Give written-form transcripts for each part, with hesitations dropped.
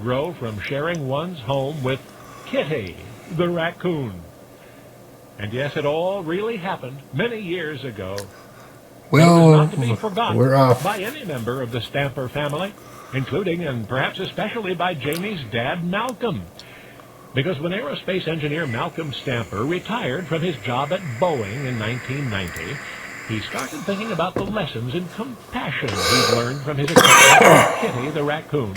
grow from sharing one's home with Kitty, the raccoon. And yes, it all really happened many years ago. Well, not to be forgotten we're off. by any member of the Stamper family, including and perhaps especially by Jamie's dad, Malcolm. Because when aerospace engineer Malcolm Stamper retired from his job at Boeing in 1990, he started thinking about the lessons in compassion he'd learned from his acquaintance Kitty the raccoon.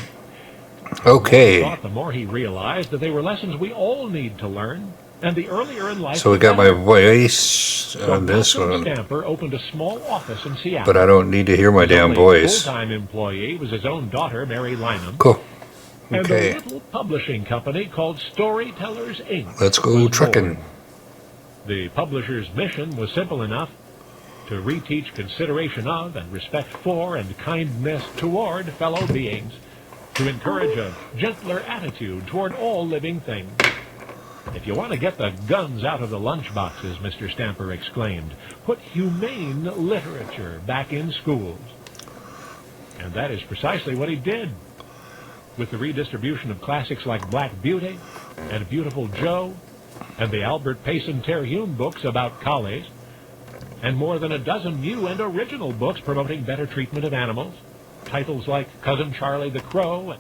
Okay. The more he thought, the more he realized that they were lessons we all need to learn. And the earlier in life, So we got my voice on this Malcolm one, Stamper opened a small office in Seattle. but I don't need to hear my His damn only voice. full-time employee was his own daughter, Mary Lynham. Cool. And Okay. a little publishing company called Storytellers, Inc. Let's go was trucking. born. The publisher's mission was simple enough: to reteach consideration of and respect for and kindness toward fellow beings, to encourage a gentler attitude toward all living things. If you want to get the guns out of the lunchboxes, Mr. Stamper exclaimed, put humane literature back in schools. And that is precisely what he did. With the redistribution of classics like Black Beauty and Beautiful Joe and the Albert Payson Terhune books about collies, and more than a dozen new and original books promoting better treatment of animals, titles like Cousin Charlie the Crow.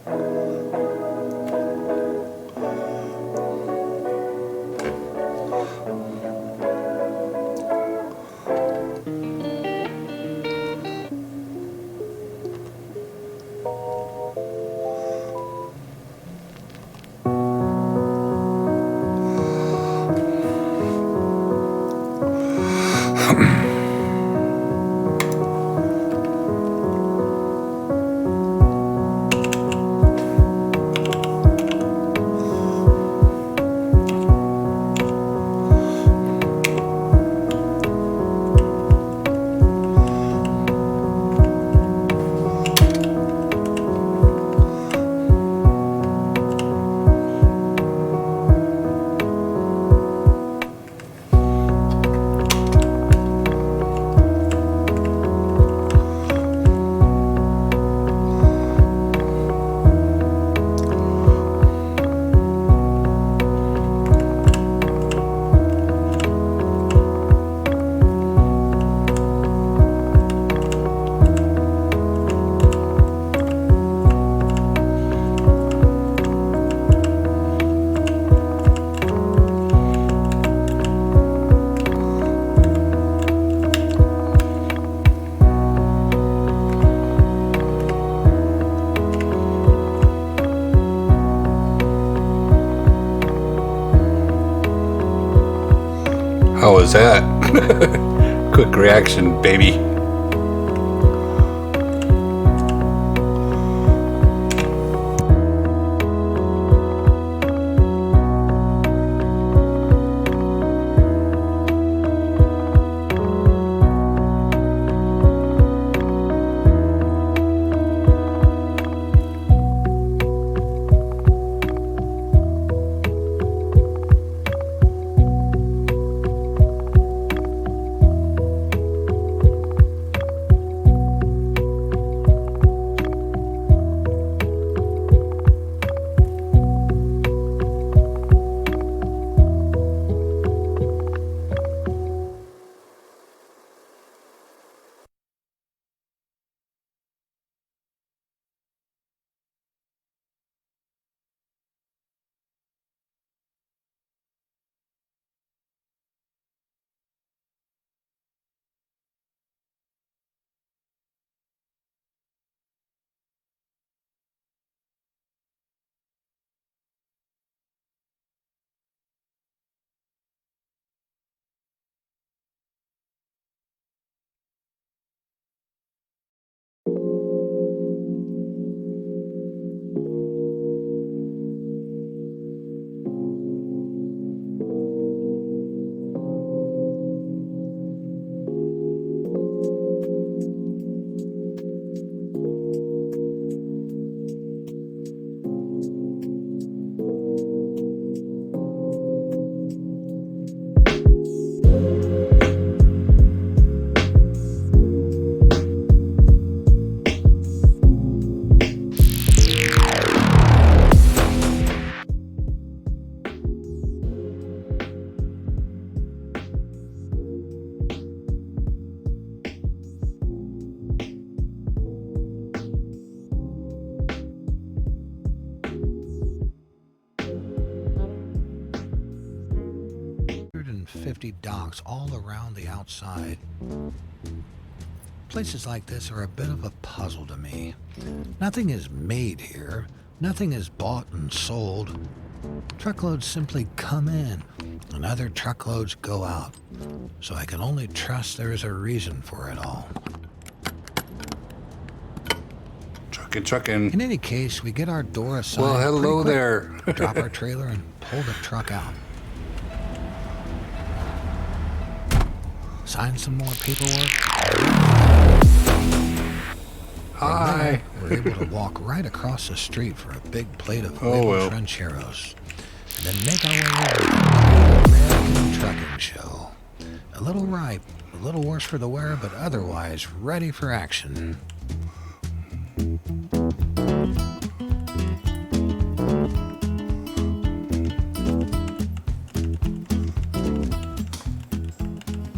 How was that? Quick reaction, baby. 150 docks all around the outside. Places like this are a bit of a puzzle to me. Nothing is made here. Nothing is bought and sold. Truckloads simply come in, and other truckloads go out. So I can only trust there is a reason for it all. Trucking. In any case, we get our door aside. Well, hello there. Drop our trailer and pull the truck out. Sign some more paperwork. Hi. We're able to walk right across the street for a big plate of Wiggle Rancheros, and then make our way over to the American Trucking Show. A little ripe, a little worse for the wear, but otherwise ready for action.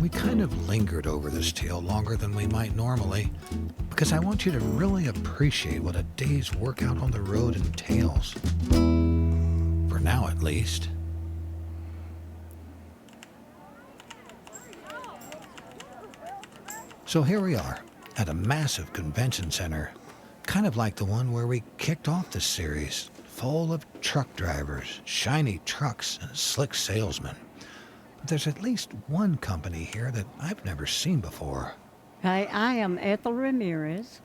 We kind of lingered over this tale longer than we might normally, because I want you to really appreciate what a day's work out on the road entails. For now, at least. So here we are, at a massive convention center, kind of like the one where we kicked off this series, full of truck drivers, shiny trucks, and slick salesmen. But there's at least one company here that I've never seen before. Hi, I am Ethel Ramirez,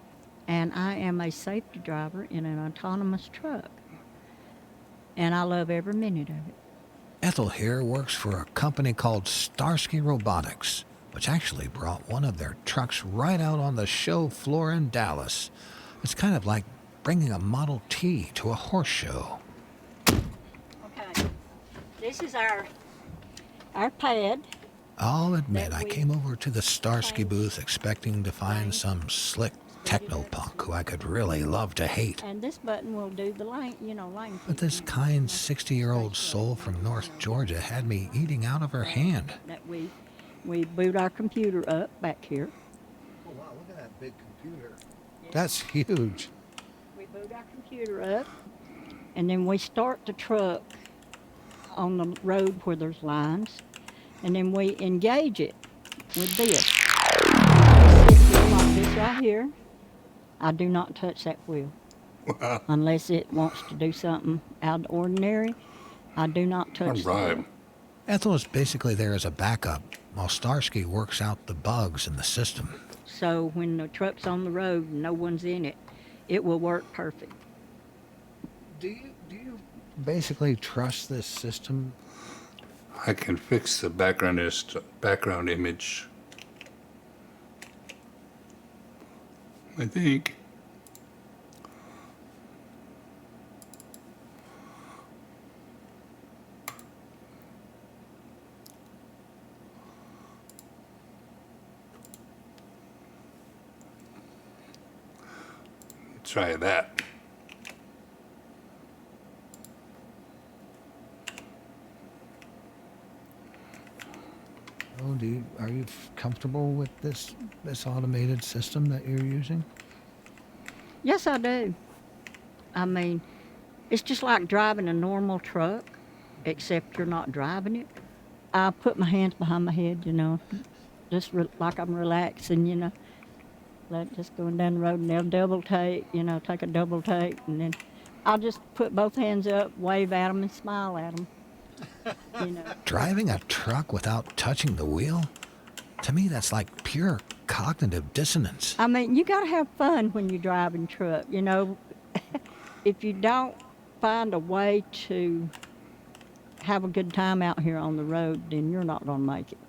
and I am a safety driver in an autonomous truck. And I love every minute of it. Ethel here works for a company called Starsky Robotics, which actually brought one of their trucks right out on the show floor in Dallas. It's kind of like bringing a Model T to a horse show. Okay, this is our pad. I'll admit, I came over to the Starsky booth expecting to find some slick technopunk who I could really love to hate. And this button will do the lane. But this kind 60-year-old soul from North Georgia had me eating out of her hand. That we boot our computer up back here. Oh, wow, look at that big computer. That's huge. We boot our computer up, and then we start the truck on the road where there's lines, and then we engage it with this. Sit here like this right here. I do not touch that wheel. Wow. Unless it wants to do something out of the ordinary. I do not touch that. Ethel is basically there as a backup, while Starsky works out the bugs in the system. So when the truck's on the road and no one's in it, it will work perfect. Do you basically trust this system? I can fix the background image. I think. Try that. Oh, are you comfortable with this automated system that you're using? Yes, I do. I mean, it's just like driving a normal truck, except you're not driving it. I put my hands behind my head, just like I'm relaxing, like just going down the road, and they'll double take, take a double take, and then I'll just put both hands up, wave at them, and smile at them. Driving a truck without touching the wheel? To me, that's like pure cognitive dissonance. I mean, you got to have fun when you're driving truck, If you don't find a way to have a good time out here on the road, then you're not going to make it.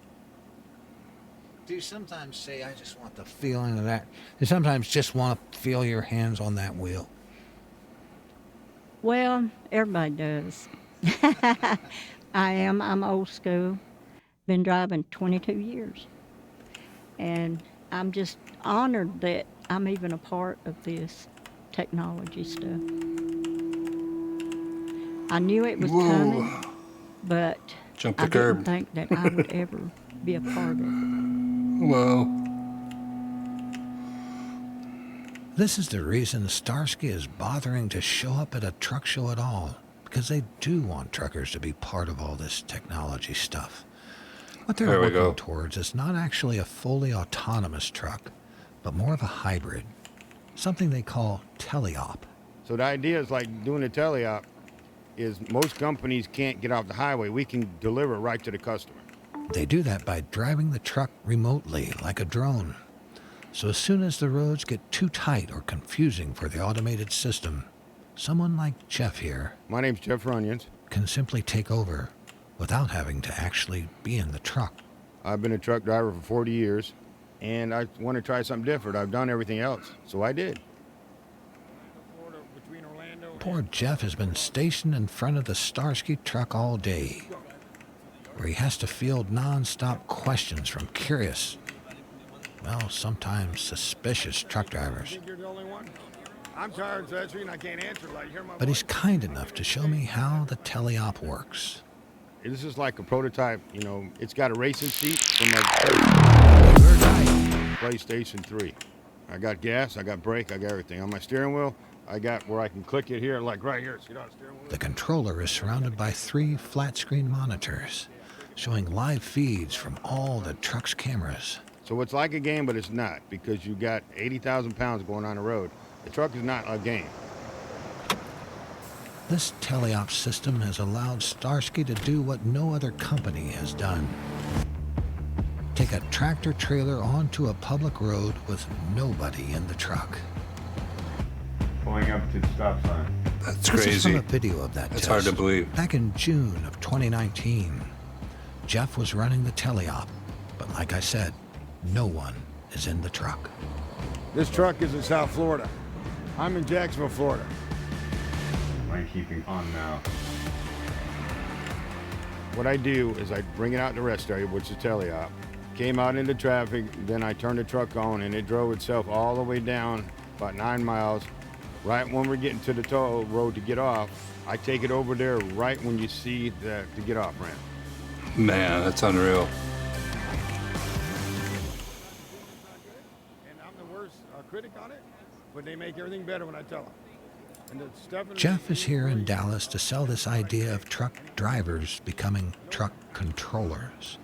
Do you sometimes say, I just want the feeling of that? You sometimes just want to feel your hands on that wheel? Well, everybody does. I'm old school. Been driving 22 years. And I'm just honored that I'm even a part of this technology stuff. I knew it was coming, but Jump I the curb. didn't think that I would ever be a part of it. Well, This is the reason Starsky is bothering to show up at a truck show at all, because they do want truckers to be part of all this technology stuff. What they're There we working go. towards is not actually a fully autonomous truck, but more of a hybrid, something they call teleop. So the idea is like doing a teleop is most companies can't get off the highway. We can deliver right to the customer. They do that by driving the truck remotely, like a drone. So as soon as the roads get too tight or confusing for the automated system, someone like Jeff here My name's Jeff Runyons. can simply take over without having to actually be in the truck. I've been a truck driver for 40 years, and I want to try something different. I've done everything else, so I did. Poor Jeff has been stationed in front of the Starsky truck all day, where he has to field non-stop questions from curious, well, sometimes suspicious truck drivers. Think you're the only one? I'm tired, so that's the reason I can't answer. Like, hear my But he's voice. kind enough to show me how the teleop works. This is like a prototype. You know, it's got a racing seat from a PlayStation 3. I got gas, I got brake, I got everything. On my steering wheel, I got where I can click it here, like right here. See that steering wheel? The controller is surrounded by 3 flat-screen monitors, showing live feeds from all the truck's cameras. So it's like a game, but it's not, because you got 80,000 pounds going on the road. The truck is not a game. This teleop system has allowed Starsky to do what no other company has done. Take a tractor trailer onto a public road with nobody in the truck. Pulling up to the stop sign. That's This is from crazy. a video of that That's test. hard to believe. Back in June of 2019, Jeff was running the teleop, but like I said, no one is in the truck. This truck is in South Florida. I'm in Jacksonville, Florida. Line keeping on now. What I do is I bring it out in the rest area, which is teleop. Came out into traffic, then I turned the truck on and it drove itself all the way down about 9 miles. Right when we're getting to the toll road to get off, I take it over there right when you see the get off ramp. Man, that's unreal. And I'm the worst critic on it, but they make everything better when I tell them. And it's definitely- Jeff is here in Dallas to sell this idea of truck drivers becoming truck controllers,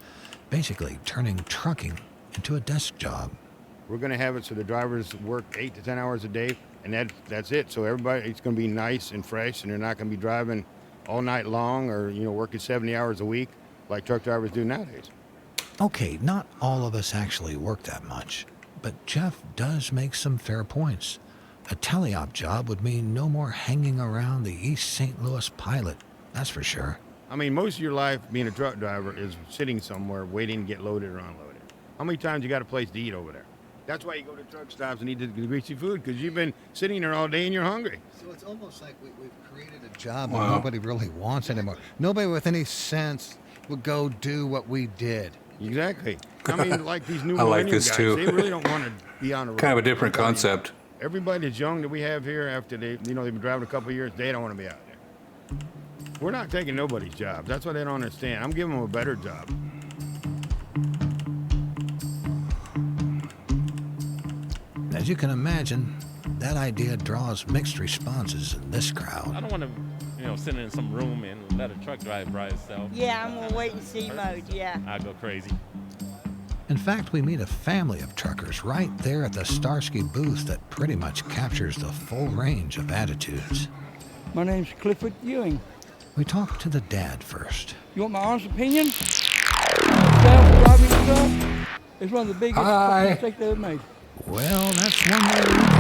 basically turning trucking into a desk job. We're going to have it so the drivers work 8 to 10 hours a day, and that's it. So everybody, it's going to be nice and fresh, and they're not going to be driving all night long or, you know, working 70 hours a week like truck drivers do nowadays. Okay, not all of us actually work that much, but Jeff does make some fair points. A teleop job would mean no more hanging around the East St. Louis pilot, that's for sure. I mean, most of your life being a truck driver is sitting somewhere waiting to get loaded or unloaded. How many times you got a place to eat over there? That's why you go to truck stops and eat the greasy food, because you've been sitting there all day and you're hungry. So it's almost like we've created a job Wow. that nobody really wants anymore. Nobody with any sense would go do what we did. Exactly. I mean, like these new I like millennial this guys, too. they really don't want to be on the road. Kind of a different concept. Everybody that's young that we have here, after they've been driving a couple of years, they don't want to be out there. We're not taking nobody's job. That's what they don't understand. I'm giving them a better job. As you can imagine, that idea draws mixed responses in this I crowd. don't want to, sit in some room and let a truck drive by itself. Yeah, I'm gonna wait and see mode, yeah. I go crazy. In fact, we meet a family of truckers right there at the Starsky booth that pretty much captures the full range of attitudes. My name's Clifford Ewing. We talk to the dad first. You want my honest opinion? Self-driving truck is one of the biggest Hi. mistakes they ever made. Well, that's one way to look at it.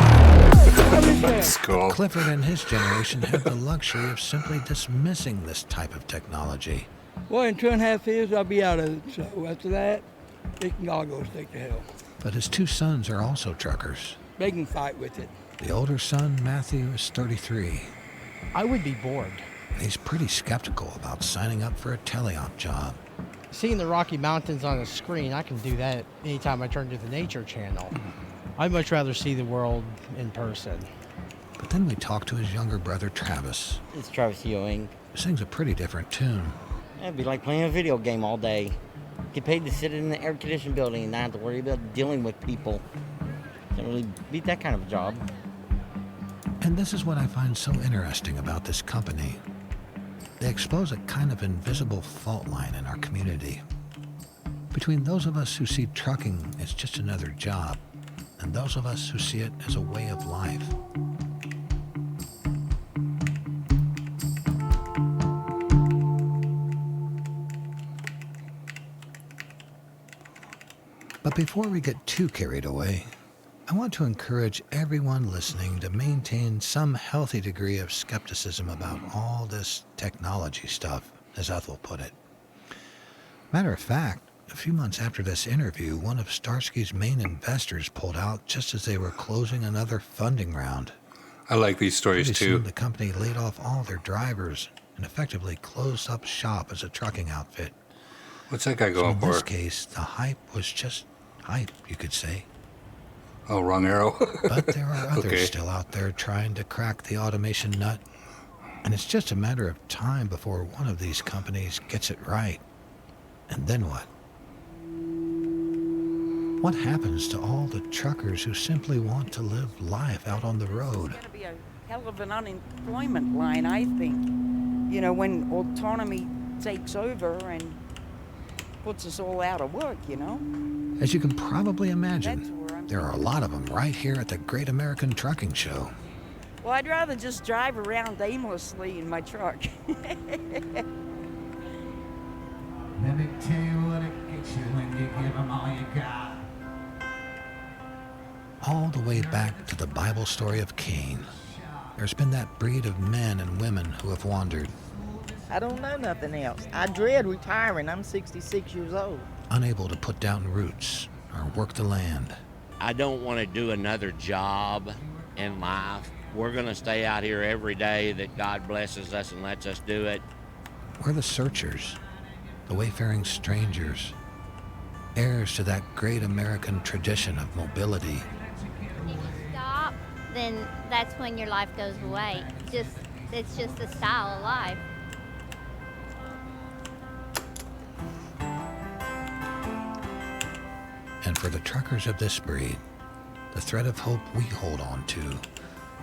How is That's that? cool. Clifford and his generation had the luxury of simply dismissing this type of technology. Well, in 2.5 years, I'll be out of it. So after that, it can all go straight to hell. But his 2 sons are also truckers. They can fight with it. The older son, Matthew, is 33. I would be bored. He's pretty skeptical about signing up for a teleop job. Seeing the Rocky Mountains on a screen, I can do that anytime I turn to the Nature Channel. I'd much rather see the world in person. But then we talk to his younger brother, Travis, It's Travis Ewing. who sings a pretty different tune. It'd be like playing a video game all day. Get paid to sit in an air-conditioned building and not have to worry about dealing with people. Can't really beat that kind of a job. And this is what I find so interesting about this company. They expose a kind of invisible fault line in our community. Between those of us who see trucking as just another job and those of us who see it as a way of life. But before we get too carried away, I want to encourage everyone listening to maintain some healthy degree of skepticism about all this technology stuff, as Ethel put it. Matter of fact, a few months after this interview, one of Starsky's main investors pulled out just as they were closing another funding round. I like these stories Pretty too. soon, the company laid off all their drivers and effectively closed up shop as a trucking outfit. What's that guy So going in for? this case, the hype was just hype, you could say. Oh, wrong arrow. But there are others Okay. still out there trying to crack the automation nut. And it's just a matter of time before one of these companies gets it right. And then what? What happens to all the truckers who simply want to live life out on the road? It's going to be a hell of an unemployment line, I think. You know, when autonomy takes over and puts us all out of work, you know? As you can probably That's imagine, where I'm... there are a lot of them right here at the Great American Trucking Show. Well, I'd rather just drive around aimlessly in my truck. Let me tell you what it gets you when you give them all you got. All the way back to the Bible story of Cain, there's been that breed of men and women who have wandered, I don't know nothing else. I dread retiring. I'm 66 years old. unable to put down roots or work the land. I don't want to do another job in life. We're going to stay out here every day that God blesses us and lets us do it. We're the searchers, the wayfaring strangers, heirs to that great American tradition of mobility. If you stop, then that's when your life goes away. It's just a style of life. And for the truckers of this breed, the thread of hope we hold on to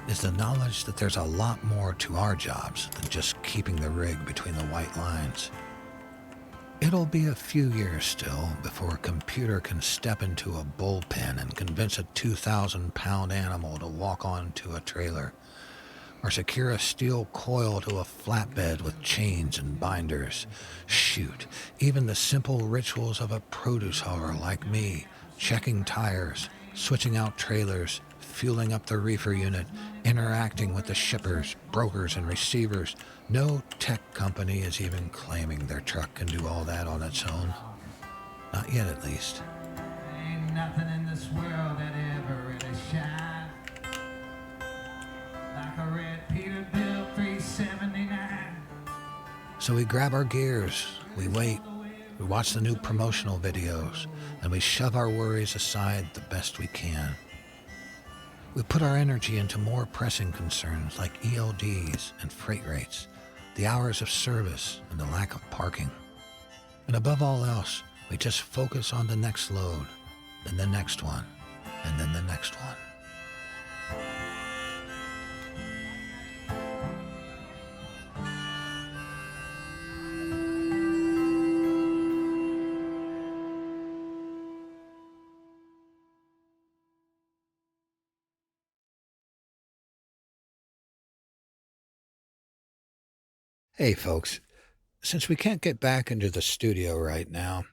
is the knowledge that there's a lot more to our jobs than just keeping the rig between the white lines. It'll be a few years still before a computer can step into a bullpen and convince a 2,000-pound animal to walk onto a trailer, or secure a steel coil to a flatbed with chains and binders. Shoot, even the simple rituals of a produce hauler like me, checking tires, switching out trailers, fueling up the reefer unit, interacting with the shippers, brokers, and receivers. No tech company is even claiming their truck can do all that on its own. Not yet, at least. Ain't nothing in this world that ever really shine like a red Peterbilt 379. So we grab our gears, we wait, we watch the new promotional videos, and we shove our worries aside the best we can. We put our energy into more pressing concerns like ELDs and freight rates, the hours of service and the lack of parking. And above all else, we just focus on the next load, then the next one, and then the next one. Hey folks, since we can't get back into the studio right now,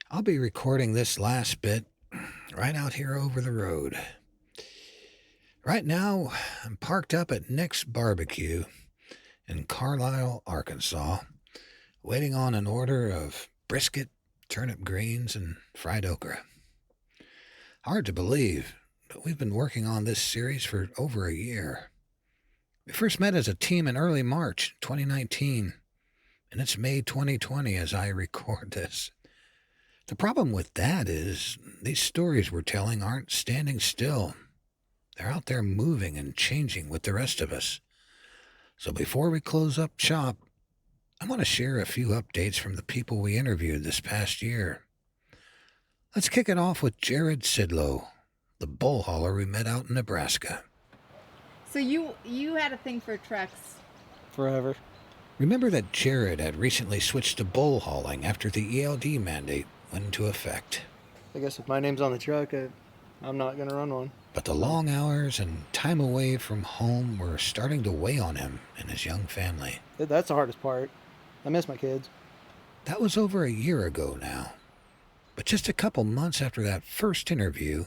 I'll be recording this last bit right out here over the road. Right now, I'm parked up at Nick's Barbecue in Carlisle, Arkansas, waiting on an order of brisket, turnip greens, and fried okra. Hard to believe, but we've been working on this series for over a year. We first met as a team in early March 2019, and it's May 2020 as I record this. The problem with that is these stories we're telling aren't standing still. They're out there moving and changing with the rest of us. So before we close up shop, I want to share a few updates from the people we interviewed this past year. Let's kick it off with Jared Sidlow, the bull hauler we met out in Nebraska. So you had a thing for trucks Forever. Remember that Jared had recently switched to bull hauling after the ELD mandate went into effect. I guess if my name's on the truck, I'm not going to run one. But the long hours and time away from home were starting to weigh on him and his young family. That's the hardest part. I miss my kids. That was over a year ago now. But just a couple months after that first interview,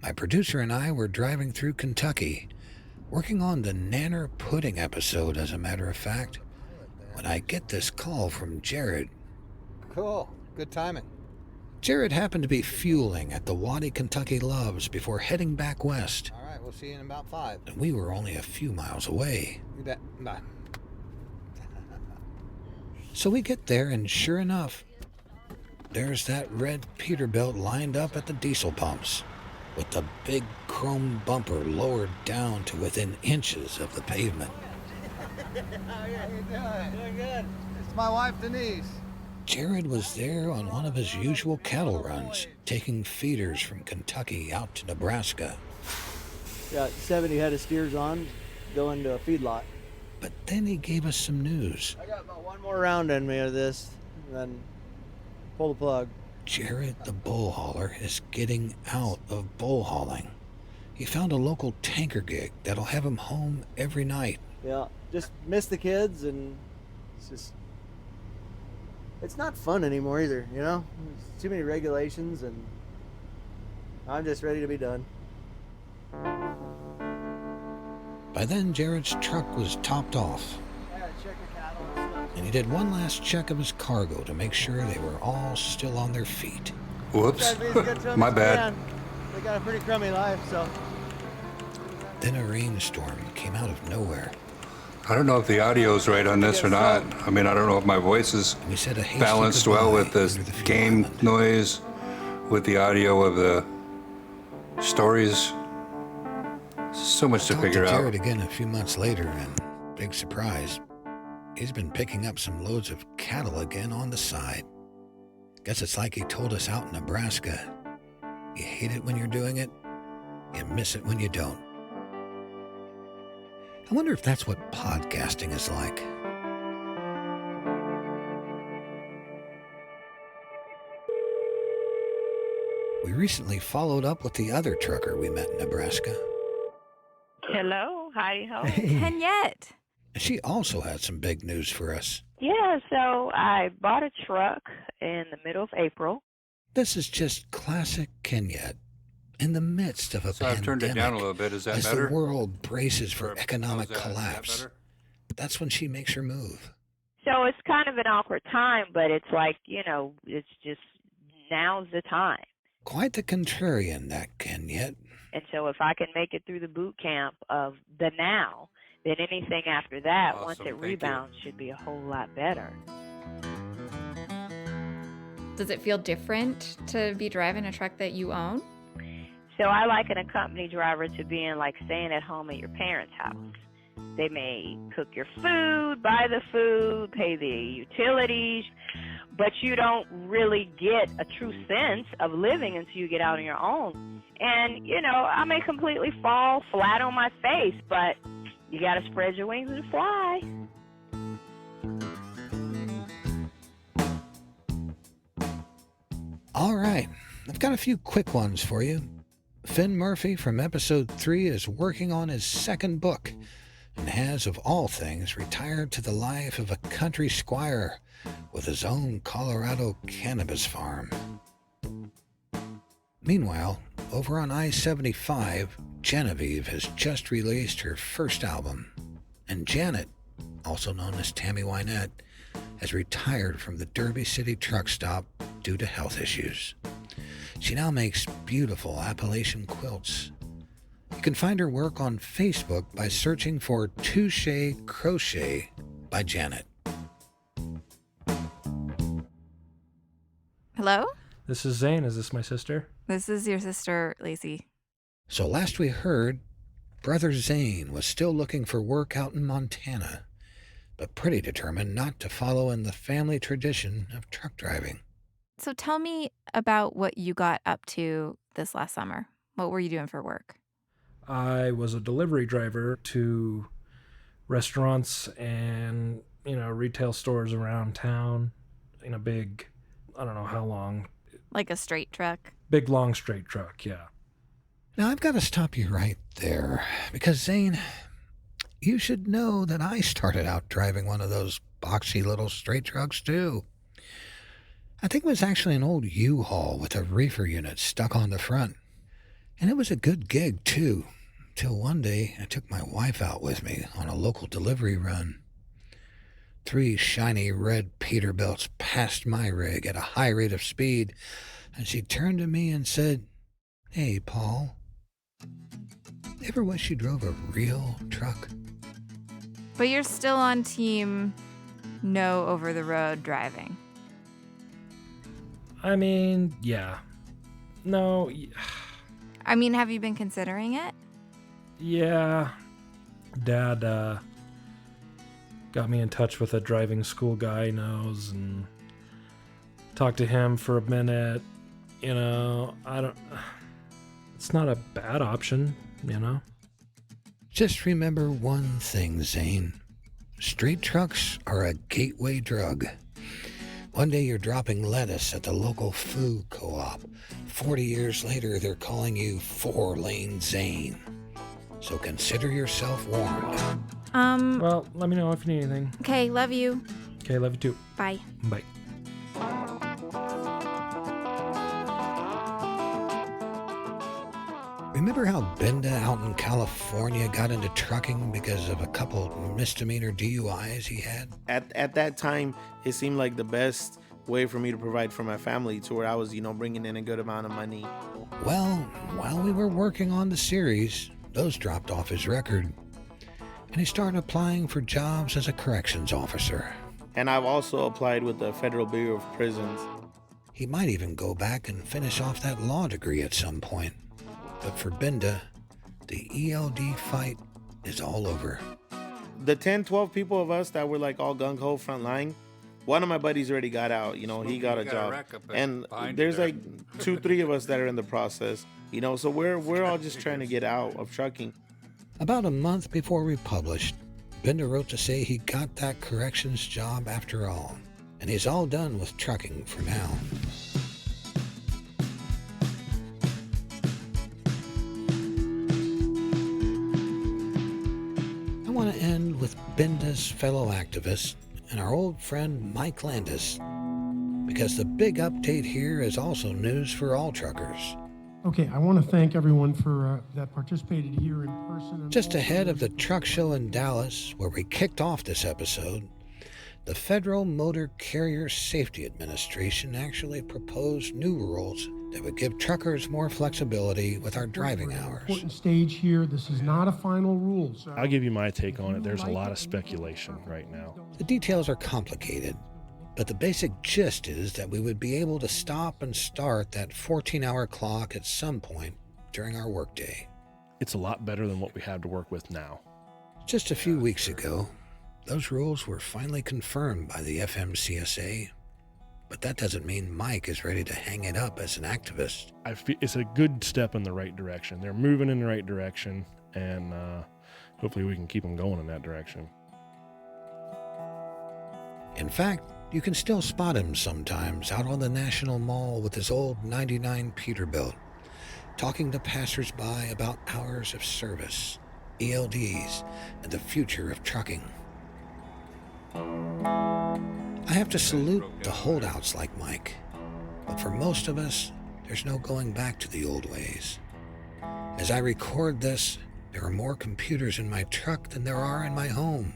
my producer and I were driving through Kentucky, working on the Nanner Pudding episode, as a matter of fact, when I get this call from Jared. Cool. Good timing. Jared happened to be fueling at the Waddy Kentucky Loves before heading back west. All right, we'll see you in about 5. And we were only a few miles away. You bet. Bye. So we get there, and sure enough, there's that red Peterbilt lined up at the diesel pumps, with the big chrome bumper lowered down to within inches of the pavement. How are you doing? Doing good. It's my wife, Denise. Jared was there on one of his usual cattle runs, taking feeders from Kentucky out to Nebraska. Got 70 head of steers on, going to a feedlot. But then he gave us some news. I got about one more round in me of this, and then pull the plug. Jared the bull hauler is getting out of bull hauling. He found a local tanker gig that'll have him home every night. Yeah, just miss the kids, and it's not fun anymore either, you know? There's too many regulations, and I'm just ready to be done. By then, Jared's truck was topped off, and he did one last check of his cargo to make sure they were all still on their feet. Whoops. My bad. They got a pretty crummy life, so. Then a rainstorm came out of nowhere. I don't know if the audio's right on this or not. I mean, I don't know if my voice is balanced well with the game noise, with the audio of the stories. So much to figure I talked to Jared out. again a few months later, and big surprise, he's been picking up some loads of cattle again on the side. Guess it's like he told us out in Nebraska. You hate it when you're doing it, you miss it when you don't. I wonder if that's what podcasting is like. We recently followed up with the other trucker we met in Nebraska. Hello, Heidi Ho. Kenyette. She also had some big news for us. Yeah, so I bought a truck in the middle of April. This is just classic Kenyette. In the midst of a So I've pandemic, turned it down a little bit. Is that as better? the world braces for Or economic how's that? Is that collapse, better? that's when she makes her move. So it's kind of an awkward time, but it's like, it's just now's the time. Quite the contrarian, that Kenyette. And so if I can make it through the boot camp of the now, then anything after that, once Awesome, it thank you. rebounds, should be a whole lot better. Does it feel different to be driving a truck that you own? So I liken a company driver to being like staying at home at your parents' house. They may cook your food, buy the food, pay the utilities, but you don't really get a true sense of living until you get out on your own. And, I may completely fall flat on my face, but you got to spread your wings and fly. All right, I've got a few quick ones for you. Finn Murphy from episode 3 is working on his second book and has, of all things, retired to the life of a country squire with his own Colorado cannabis farm. Meanwhile, over on I-75, Genevieve has just released her first album, and Janet, also known as Tammy Wynette, has retired from the Derby City truck stop due to health issues. She now makes beautiful Appalachian quilts. You can find her work on Facebook by searching for Touche Crochet by Janet. Hello? This is Zane. Is this my sister? This is your sister, Lacey. So last we heard, Brother Zane was still looking for work out in Montana, but pretty determined not to follow in the family tradition of truck driving. So tell me about what you got up to this last summer. What were you doing for work? I was a delivery driver to restaurants and, retail stores around town in a big, I don't know how long, Like a straight truck? Big, long, straight truck, yeah. Now, I've got to stop you right there, because, Zane, you should know that I started out driving one of those boxy little straight trucks, too. I think it was actually an old U-Haul with a reefer unit stuck on the front. And it was a good gig, too, till one day I took my wife out with me on a local delivery run. 3 shiny red Peterbilts passed my rig at a high rate of speed, and she turned to me and said, "Hey, Paul, ever wish you drove a real truck?" But you're still on team no over-the-road driving. I mean, yeah. No, I mean, have you been considering it? yeah. Dad got me in touch with a driving school guy he knows and talked to him for a minute. You know, it's not a bad option, you know? Just remember one thing, Zane. Straight trucks are a gateway drug. One day you're dropping lettuce at the local food co-op. 40 years later, they're calling you 4-Lane Zane. So consider yourself warned. Well, let me know if you need anything. Okay, love you. Okay, love you too. Bye. Bye. Remember how Binda out in California got into trucking because of a couple misdemeanor DUIs he had? At that time, it seemed like the best way for me to provide for my family, to where I was, bringing in a good amount of money. Well, while we were working on the series, those dropped off his record, and he started applying for jobs as a corrections officer. And I've also applied with the Federal Bureau of Prisons. He might even go back and finish off that law degree at some point. But for Binda, the ELD fight is all over. The 10, 12 people of us that were like all gung-ho front line, one of my buddies already got out, he got a job. And there's like 2, 3 of us that are in the process, so we're all just trying to get out of trucking. About a month before we published, Binda wrote to say he got that corrections job after all, and he's all done with trucking for now. I want to end with Binda's fellow activist and our old friend Mike Landis, because the big update here is also news for all truckers. Okay, I want to thank everyone for that participated here in person. Just ahead of the truck show in Dallas, where we kicked off this episode, the Federal Motor Carrier Safety Administration actually proposed new rules that would give truckers more flexibility with our driving hours. Important stage here. This is not a final rule. So I'll give you my take on it. There's a lot of speculation right now. The details are complicated, but the basic gist is that we would be able to stop and start that 14-hour clock at some point during our workday. It's a lot better than what we have to work with now. Just a few weeks ago, those rules were finally confirmed by the FMCSA, but that doesn't mean Mike is ready to hang it up as an activist. I feel it's a good step in the right direction. They're moving in the right direction, and hopefully we can keep them going in that direction. In fact, you can still spot him sometimes out on the National Mall with his old 99 Peterbilt, talking to passersby about hours of service, ELDs, and the future of trucking. I have to salute the holdouts like Mike, but for most of us, there's no going back to the old ways. As I record this, there are more computers in my truck than there are in my home,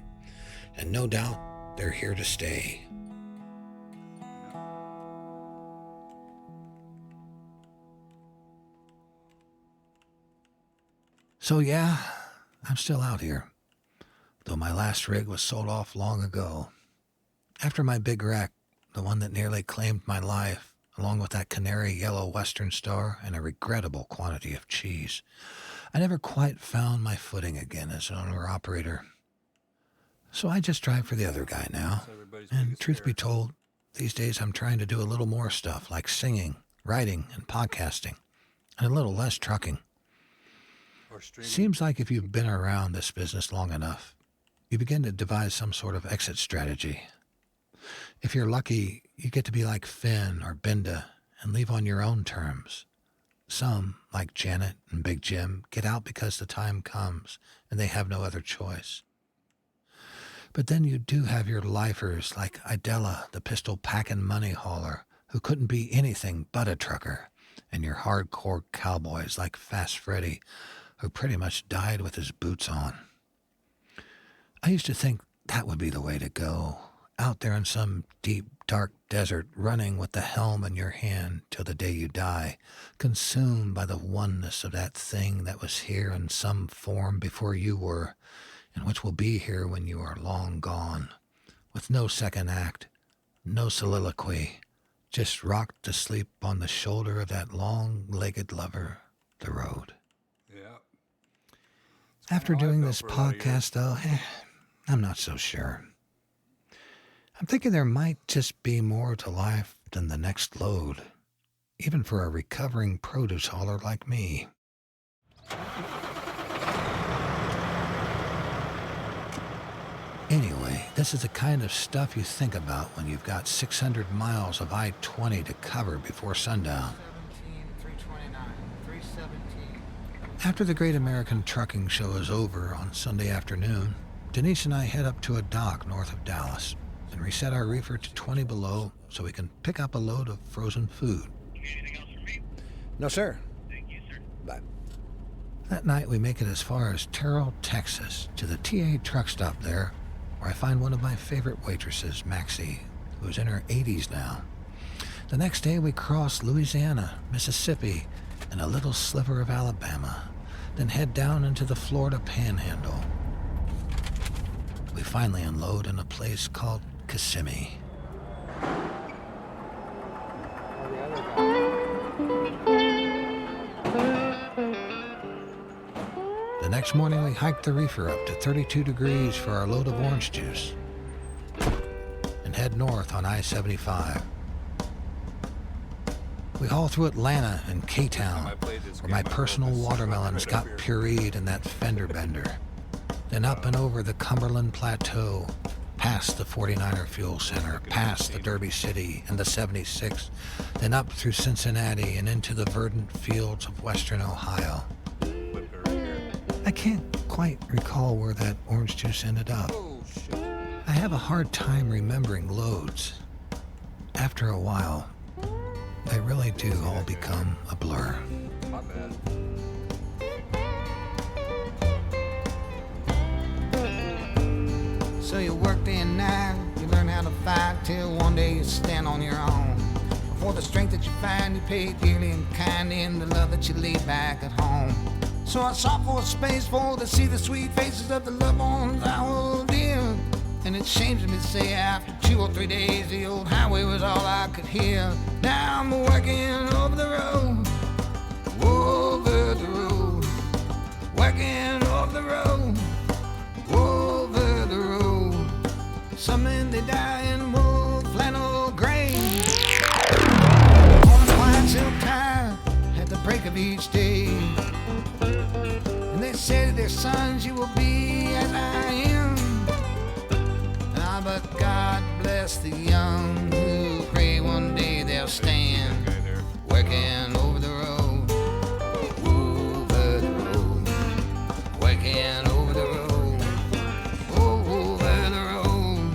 and no doubt they're here to stay. So yeah, I'm still out here, though my last rig was sold off long ago. After my big wreck, the one that nearly claimed my life, along with that canary yellow Western Star and a regrettable quantity of cheese, I never quite found my footing again as an owner-operator. So I just drive for the other guy now. And truth be told, these days I'm trying to do a little more stuff like singing, writing, and podcasting, and a little less trucking. Seems like if you've been around this business long enough, you begin to devise some sort of exit strategy. If you're lucky, you get to be like Finn or Binda and leave on your own terms. Some, like Janet and Big Jim, get out because the time comes and they have no other choice. But then you do have your lifers like Idella, the pistol-packing money hauler, who couldn't be anything but a trucker, and your hardcore cowboys like Fast Freddy, who pretty much died with his boots on. I used to think that would be the way to go, out there in some deep, dark desert, running with the helm in your hand till the day you die, consumed by the oneness of that thing that was here in some form before you were, and which will be here when you are long gone, with no second act, no soliloquy, just rocked to sleep on the shoulder of that long-legged lover, the road. Yeah. After doing this podcast, though, I'm not so sure. I'm thinking there might just be more to life than the next load, even for a recovering produce hauler like me. Anyway, this is the kind of stuff you think about when you've got 600 miles of I-20 to cover before sundown. 329, 317. After the Great American Trucking Show is over on Sunday afternoon, Denise and I head up to a dock north of Dallas and reset our reefer to 20 below so we can pick up a load of frozen food. Anything else for me? No, sir. Thank you, sir. Bye. That night we make it as far as Terrell, Texas, to the TA truck stop there, where I find one of my favorite waitresses, Maxie, who's in her 80s now. The next day we cross Louisiana, Mississippi, and a little sliver of Alabama, then head down into the Florida Panhandle. We finally unload in a place called Kissimmee. The next morning we hike the reefer up to 32 degrees for our load of orange juice and head north on I-75. We haul through Atlanta and K-Town, where my personal watermelons got pureed in that fender bender. Then up and over the Cumberland Plateau, past the 49er Fuel Center, past the Derby City and the 76, then up through Cincinnati and into the verdant fields of western Ohio. I can't quite recall where that orange juice ended up. I have a hard time remembering loads. After a while, they really do all become a blur. My bad. So you work day and night, you learn how to fight till one day you stand on your own. For the strength that you find, you pay dearly in kind in the love that you leave back at home. So I sought for a space for to see the sweet faces of the loved ones I hold dear. And it shames me to say after 2 or 3 days the old highway was all I could hear. Now I'm working over the road, over the road, working over the road, over the road. Some men they die in wool flannel gray, on a white silk tie at the break of each day. And they say to their sons, you will be as I am. Ah, but God bless the young who pray one day they'll stand, working over the road, over the road, working over the road, over the road.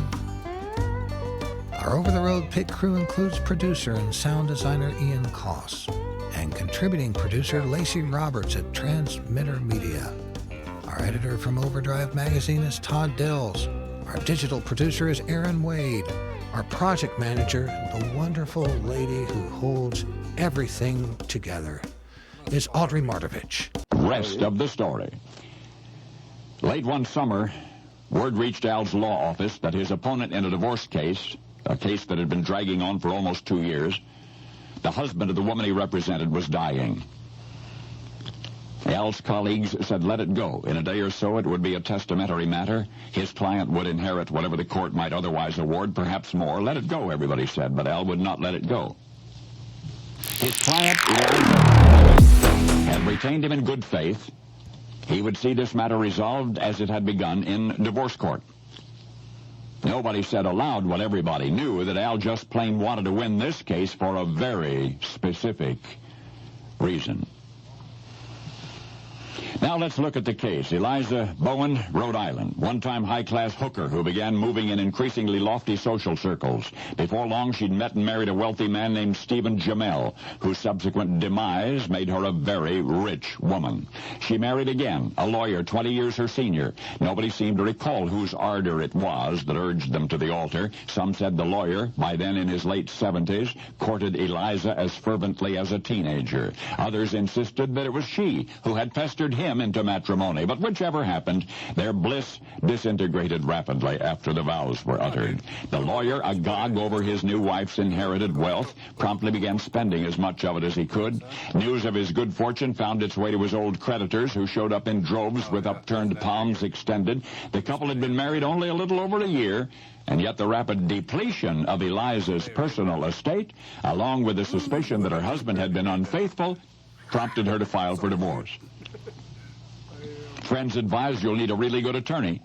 Our over-the-road pit crew includes producer and sound designer Ian Koss and contributing producer Lacey Roberts at Transmitter Media. Our editor from Overdrive Magazine is Todd Dells. Our digital producer is Aaron Wade. Our project manager, the wonderful lady who holds everything together, is Audrey Martovich. Rest of the story. Late one summer, word reached Al's law office that his opponent in a divorce case, a case that had been dragging on for almost 2 years, the husband of the woman he represented was dying. Al's colleagues said let it go. In a day or so it would be a testamentary matter. His client would inherit whatever the court might otherwise award, perhaps more. Let it go, everybody said, but Al would not let it go. His client, had retained him in good faith. He would see this matter resolved as it had begun in divorce court. Nobody said aloud what everybody knew, that Al just plain wanted to win this case for a very specific reason. Now let's look at the case. Eliza Bowen, Rhode Island, one-time high-class hooker who began moving in increasingly lofty social circles. Before long, she'd met and married a wealthy man named Stephen Jamel, whose subsequent demise made her a very rich woman. She married again, a lawyer 20 years her senior. Nobody seemed to recall whose ardor it was that urged them to the altar. Some said the lawyer, by then in his late 70s, courted Eliza as fervently as a teenager. Others insisted that it was she who had pestered him into matrimony, but whichever happened, their bliss disintegrated rapidly after the vows were uttered. The lawyer, agog over his new wife's inherited wealth, promptly began spending as much of it as he could. News of his good fortune found its way to his old creditors, who showed up in droves with upturned palms extended. The couple had been married only a little over a year, and yet the rapid depletion of Eliza's personal estate, along with the suspicion that her husband had been unfaithful, prompted her to file for divorce. Friends advised you'll need a really good attorney.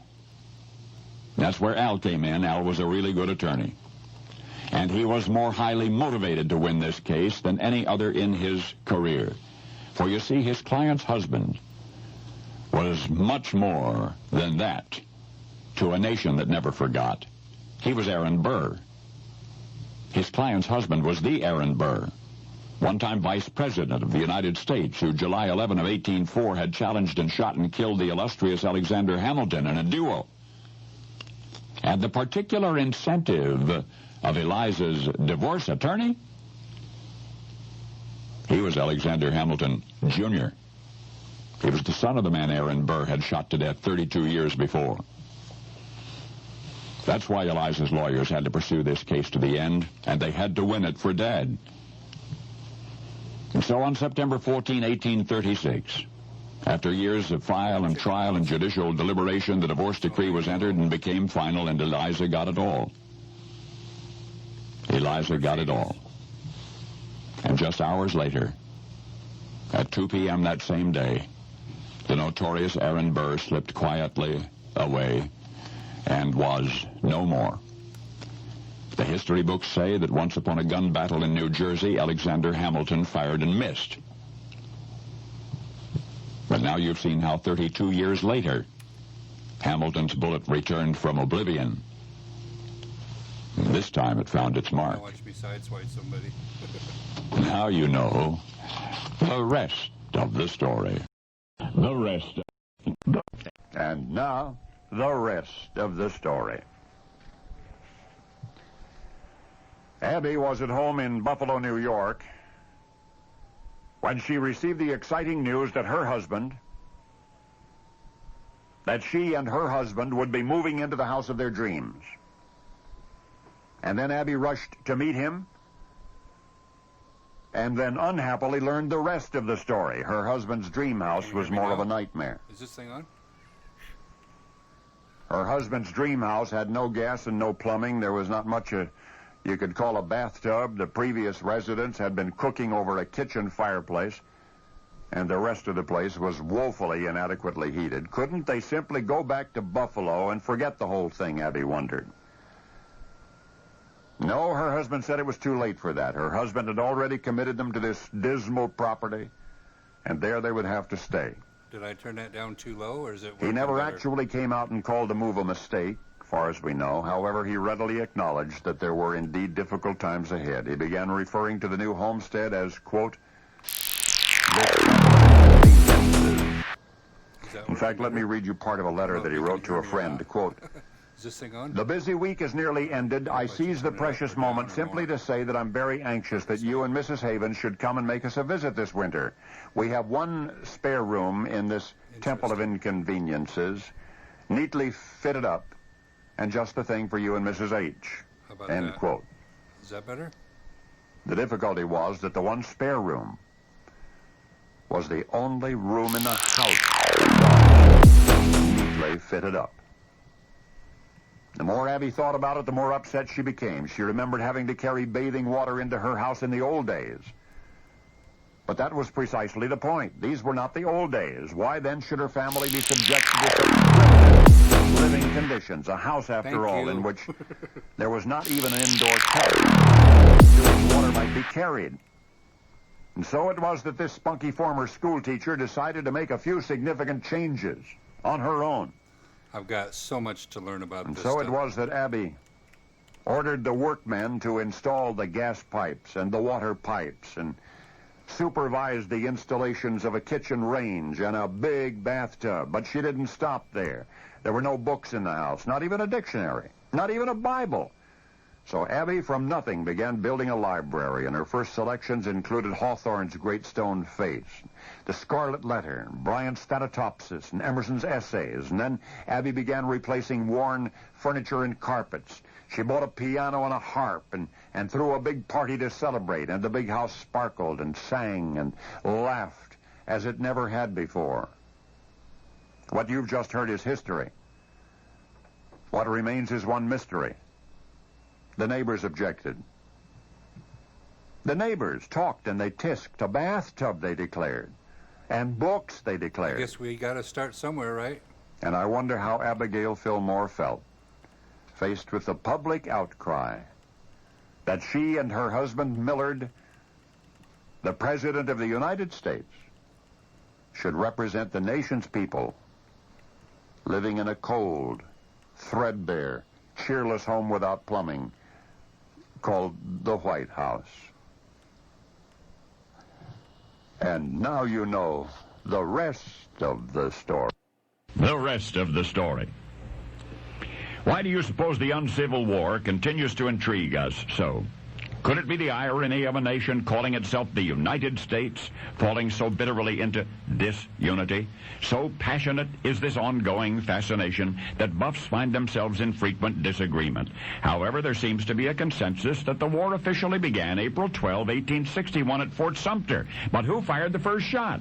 That's where Al came in. Al was a really good attorney. And he was more highly motivated to win this case than any other in his career. For you see, his client's husband was much more than that to a nation that never forgot. He was Aaron Burr. His client's husband was the Aaron Burr, one-time vice president of the United States, who July 11 of 1804 had challenged and shot and killed the illustrious Alexander Hamilton in a duel. And the particular incentive of Eliza's divorce attorney, he was Alexander Hamilton, Jr. He was the son of the man Aaron Burr had shot to death 32 years before. That's why Eliza's lawyers had to pursue this case to the end, and they had to win it for Dad. And so on September 14, 1836, after years of trial and judicial deliberation, the divorce decree was entered and became final, and Eliza got it all. Eliza got it all. And just hours later, at 2 p.m. that same day, the notorious Aaron Burr slipped quietly away and was no more. The history books say that once upon a gun battle in New Jersey, Alexander Hamilton fired and missed. But now you've seen how 32 years later, Hamilton's bullet returned from oblivion. And this time it found its mark. Watch me sideswipe somebody. Now you know the rest of the story. The rest. And now, the rest of the story. Abby was at home in Buffalo, New York, when she received the exciting news that she and her husband would be moving into the house of their dreams. And then Abby rushed to meet him, and then unhappily learned the rest of the story. Her husband's dream house was more of a nightmare. Is this thing on? Her husband's dream house had no gas and no plumbing. There was not much you could call a bathtub. The previous residents had been cooking over a kitchen fireplace, and the rest of the place was woefully inadequately heated. Couldn't they simply go back to Buffalo and forget the whole thing, Abby wondered. No, her husband said it was too late for that. Her husband had already committed them to this dismal property, and there they would have to stay. Did I turn that down too low, or is it? He never actually came out and called the move a mistake, far as we know. However, he readily acknowledged that there were indeed difficult times ahead. He began referring to the new homestead as, quote, in fact, let me read you part of a letter that he wrote to a friend, quote, is this thing on? The busy week is nearly ended. I seize the precious moment simply to say that I'm very anxious that you and Mrs. Havens should come and make us a visit this winter. We have one spare room in this temple of inconveniences, neatly fitted up, and just the thing for you and Mrs. H. How about End that? quote. Is that better? The difficulty was that the one spare room was the only room in the house neatly fitted up. The more Abby thought about it, the more upset she became. She remembered having to carry bathing water into her house in the old days. But that was precisely the point. These were not the old days. Why then should her family be subjected to such living conditions, a house after Thank all, you. in which there was not even an indoor tap to which water might be carried. And so it was that this spunky former school teacher decided to make a few significant changes on her own. I've got so much to learn about And this so stuff. it was that Abby ordered the workmen to install the gas pipes and the water pipes and supervised the installations of a kitchen range and a big bathtub. But she didn't stop there. There were no books in the house, not even a dictionary, not even a Bible. So Abby, from nothing, began building a library, and her first selections included Hawthorne's Great Stone Face, The Scarlet Letter, Bryant's Thanatopsis, and Emerson's Essays. And then Abby began replacing worn furniture and carpets. She bought a piano and a harp and threw a big party to celebrate, and the big house sparkled and sang and laughed as it never had before. What you've just heard is history. What remains is one mystery. The neighbors objected. The neighbors talked and they tisked. A bathtub, they declared. And books, they I declared. guess we got to start somewhere, right? And I wonder how Abigail Fillmore felt, faced with the public outcry that she and her husband Millard, the President of the United States, should represent the nation's people living in a cold, threadbare, cheerless home without plumbing called the White House. And now you know the rest of the story. The rest of the story. Why do you suppose the uncivil war continues to intrigue us so? Could it be the irony of a nation calling itself the United States, falling so bitterly into disunity? So passionate is this ongoing fascination that buffs find themselves in frequent disagreement. However, there seems to be a consensus that the war officially began April 12, 1861 at Fort Sumter. But who fired the first shot?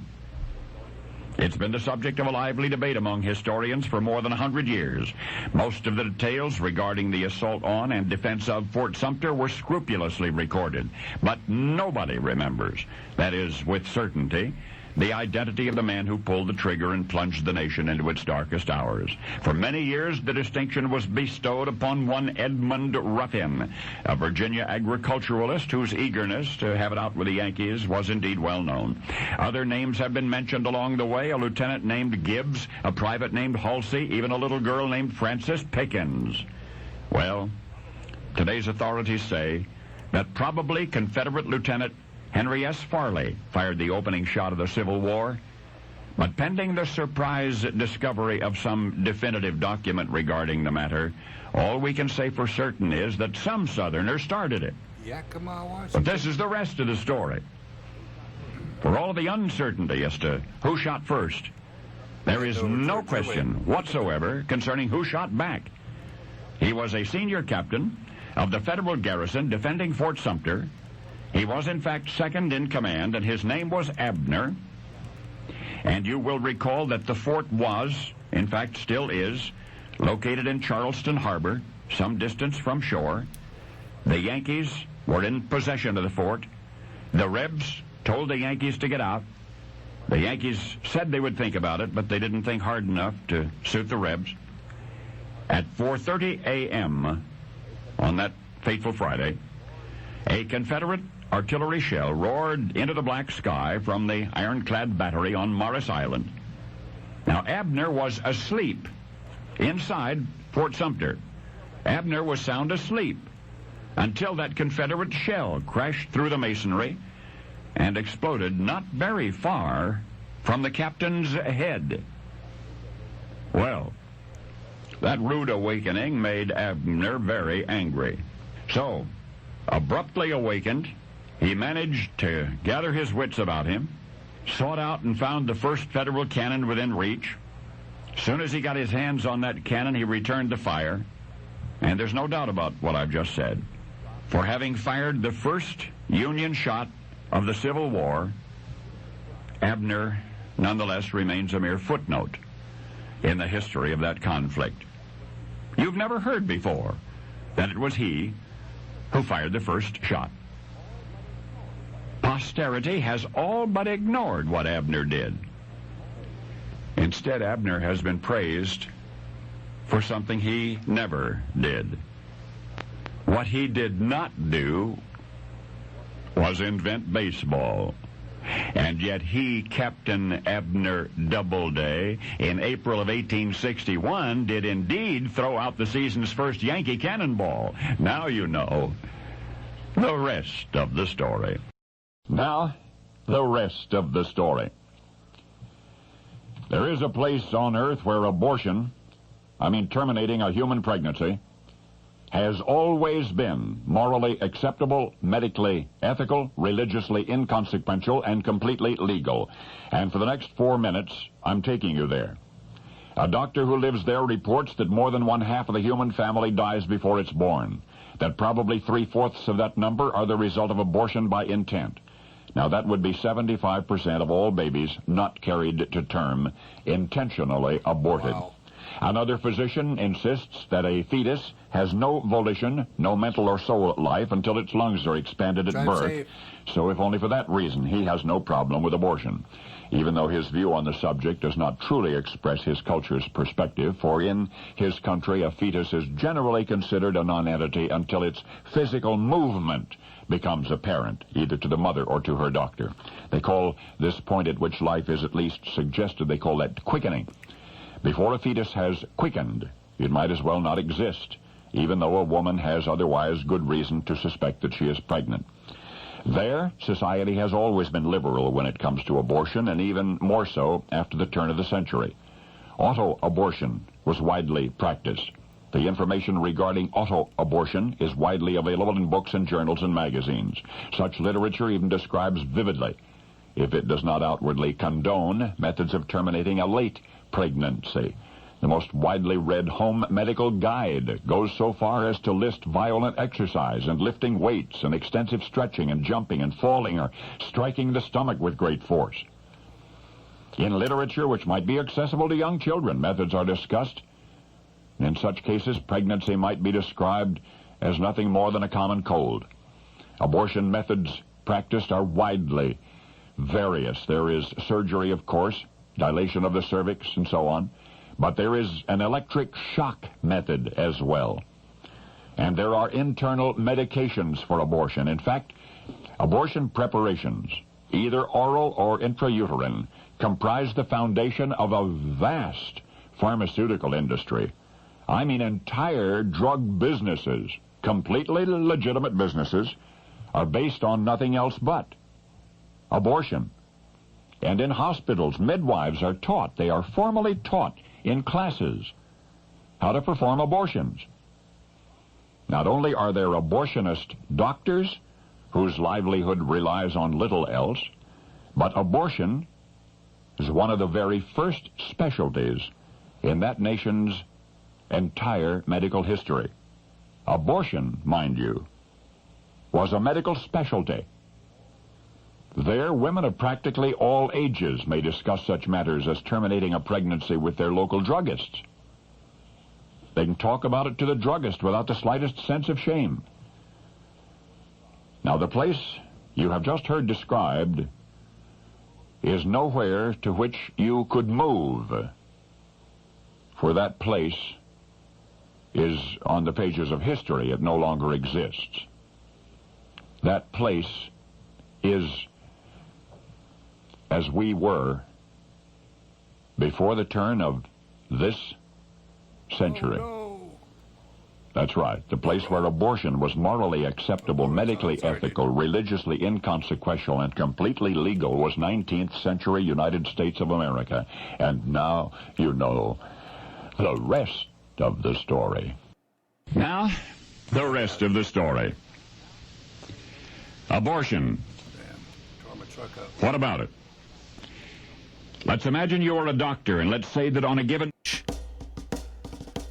It's been the subject of a lively debate among historians for more than 100 years. Most of the details regarding the assault on and defense of Fort Sumter were scrupulously recorded, but nobody remembers, that is, with certainty, the identity of the man who pulled the trigger and plunged the nation into its darkest hours. For many years, the distinction was bestowed upon one Edmund Ruffin, a Virginia agriculturalist whose eagerness to have it out with the Yankees was indeed well known. Other names have been mentioned along the way, a lieutenant named Gibbs, a private named Halsey, even a little girl named Frances Pickens. Well, today's authorities say that probably Confederate Lieutenant Henry S. Farley fired the opening shot of the Civil War, but pending the surprise discovery of some definitive document regarding the matter, all we can say for certain is that some Southerners started it. Yakima, Washington. But this is the rest of the story. For all of the uncertainty as to who shot first, there is no question whatsoever concerning who shot back. He was a senior captain of the federal garrison defending Fort Sumter. He was, in fact, second in command, and his name was Abner. And you will recall that the fort was, in fact, still is, located in Charleston Harbor, some distance from shore. The Yankees were in possession of the fort. The Rebs told the Yankees to get out. The Yankees said they would think about it, but they didn't think hard enough to suit the Rebs. At 4:30 a.m. on that fateful Friday, a Confederate artillery shell roared into the black sky from the ironclad battery on Morris Island. Now, Abner was asleep inside Fort Sumter. Abner was sound asleep until that Confederate shell crashed through the masonry and exploded not very far from the captain's head. Well, that rude awakening made Abner very angry. So, abruptly awakened, he managed to gather his wits about him, sought out and found the first Federal cannon within reach. As soon as he got his hands on that cannon, he returned the fire. And there's no doubt about what I've just said. For having fired the first Union shot of the Civil War, Abner nonetheless remains a mere footnote in the history of that conflict. You've never heard before that it was he who fired the first shot. Posterity has all but ignored what Abner did. Instead, Abner has been praised for something he never did. What he did not do was invent baseball. And yet he, Captain Abner Doubleday, in April of 1861, did indeed throw out the season's first Yankee cannonball. Now you know the rest of the story. Now, the rest of the story. There is a place on earth where abortion, terminating a human pregnancy, has always been morally acceptable, medically ethical, religiously inconsequential, and completely legal. And for the next 4 minutes, I'm taking you there. A doctor who lives there reports that more than 1/2 of the human family dies before it's born, that probably 3/4 of that number are the result of abortion by intent. Now, that would be 75% of all babies not carried to term, intentionally aborted. Wow. Another physician insists that a fetus has no volition, no mental or soul life until its lungs are expanded at birth. So if only for that reason, he has no problem with abortion, even though his view on the subject does not truly express his culture's perspective, for in his country a fetus is generally considered a nonentity until its physical movement becomes apparent, either to the mother or to her doctor. They call this point at which life is at least suggested, they call that quickening. Before a fetus has quickened, it might as well not exist, even though a woman has otherwise good reason to suspect that she is pregnant. There, society has always been liberal when it comes to abortion, and even more so after the turn of the century. Auto-abortion was widely practiced. The information regarding auto-abortion is widely available in books and journals and magazines. Such literature even describes vividly, if it does not outwardly condone, methods of terminating a late pregnancy. The most widely read home medical guide goes so far as to list violent exercise and lifting weights and extensive stretching and jumping and falling or striking the stomach with great force. In literature which might be accessible to young children, methods are discussed. In such cases, pregnancy might be described as nothing more than a common cold. Abortion methods practiced are widely various. There is surgery, of course, dilation of the cervix, and so on. But there is an electric shock method as well. And there are internal medications for abortion. In fact, abortion preparations, either oral or intrauterine, comprise the foundation of a vast pharmaceutical industry. I mean, entire drug businesses, completely legitimate businesses, are based on nothing else but abortion. And in hospitals, midwives are taught, they are formally taught in classes how to perform abortions. Not only are there abortionist doctors whose livelihood relies on little else, but abortion is one of the very first specialties in that nation's entire medical history. Abortion, mind you, was a medical specialty. There, women of practically all ages may discuss such matters as terminating a pregnancy with their local druggists. They can talk about it to the druggist without the slightest sense of shame. Now, the place you have just heard described is nowhere to which you could move, for that place is on the pages of history. It no longer exists. That place is as we were before the turn of this century. Oh, no. That's right. The place where abortion was morally acceptable, medically ethical, religiously inconsequential, and completely legal was 19th century United States of America. And now you know the rest of the story. Now, the rest of the story. Abortion. Tore my truck up. What about it? Let's imagine you're a doctor, and let's say that on a given...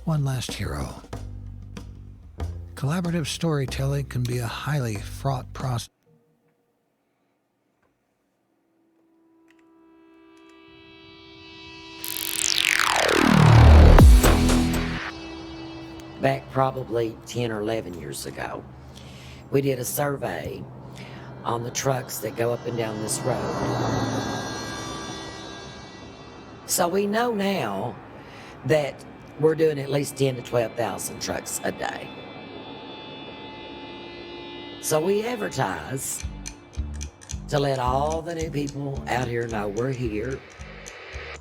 One last hero. Collaborative storytelling can be a highly fraught process. Back probably 10 or 11 years ago, we did a survey on the trucks that go up and down this road. So we know now that We're doing at least 10 to 12,000 trucks a day. So we advertise to let all the new people out here know we're here.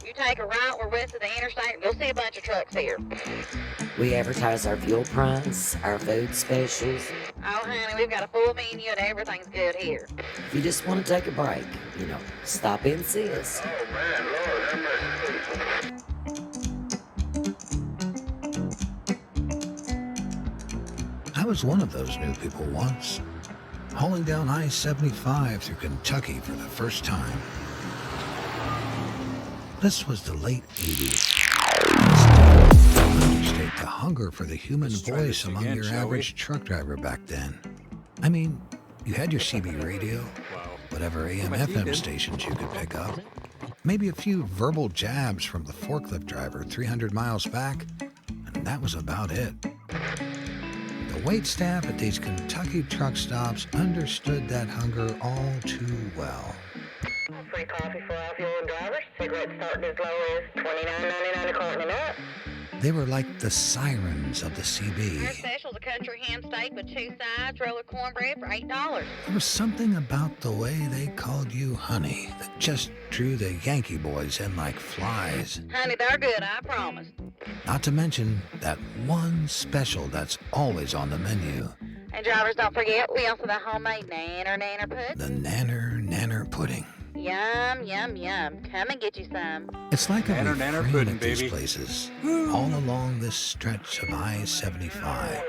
You take a right, we're west of the interstate, you'll see a bunch of trucks here. We advertise our fuel price, our food specials. Oh, honey, we've got a full menu and everything's good here. If you just want to take a break, stop in and see us. I was one of those new people once, hauling down I-75 through Kentucky for the first time. This was the late 80s. Understate the hunger for the human voice among your average truck driver back then. I mean, you had your CB radio, whatever AM, FM stations you could pick up, maybe a few verbal jabs from the forklift driver 300 miles back, and that was about it. The wait staff at these Kentucky truck stops understood that hunger all too well. Free coffee for all fuel and drivers. Cigarettes starting as low as $29.99 a carton and up. They were like the sirens of the CB. Our special's a country ham steak with 2 sides, roller cornbread for $8. There was something about the way they called you honey that just drew the Yankee boys in like flies. Honey, they're good, I promise. Not to mention that one special that's always on the menu. And drivers, don't forget, we offer the homemade nanner pudding. The nanner pudding. Yum, yum, yum. Come and get you some. It's like a Nanner refrain pudding, at these baby. places, all along this stretch of I-75.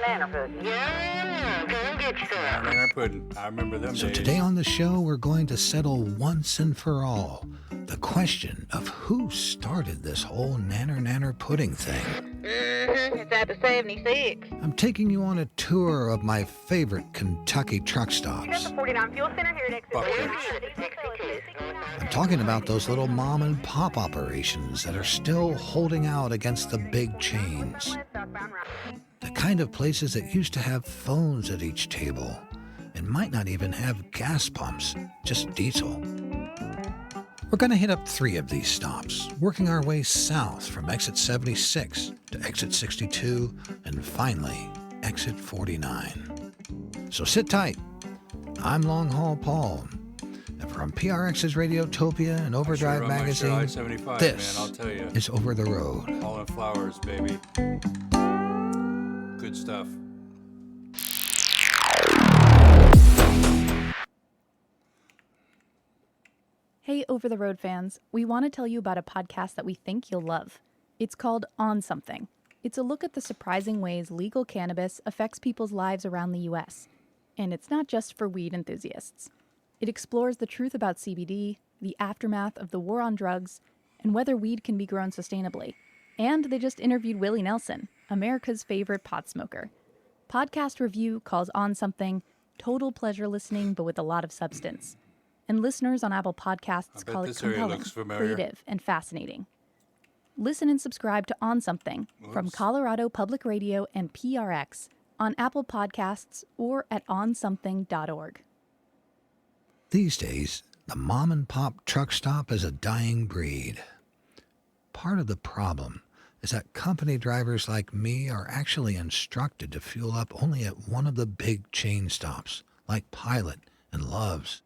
Nanner pudding. Yeah, come get you some. Nanner pudding. I remember them So days. today on the show, we're going to settle once and for all the question of who started this whole nanner pudding thing. It's at the 76. I'm taking you on a tour of my favorite Kentucky truck stops. 49 Fuel Center here at exit 62. I'm talking about those little mom and pop operations that are still holding out against the big chains. The kind of places that used to have phones at each table and might not even have gas pumps, just diesel. We're going to hit up 3 of these stops, working our way south from exit 76 to exit 62 and finally exit 49. So sit tight. I'm Long Haul Paul, and from PRX's Radiotopia and Overdrive run my Magazine, I-75, this man, I'll tell you. is Over the Road. All in flowers, baby. Good stuff. Hey, Over the Road fans, we want to tell you about a podcast that we think you'll love. It's called On Something. It's a look at the surprising ways legal cannabis affects people's lives around the U.S. And it's not just for weed enthusiasts. It explores the truth about CBD, the aftermath of the war on drugs, and whether weed can be grown sustainably. And they just interviewed Willie Nelson, America's favorite pot smoker. Podcast Review calls On Something total pleasure listening, but with a lot of substance. And listeners on Apple Podcasts call it compelling, creative, and fascinating. Listen and subscribe to On Something from Colorado Public Radio and PRX on Apple Podcasts or at onsomething.org. These days, the mom and pop truck stop is a dying breed. Part of the problem is that company drivers like me are actually instructed to fuel up only at one of the big chain stops, like Pilot and Love's.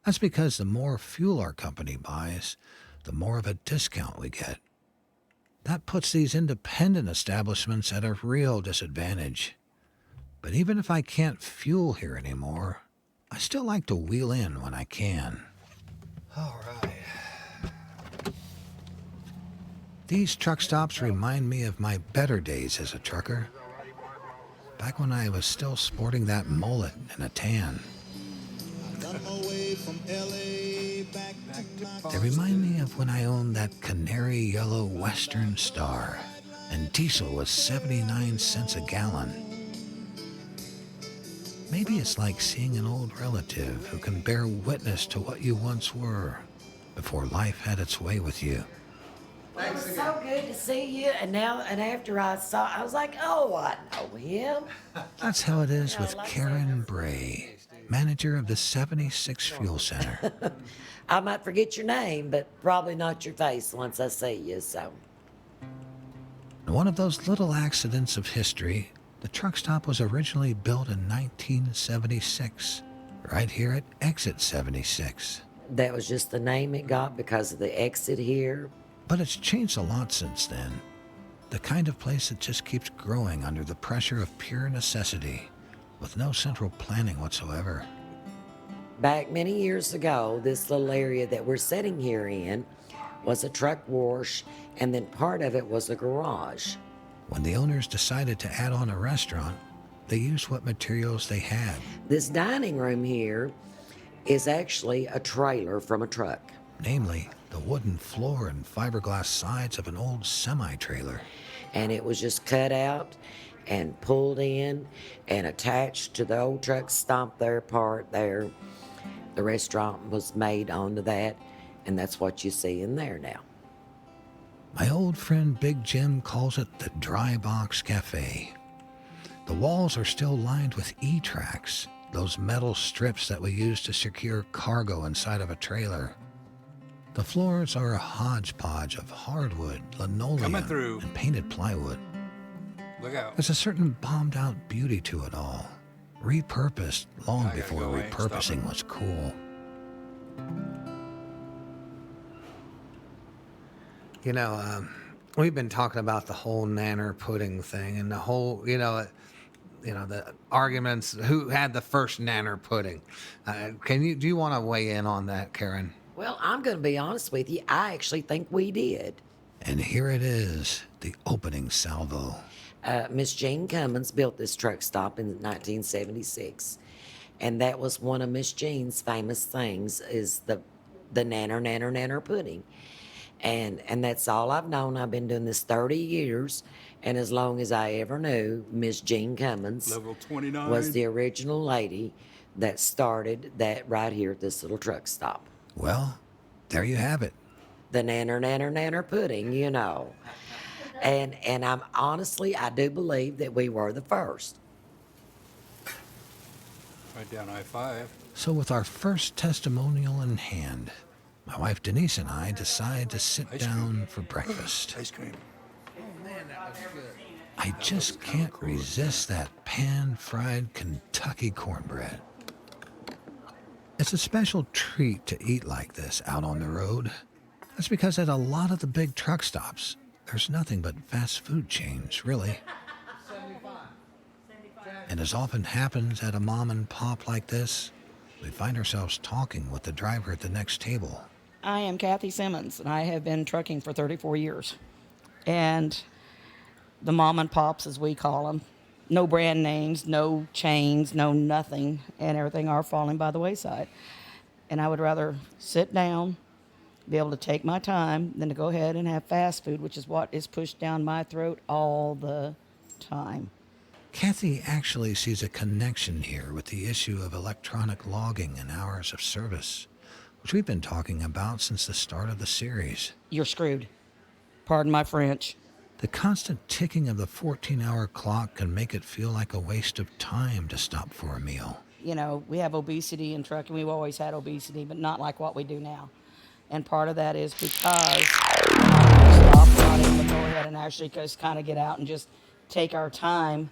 That's because the more fuel our company buys, the more of a discount we get. That puts these independent establishments at a real disadvantage. But even if I can't fuel here anymore, I still like to wheel in when I can. All right. These truck stops remind me of my better days as a trucker. Back when I was still sporting that mullet and a tan. They remind me of when I owned that canary yellow Western Star and diesel was 79 cents a gallon. Maybe it's like seeing an old relative who can bear witness to what you once were before life had its way with you. It was so good to see you, and after I saw, I was like, oh, I know him. That's how it is with Karen Bray, manager of the 76 Fuel Center. I might forget your name, but probably not your face once I see you, so. One of those little accidents of history, the truck stop was originally built in 1976, right here at Exit 76. That was just the name it got because of the exit here. But it's changed a lot since then. The kind of place that just keeps growing under the pressure of pure necessity, with no central planning whatsoever. Back many years ago, this little area that we're sitting here in was a truck wash, and then part of it was a garage. When the owners decided to add on a restaurant, they used what materials they had. This dining room here is actually a trailer from a truck. Namely, the wooden floor and fiberglass sides of an old semi-trailer. And it was just cut out and pulled in and attached to the old truck stop there part there. The restaurant was made onto that, and that's what you see in there now. My old friend Big Jim calls it the Dry Box Cafe. The walls are still lined with E-tracks, those metal strips that we use to secure cargo inside of a trailer. The floors are a hodgepodge of hardwood, linoleum, and painted plywood. Look out. There's a certain bombed-out beauty to it all, repurposed long before repurposing was cool. You know, we've been talking about the whole nanner pudding thing and the whole, the arguments, who had the first nanner pudding. Do you want to weigh in on that, Karen? Well, I'm going to be honest with you. I actually think we did. And here it is, the opening salvo. Miss Jean Cummins built this truck stop in 1976. And that was one of Miss Jean's famous things, is the nanner pudding. And that's all I've known. I've been doing this 30 years. And as long as I ever knew, Miss Jean Cummins Level 29. was the original lady that started that right here at this little truck stop. Well, there you have it. The nanner pudding, you know. And I'm honestly, I do believe that we were the first. Right down I-5. So with our first testimonial in hand, my wife Denise and I decide to sit down for breakfast. Ice cream. Oh man, that was good. I just can't resist that pan-fried Kentucky cornbread. It's a special treat to eat like this out on the road. That's because at a lot of the big truck stops, there's nothing but fast food chains, really. And as often happens at a mom and pop like this, we find ourselves talking with the driver at the next table. I am Kathy Simmons, and I have been trucking for 34 years. And the mom and pops, as we call them, no brand names, no chains, no nothing, and everything are falling by the wayside. And I would rather sit down, be able to take my time, than to go ahead and have fast food, which is what is pushed down my throat all the time. Kathy actually sees a connection here with the issue of electronic logging and hours of service, which we've been talking about since the start of the series. You're screwed. Pardon my French. The constant ticking of the 14-hour clock can make it feel like a waste of time to stop for a meal. You know, we have obesity in trucking. We've always had obesity, but not like what we do now. And part of that is because we're not able to stop, we're not able to go ahead and actually just kind of get out and just take our time,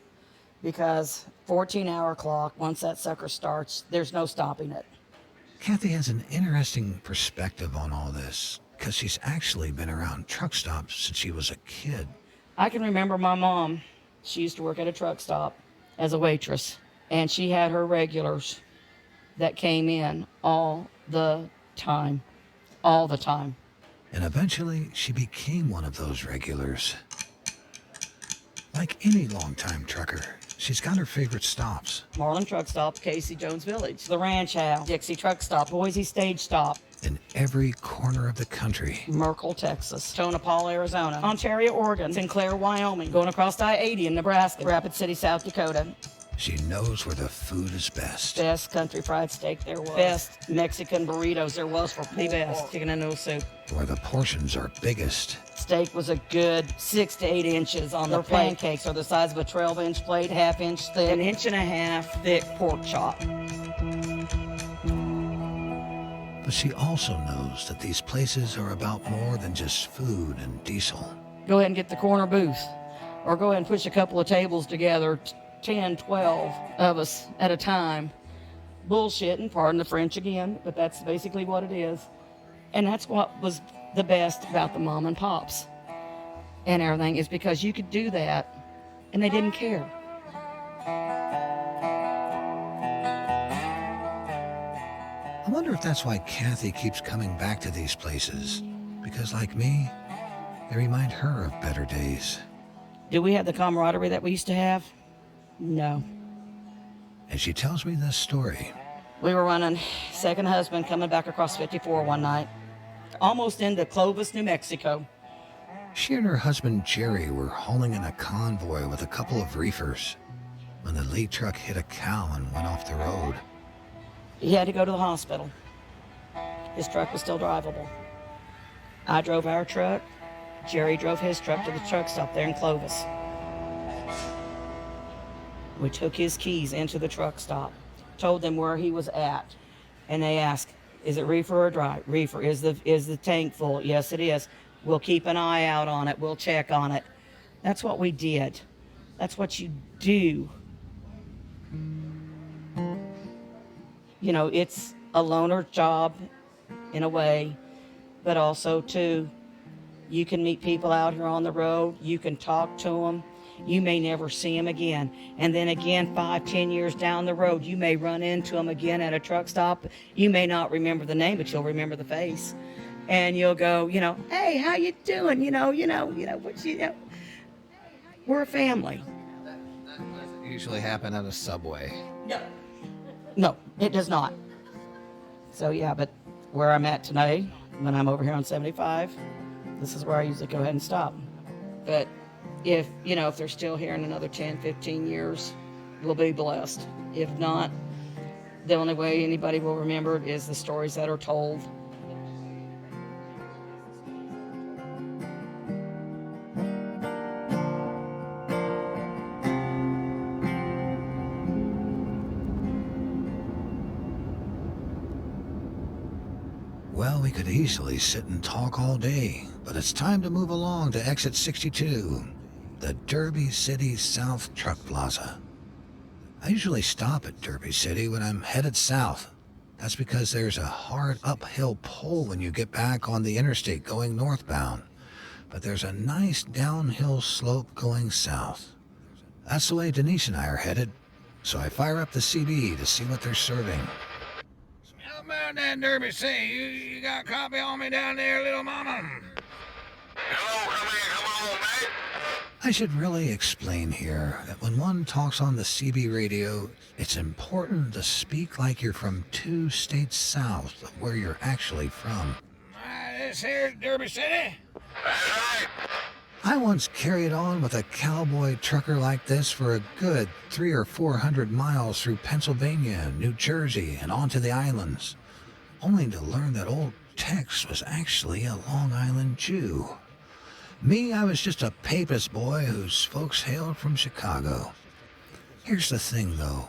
because 14-hour clock, once that sucker starts, there's no stopping it. Kathy has an interesting perspective on all this, because she's actually been around truck stops since she was a kid. I can remember my mom. She used to work at a truck stop as a waitress, and she had her regulars that came in all the time. All the time. And eventually, she became one of those regulars. Like any longtime trucker, she's got her favorite stops. Marlin Truck Stop, Casey Jones Village, the Ranch House, Dixie Truck Stop, Boise Stage Stop. In every corner of the country. Merkel, Texas, Tonopah, Arizona, Ontario, Oregon, Sinclair, Wyoming, going across I-80 in Nebraska, Rapid City, South Dakota. She knows where the food is best. Best country fried steak there was. Best Mexican burritos there was for the best chicken and noodle soup. Where the portions are biggest. Steak was a good 6 to 8 inches on the plate. Pancakes are the size of a 12-inch plate, half-inch thick, 1.5 inches thick pork chop. But she also knows that these places are about more than just food and diesel. Go ahead and get the corner booth. or go ahead and push a couple of tables together, 10, 12 of us at a time, bullshitting, pardon the French again, but that's basically what it is. And that's what was the best about the mom and pops and everything, is because you could do that and they didn't care. I wonder if that's why Kathy keeps coming back to these places. Because like me, they remind her of better days. Do we have the camaraderie that we used to have? No. And she tells me this story. We were running second husband coming back across 54 one night, almost into Clovis, New Mexico. She and her husband Jerry were hauling in a convoy with a couple of reefers when the lead truck hit a cow and went off the road. He had to go to the hospital. His truck was still drivable. I drove our truck. Jerry drove his truck to the truck stop there in Clovis. We took his keys into the truck stop, told them where he was at, and they asked, is it reefer or dry? Reefer. Is the tank full? Yes, it is. We'll keep an eye out on it. We'll check on it. That's what we did. That's what you do. You know, it's a loner job in a way, but also too, you can meet people out here on the road. You can talk to them. You may never see them again. And then again, 5, 10 years down the road, you may run into them again at a truck stop. You may not remember the name, but you'll remember the face. And you'll go, you know, hey, how you doing? We're a family. That doesn't usually happen at a Subway. No, it does not. So yeah, but where I'm at today, when I'm over here on 75, this is where I usually go ahead and stop. But if they're still here in another 10, 15 years, we'll be blessed. If not, the only way anybody will remember it is the stories that are told. Well, we could easily sit and talk all day, but it's time to move along to exit 62, the Derby City South Truck Plaza. I usually stop at Derby City when I'm headed south. That's because there's a hard uphill pull when you get back on the interstate going northbound, but there's a nice downhill slope going south. That's the way Denise and I are headed, so I fire up the CB to see what they're serving. How about that Derby City? You got a copy on me down there, little mama? Hello, come on, mate. I should really explain here that when one talks on the CB radio, it's important to speak like you're from 2 states south of where you're actually from. This here's Derby City? That's right. I once carried on with a cowboy trucker like this for a good 300 or 400 miles through Pennsylvania, New Jersey, and onto the islands, only to learn that old Tex was actually a Long Island Jew. Me, I was just a Papist boy whose folks hailed from Chicago. Here's the thing, though.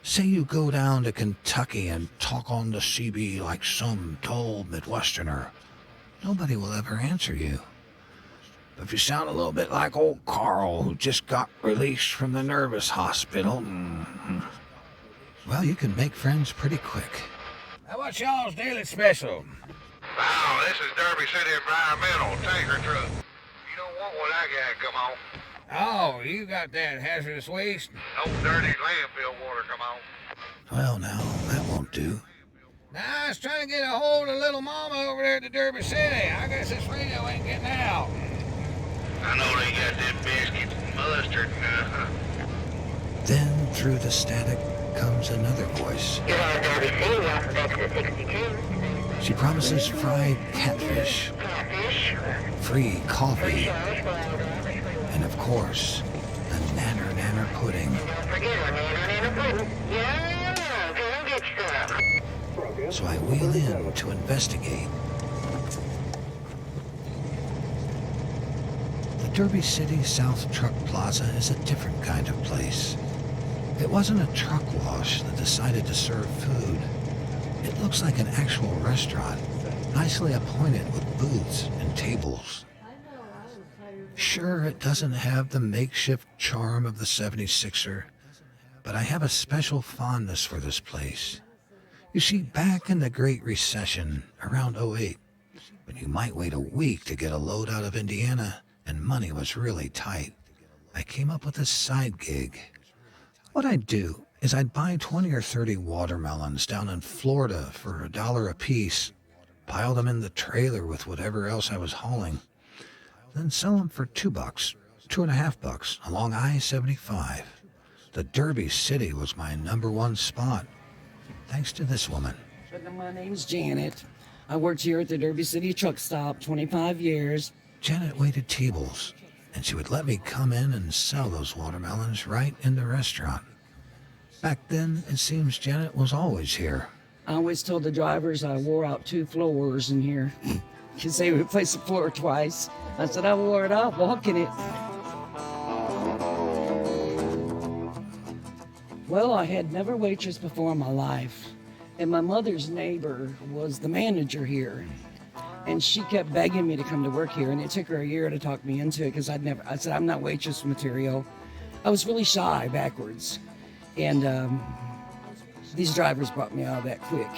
Say you go down to Kentucky and talk on the CB like some dull Midwesterner. Nobody will ever answer you. But if you sound a little bit like old Carl, who just got released from the nervous hospital, well, you can make friends pretty quick. Now, what's y'all's daily special? Wow, this is Derby City Environmental tanker truck. You don't want what I got, come on. Oh, you got that hazardous waste? No dirty landfill water, come on. Well, now, that won't do. Now, I was trying to get a hold of little mama over there at the Derby City. I guess this radio ain't getting out. I know they got them biscuits and mustard. Then, through the static, comes another voice. You're on Derby City off of exit 62. She promises fried catfish, free coffee, and of course, a nanner pudding. Don't forget our nanner pudding. Yeah, go get some. So I wheel in to investigate. The Derby City South Truck Plaza is a different kind of place. It wasn't a truck wash that decided to serve food. It looks like an actual restaurant, nicely appointed with booths and tables. Sure, it doesn't have the makeshift charm of the 76er, but I have a special fondness for this place. You see, back in the Great Recession, around '08, when you might wait a week to get a load out of Indiana and money was really tight, I came up with a side gig. What I'd do is I'd buy 20 or 30 watermelons down in Florida for $1 a piece, pile them in the trailer with whatever else I was hauling, then sell them for $2, $2.50 along I-75. The Derby City was my #1 spot, thanks to this woman. My name's Janet. I worked here at the Derby City truck stop 25 years. Janet waited tables, and she would let me come in and sell those watermelons right in the restaurant. Back then, it seems Janet was always here. I always told the drivers I wore out 2 floors in here because they replaced the floor twice. I said I wore it out walking it. Well, I had never waitressed before in my life, and my mother's neighbor was the manager here, and she kept begging me to come to work here, and it took her a year to talk me into it because I said I'm not waitress material. I was really shy backwards, and these drivers brought me out of that quick.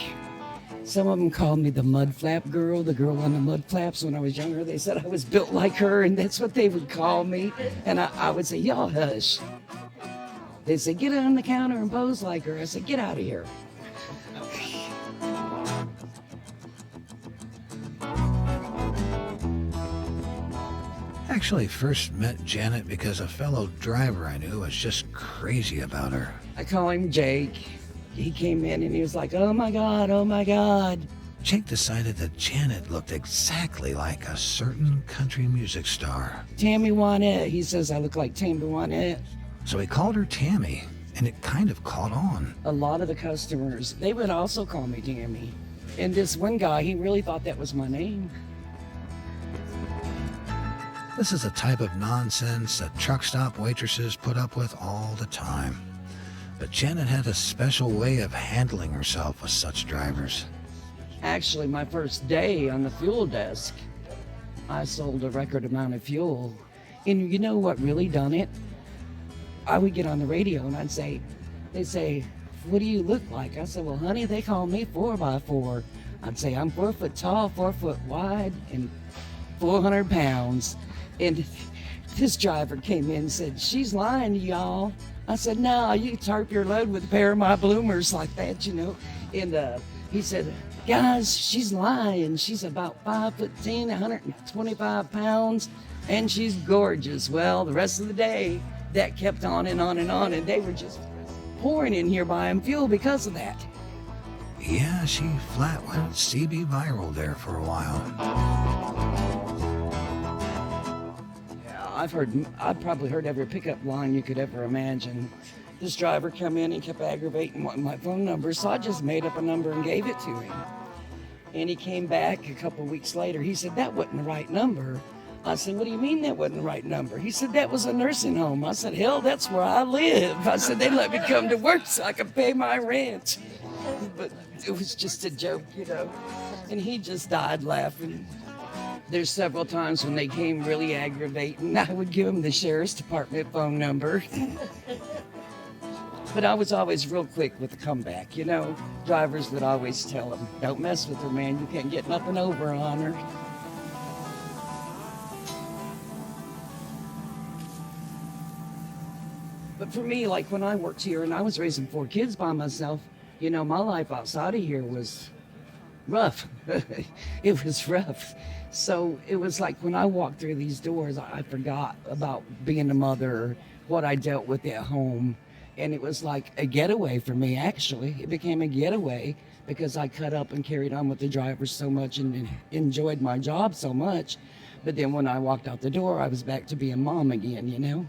Some of them called me the mud flap girl, the girl on the mud flaps. When I was younger, they said I was built like her, and that's what they would call me. And I would say, y'all hush. They'd say, get on the counter and pose like her. I said, get out of here. Actually first met Janet because a fellow driver I knew was just crazy about her. I call him Jake. He came in and he was like, oh my God, oh my God. Jake decided that Janet looked exactly like a certain country music star. Tammy Wynette. He says I look like Tammy Wynette. So he called her Tammy, and it kind of caught on. A lot of the customers, they would also call me Tammy. And this one guy, he really thought that was my name. This is a type of nonsense that truck stop waitresses put up with all the time. But Janet had a special way of handling herself with such drivers. Actually, my first day on the fuel desk, I sold a record amount of fuel. And you know what really done it? I would get on the radio and they'd say, what do you look like? I said, well, honey, they call me 4x4. I'd say, I'm 4 foot tall, 4 foot wide, and 400 pounds. And this driver came in and said, she's lying to y'all. I said, no, you tarp your load with a pair of my bloomers like that, you know. And he said, guys, she's lying. She's about 5'10", 125 pounds, and she's gorgeous. Well, the rest of the day, that kept on and on and on, and they were just pouring in here buying fuel because of that. Yeah, she flat went CB viral there for a while. I've probably heard every pickup line you could ever imagine. This driver come in and kept aggravating wanting my phone number, so I just made up a number and gave it to him. And he came back a couple weeks later. He said, that wasn't the right number. I said, what do you mean that wasn't the right number? He said, that was a nursing home. I said, hell, that's where I live. I said, they let me come to work so I could pay my rent. But it was just a joke, you know. And he just died laughing. There's several times when they came really aggravating, I would give them the sheriff's department phone number. But I was always real quick with the comeback, you know. Drivers would always tell them, don't mess with her, man. You can't get nothing over on her. But for me, like when I worked here and I was raising 4 kids by myself, you know, my life outside of here was rough. It was rough. So it was like when I walked through these doors, I forgot about being a mother, what I dealt with at home. And it was like a getaway for me, actually. It became a getaway because I cut up and carried on with the drivers so much and enjoyed my job so much. But then when I walked out the door, I was back to being mom again, you know?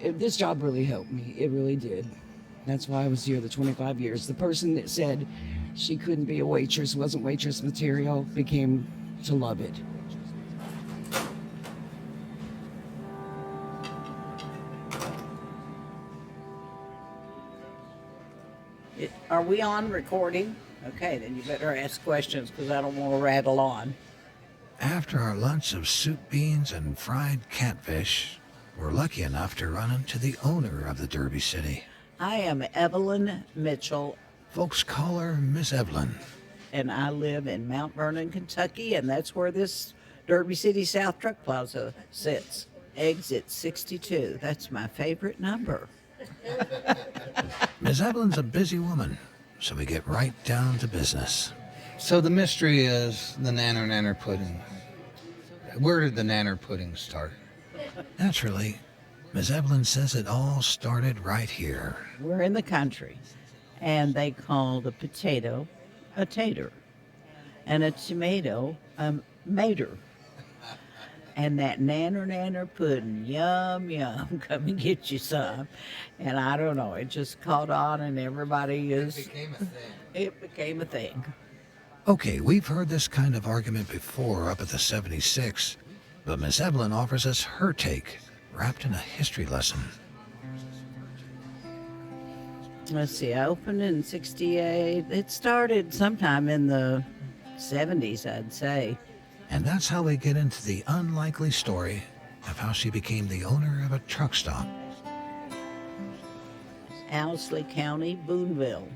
This job really helped me. It really did. That's why I was here the 25 years. The person that said she couldn't be a waitress, wasn't waitress material, became to love it. Are we on recording? Okay, then you better ask questions because I don't want to rattle on. After our lunch of soup beans and fried catfish, we're lucky enough to run into the owner of the Derby City. I am Evelyn Mitchell. Folks call her Miss Evelyn. And I live in Mount Vernon, Kentucky, and that's where this Derby City South Truck Plaza sits. Exit 62. That's my favorite number. Miss Evelyn's a busy woman, so we get right down to business. So the mystery is the nanner pudding. Where did the nanner pudding start? Naturally, Miss Evelyn says it all started right here. We're in the country, and they called a potato a tater, and a tomato a mater. And that nanner pudding, yum, yum, come and get you some. And I don't know, it just caught on, and everybody is... It became a thing. It became a thing. Okay, we've heard this kind of argument before up at the 76, but Miss Evelyn offers us her take, wrapped in a history lesson. Let's see, I opened in 68. It started sometime in the 70s, I'd say. And that's how we get into the unlikely story of how she became the owner of a truck stop. Owsley County, Boonville.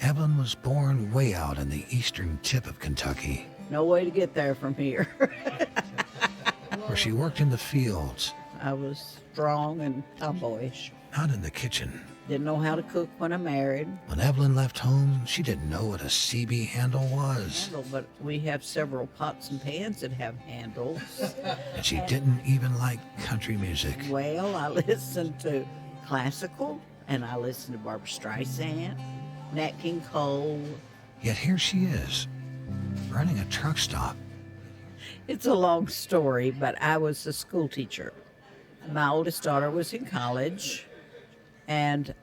Evelyn was born way out in the eastern tip of Kentucky. No way to get there from here. Where she worked in the fields. I was strong and tomboyish. Not in the kitchen. Didn't know how to cook when I married. When Evelyn left home, she didn't know what a CB handle was. But we have several pots and pans that have handles. And she didn't even like country music. Well, I listened to classical, and I listened to Barbra Streisand, Nat King Cole. Yet here she is, running a truck stop. It's a long story, but I was a school teacher. My oldest daughter was in college, and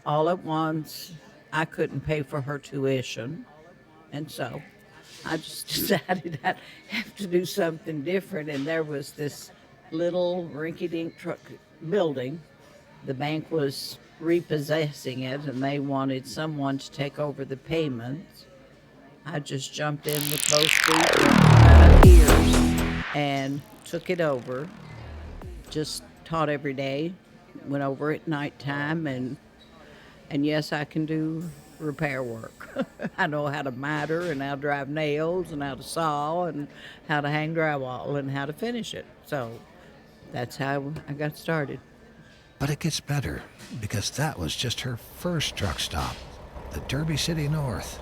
all at once, I couldn't pay for her tuition. And so I just decided I'd have to do something different. And there was this little rinky-dink truck building. The bank was repossessing it, and they wanted someone to take over the payments. I just jumped in with both feet and ears and took it over. Just taught every day, went over at nighttime, and yes, I can do repair work. I know how to miter and how to drive nails and how to saw and how to hang drywall and how to finish it. So that's how I got started. But it gets better, because that was just her first truck stop. The Derby City North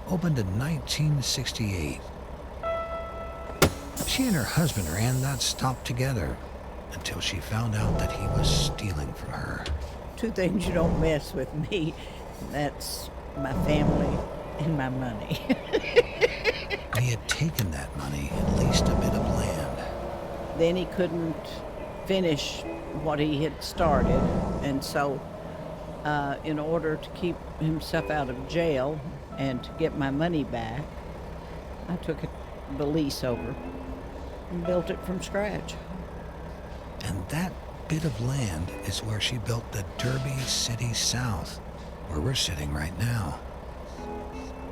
opened in 1968. She and her husband ran that stop together until she found out that he was stealing from her. Two things you don't mess with me. That's my family and my money. He had taken that money and leased a bit of land. Then he couldn't finish what he had started, and so in order to keep himself out of jail and to get my money back, I took the lease over and built it from scratch. And that bit of land is where she built the Derby City South, where we're sitting right now.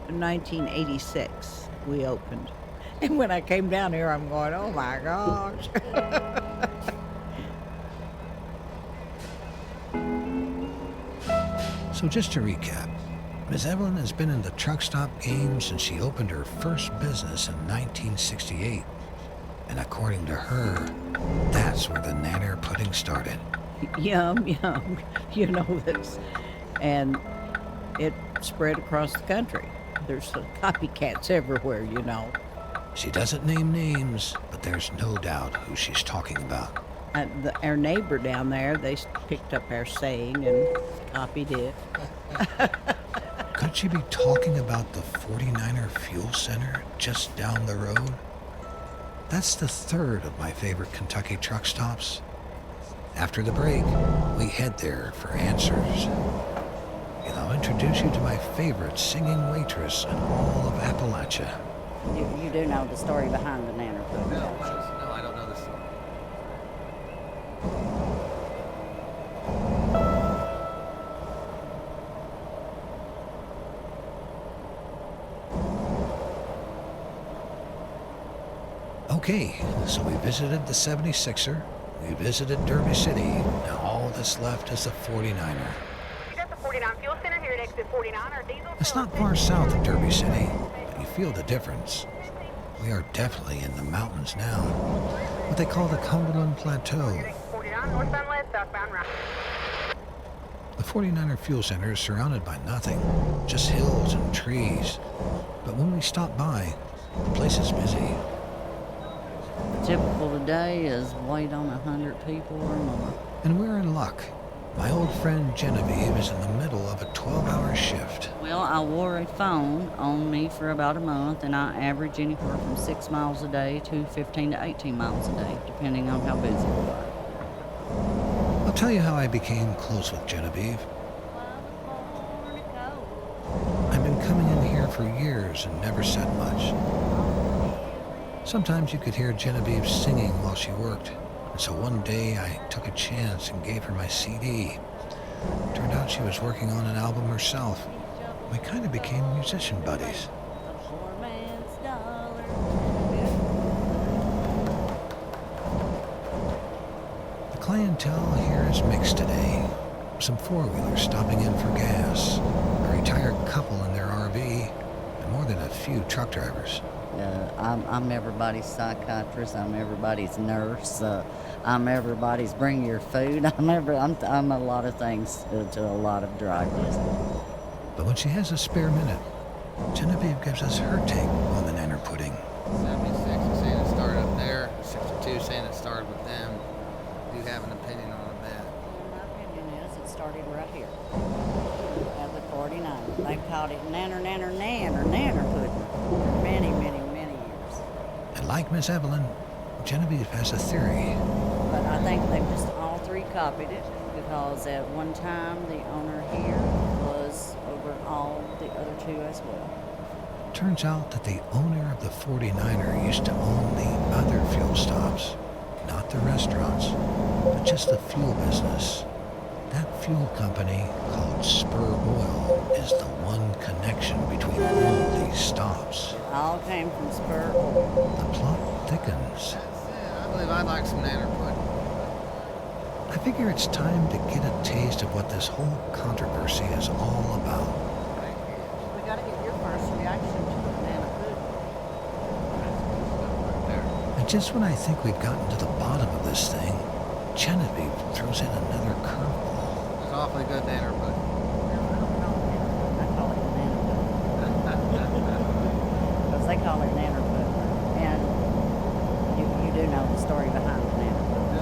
In 1986, we opened. And when I came down here, I'm going, oh my gosh. So just to recap, Ms. Evelyn has been in the truck stop game since she opened her first business in 1968. And according to her, that's where the nanner pudding started. Yum, yum, you know this. And it spread across the country. There's copycats everywhere, you know. She doesn't name names, but there's no doubt who she's talking about. Our neighbor down there, they picked up our saying and copied it. Could she be talking about the 49er Fuel Center just down the road? That's the third of my favorite Kentucky truck stops. After the break, we head there for answers. And I'll introduce you to my favorite singing waitress in all of Appalachia. You do know the story behind the nanner pudding, don't you? No, I don't know the story. Okay, so we visited the 76er, we visited Derby City. Now all that's left is the 49er. It's not far south of Derby City, but you feel the difference. We are definitely in the mountains now, what they call the Cumberland Plateau. The 49er Fuel Center is surrounded by nothing, just hills and trees. But when we stop by, the place is busy. Typical today is wait on 100 people or more. And we're in luck. My old friend Genevieve is in the middle of a 12-hour shift. Well, I wore a phone on me for about a month, and I average anywhere from 6 miles a day to 15 to 18 miles a day, depending on how busy we are. I'll tell you how I became close with Genevieve. I've been coming in here for years and never said much. Sometimes you could hear Genevieve singing while she worked, and so one day I took a chance and gave her my CD. Turned out she was working on an album herself. We kind of became musician buddies. The clientele here is mixed today. Some four-wheelers stopping in for gas, a retired couple in their RV, and more than a few truck drivers. I'm everybody's psychiatrist. I'm everybody's nurse. I'm everybody's bring your food. I'm a lot of things to a lot of drivers. But when she has a spare minute, Genevieve gives us her take on the nanner pudding. 76 is saying it started up there. 62 saying it started with them. Do you have an opinion on that? My opinion is it started right here at the 49. They've called it nanner pudding for many, many, many years. And like Miss Evelyn, Genevieve has a theory. But I think they've just all three copied it because at one time the owner here was over all the other two as well. Turns out that the owner of the 49er used to own the other fuel stops. Not the restaurants, but just the fuel business. That fuel company, called Spur Oil, is the one connection between all these stops. It all came from Spur Oil. The plot thickens. I believe I'd like some nanner pudding. I figure it's time to get a taste of what this whole controversy is all about. We got to get your first reaction to the banana pudding. And just when I think we've gotten to the bottom of this thing, Genevieve throws in another curveball. It's awfully good nanner pudding. I call it banana pudding. Because they call it nanner pudding. And you do know the story behind the nanner pudding.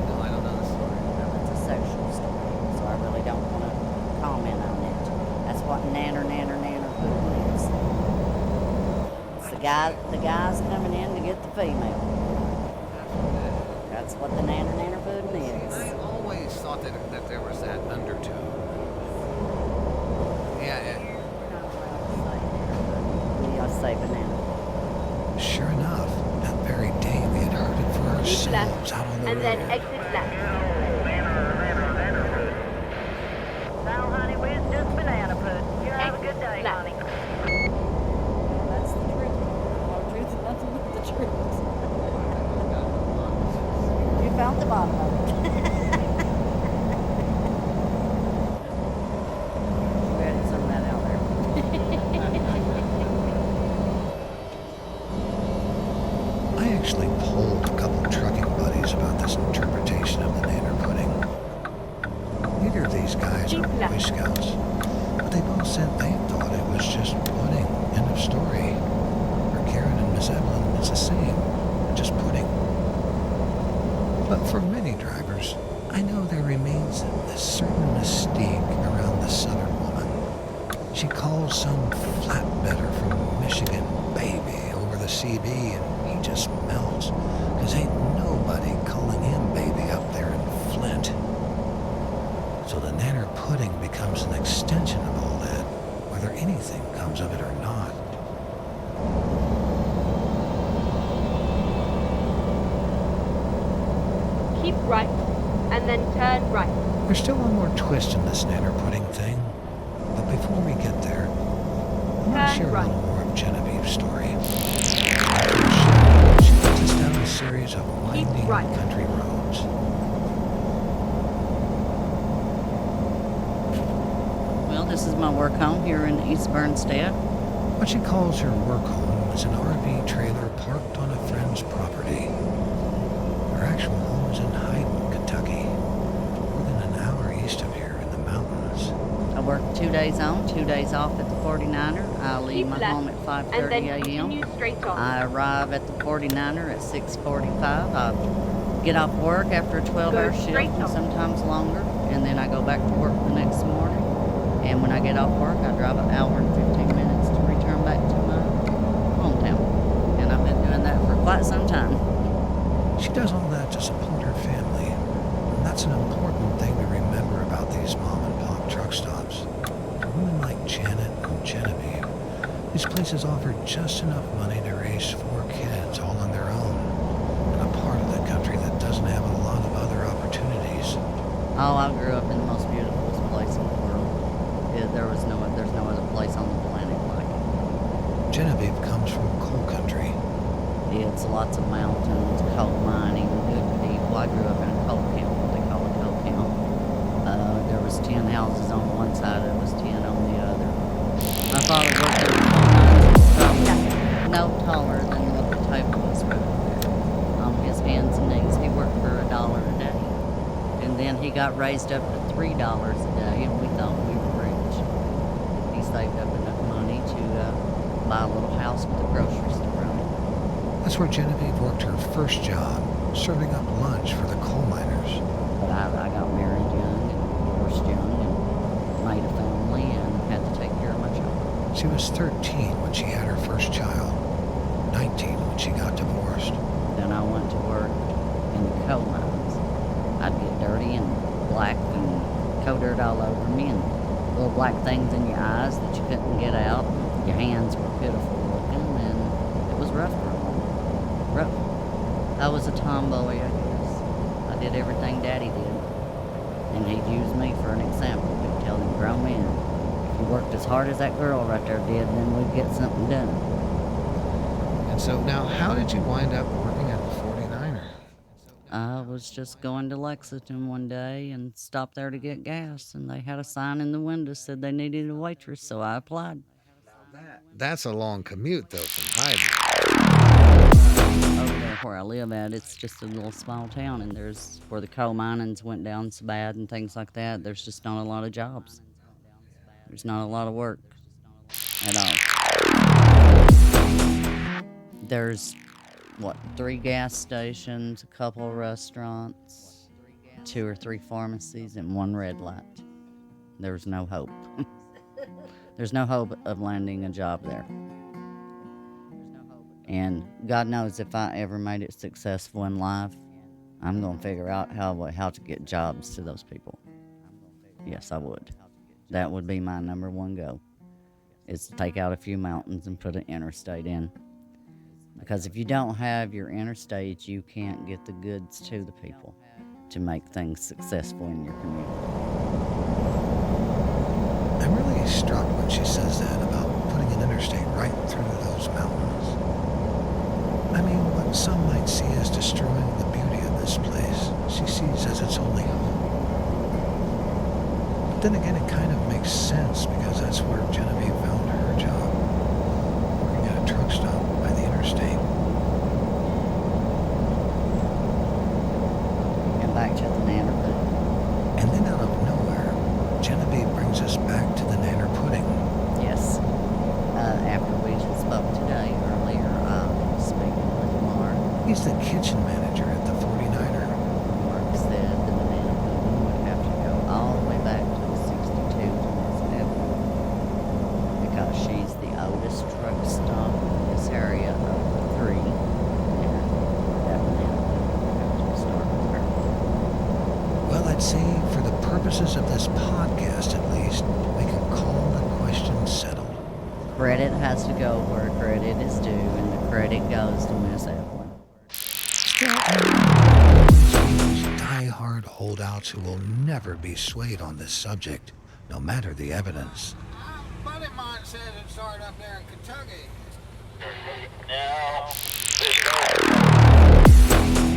No, I don't know the story. It's a social story, so I really don't want to comment on it. That's what nanner pudding is. It's the guys coming in to get the female. That's what the nanner pudding is. I always thought that there was that undertone. Yeah. I say banana. Sure enough, that very day we had heard it for ourselves out on the road. then exit left. Well, honey, we're just banana pudding. You have a good day, honey. That's the truth. No truth, nothing but the truth. You found the bottom of it. We had some of that out there. I actually polled a couple trucking buddies about this interpretation of the nanner pudding. Neither of these guys are Boy Scouts, but they both said they thought it was just pudding. End of story. For Karen and Miss Evelyn, it's the same, just pudding. But for many drivers, I know there remains a certain mystique around the Southern woman. She calls some flatbedder from Michigan baby over the CB, and he just melts, 'cause ain't nobody calling him baby up there in Flint. So the nanner pudding becomes an extension of all that, whether anything comes of it or not. Keep right, and then turn right. There's still one more twist in this nanner pudding thing, but before we get there, I want to share a little more of Genevieve's story. She gets us down this is my work home here in East Bernstead. What she calls her work home is an RV trailer parked on a friend's property. Her actual home is in Hyden, Kentucky, more than an hour east of here in the mountains. I work 2 days on, 2 days off at the 49er. I leave Keep my left, home at and 5:30 then a.m. continue straight on. I arrive at the 49er at 6:45. I get off work after a 12-hour Go shift straight and on. sometimes longer, and then I go back to work the next morning. And when I get off work, I drive an hour and 15 minutes to return back to my hometown. And I've been doing that for quite some time. She does all that to support her family, and that's an important thing to remember about these mom-and-pop truck stops. For women like Janet and Genevieve, these places offer just enough money to raise 4 kids all on their own, in a part of the country that doesn't have a lot of other opportunities. Oh, I grew up in the most beautiful place in the world. There's no other place on the planet like it. Genevieve comes from coal country. It's lots of mountains, coal mining, good people. I grew up in a coal camp, what they call a coal camp. There was 10 houses on one side, there was 10 on the other. My father worked at coal mines, probably no taller than what the table was right there. On his hands and knees, he worked for $1 a day. And then he got raised up to $3 a day, and we thought we were rich. He saved up enough money to buy a little house with a grocery store on it. That's where Genevieve worked her first job, serving up lunch for the coal miners. But I got married young and divorced young and made a family and had to take care of my children. She was 13 when she had her first child, 19 when she got divorced. Then I went to work in the coal mines. I'd get dirty and black and coal dirt all over me and little black things in your eyes that you couldn't get out. Your hands were pitiful looking and it was rough for a while. Rough. I was a tomboy, I guess. I did everything Daddy did. And he'd use me for an example. He'd tell them grown men, if you worked as hard as that girl right there did, then we'd get something done. And so now, how did you wind up working at the 49er? I was just going to Lexington one day and stopped there to get gas, and they had a sign in the window said they needed a waitress, so I applied. That's a long commute, though, from Hyden. Over there where I live at, it's just a little small town, and there's where the coal minings went down so bad and things like that, there's just not a lot of jobs. There's not a lot of work at all. There's, 3 gas stations, a couple of restaurants, 2 or 3 pharmacies, and 1 red light. There's no hope. There's no hope of landing a job there. And God knows if I ever made it successful in life, I'm going to figure out how to get jobs to those people. Yes, I would. That would be my number 1 goal, is to take out a few mountains and put an interstate in. Because if you don't have your interstate, you can't get the goods to the people to make things successful in your community. I'm really struck when she says that about putting an interstate right through those mountains. I mean, what some might see as destroying the beauty of this place, she sees as its only home. But then again, it kind of makes sense because that's where Genevieve found her job, working at a truck stop by the interstate. And back to the nanner pudding. And then out of nowhere, Genevieve brings us back to the nanner pudding. Yes. After we spoke today earlier, I was speaking with Mark. He's the kitchen manager at the 49er. Mark said that the nanner pudding would have to go all the way back to the 62 to Miss Evelyn, because she's the oldest truck stop in this area of the 3. And that nanner pudding would have to start with her. Well, I'd say for the purposes of this podcast, at least, we can call the question settled. Credit has to go where credit is due, and the credit goes to Miss Evelyn. Those die-hard holdouts who will never be swayed on this subject, no matter the evidence. A buddy of mine says it started up there in Kentucky.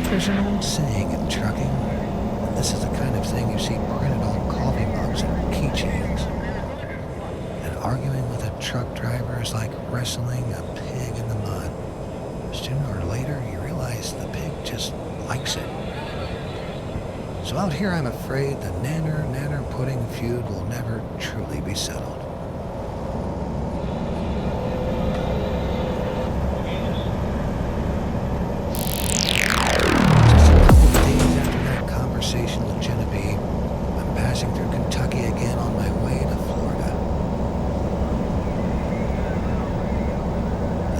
There's an old saying in trucking, and this is the kind of thing you see printed on coffee mugs and keychains. is like wrestling a pig in the mud. Sooner or later, you realize the pig just likes it. So out here, I'm afraid the nanner pudding feud will never truly be settled. Just a couple of days after that conversation with Genevieve, I'm passing through Kentucky again on my way to Florida.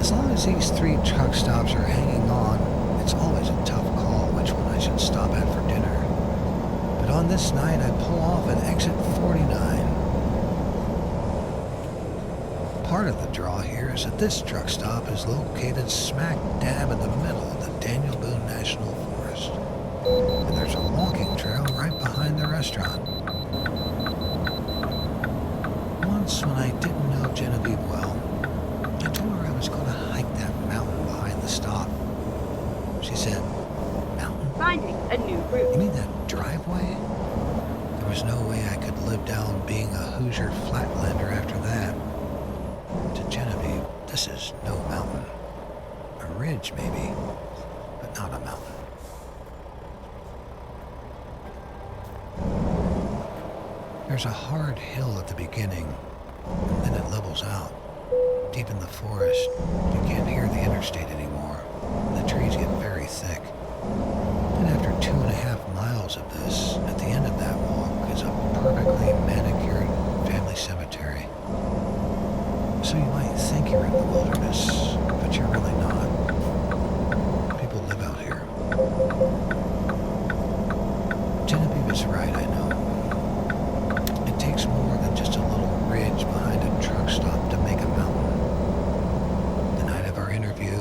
As long as these 3 truck stops are hanging on, it's always a tough call which one I should stop at for dinner. But on this night, I pull off at exit 49. Part of the draw here is that this truck stop is located smack dab in the middle of the Daniel Boone National Forest. And there's a walking trail right behind the restaurant. Once, when I didn't know Genevieve well, I told her I was going to hike that mountain behind the stop. She said, "Mountain? Finding a new route. You mean that driveway?" There was no way I could live down being a Hoosier flatlander after that. To Genevieve, this is no mountain. A ridge, maybe, but not a mountain. There's a hard hill at the beginning, and then it levels out. Deep in the forest, you can't hear the interstate anymore, and the trees get very thick. And after 2.5 miles of this, at the end of that walk is a perfectly manicured family cemetery. So you might think you're in the wilderness, but you're really not. People live out here. Genevieve is right, I know. It takes more than just a little ridge behind a truck stop to make a mountain. The night of our interview,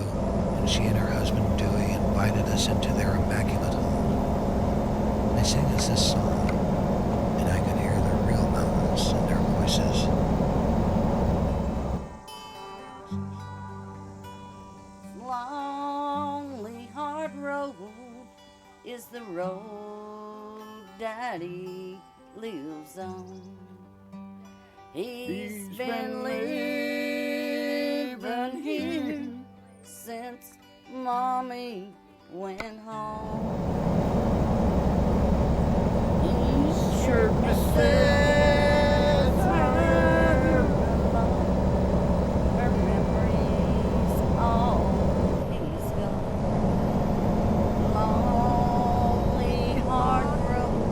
when she and her husband Dewey invited us into their immaculate home, they sang us this song, and I could hear the real mountains in their voices. Lonely Heart Road is the road Daddy lives on. He's been living here since Mommy went home. He's sure besets her alone. Her memories all he's gone. Lonely Heart Road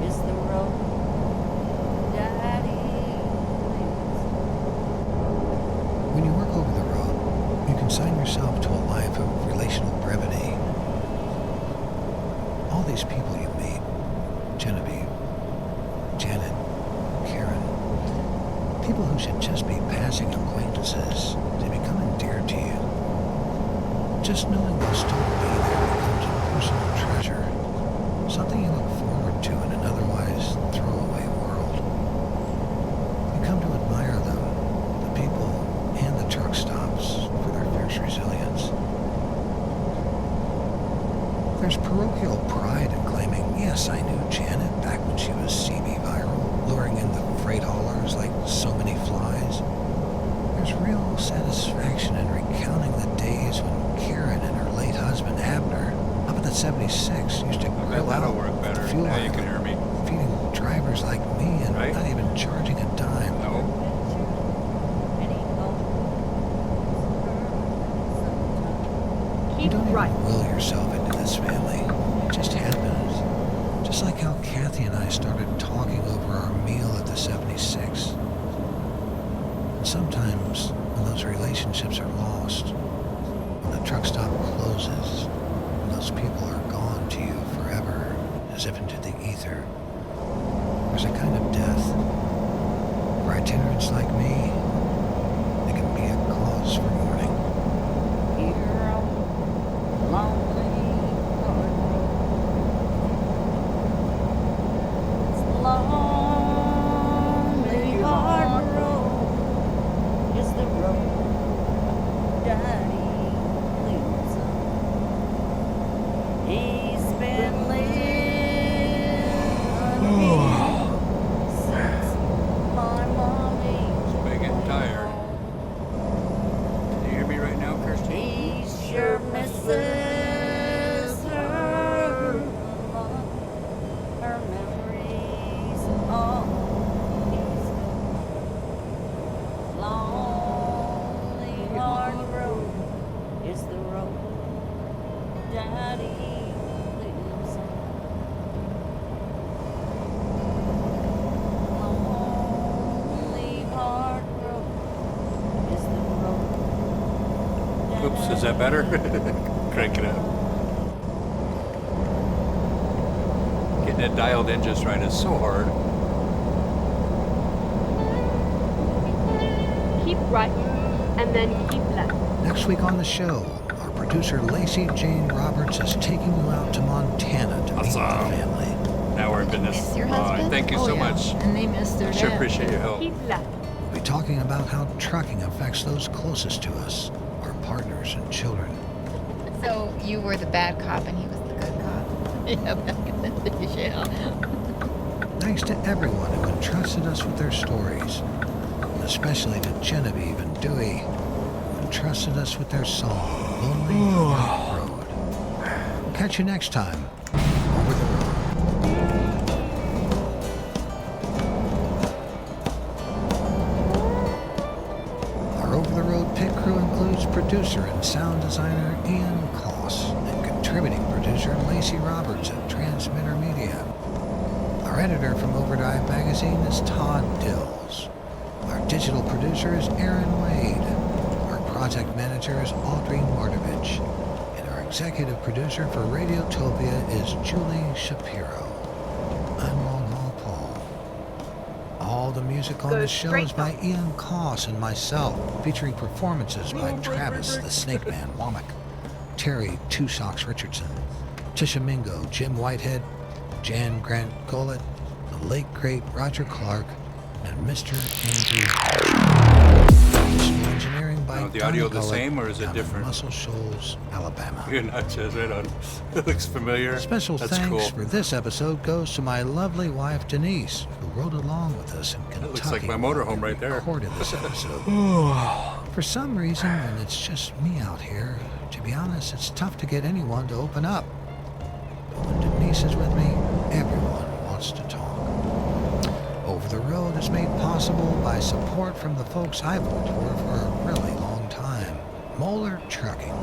is the road Daddy lives on. When you work over the road, you consign yourself to a life of relational brevity. All these people you meet, Genevieve, Janet, Karen, people who should just be passing acquaintances, they become endeared to you. Just knowing they'll still be there becomes a personal treasure, something you look forward to in an otherwise throwaway world. You come to admire them, the people and the truck stops, for their fierce resilience. There's parochial pride in claiming, yes, I knew Janet back when she was CB viral, luring in the freight haulers like so many flies. There's real satisfaction in recounting the days when Karen and her late husband Abner, up at the 76, used to grill That'll out work better. the fuel Now you can island, hear me. feeding drivers like me and Right? not even charging a dime. No. You Keep don't right. even will yourself into this family. It just happens. Just like how Kathy and I started talking over our meal at the 76. And sometimes when those relationships are lost, when the truck stop closes, when those people are gone to you forever, as if into the ether, there's a kind of death. For itinerants like me, it can be a cause for mourning. Here on Lonely Heart Road. It's Lonely Heart Road is the road Daddy lives on. He's been living here since my mommy Is that better? Crank it up. Getting it dialed in just right is so hard. Keep right, and then keep left. Next week on the show, our producer Lacey Jane Roberts is taking you out to Montana to meet the family. Now we're in business. Miss your husband? Thank you so much. And they miss their I sure dad. appreciate your help. Keep left. We'll be talking about how trucking affects those closest to us, our partners and children. So you were the bad cop and he was the good cop. Yeah, back in the days, yeah. Thanks to everyone who entrusted us with their stories, and especially to Genevieve and Dewey, who entrusted us with their song, Lonely White Road. We'll catch you next time. Over the road. Our Over the Road pit crew includes producer and sound designer Ian Koss and contributing producer Lacey Roberts at Transmitter Media. Our editor from Overdrive Magazine is Todd Dills. Our digital producer is Aaron Wade. Our project manager is Audrey Mardovich. And our executive producer for Radiotopia is Julie Shapiro. I'm Long Haul Paul. All the music on the show is by Ian Koss and myself, featuring performances by Travis the Snake Man Womack, Terry Two Socks Richardson, Tisha Mingo, Jim Whitehead, Jan Grant Gollett, the late great Roger Clark, and Mr. Andrew. Additional engineering by The audio Donna the Gollett same or is it down in different? Muscle Shoals, Alabama. You're not just right on. It looks familiar. Special That's thanks cool. for this episode goes to my lovely wife Denise, who rode along with us in Kentucky. That looks like my motorhome right there. Recorded this episode. For some reason, when it's just me out here, to be honest, it's tough to get anyone to open up. But when Denise is with me, everyone wants to talk. Over the Road is made possible by support from the folks I've worked for a really long time. Moeller Trucking,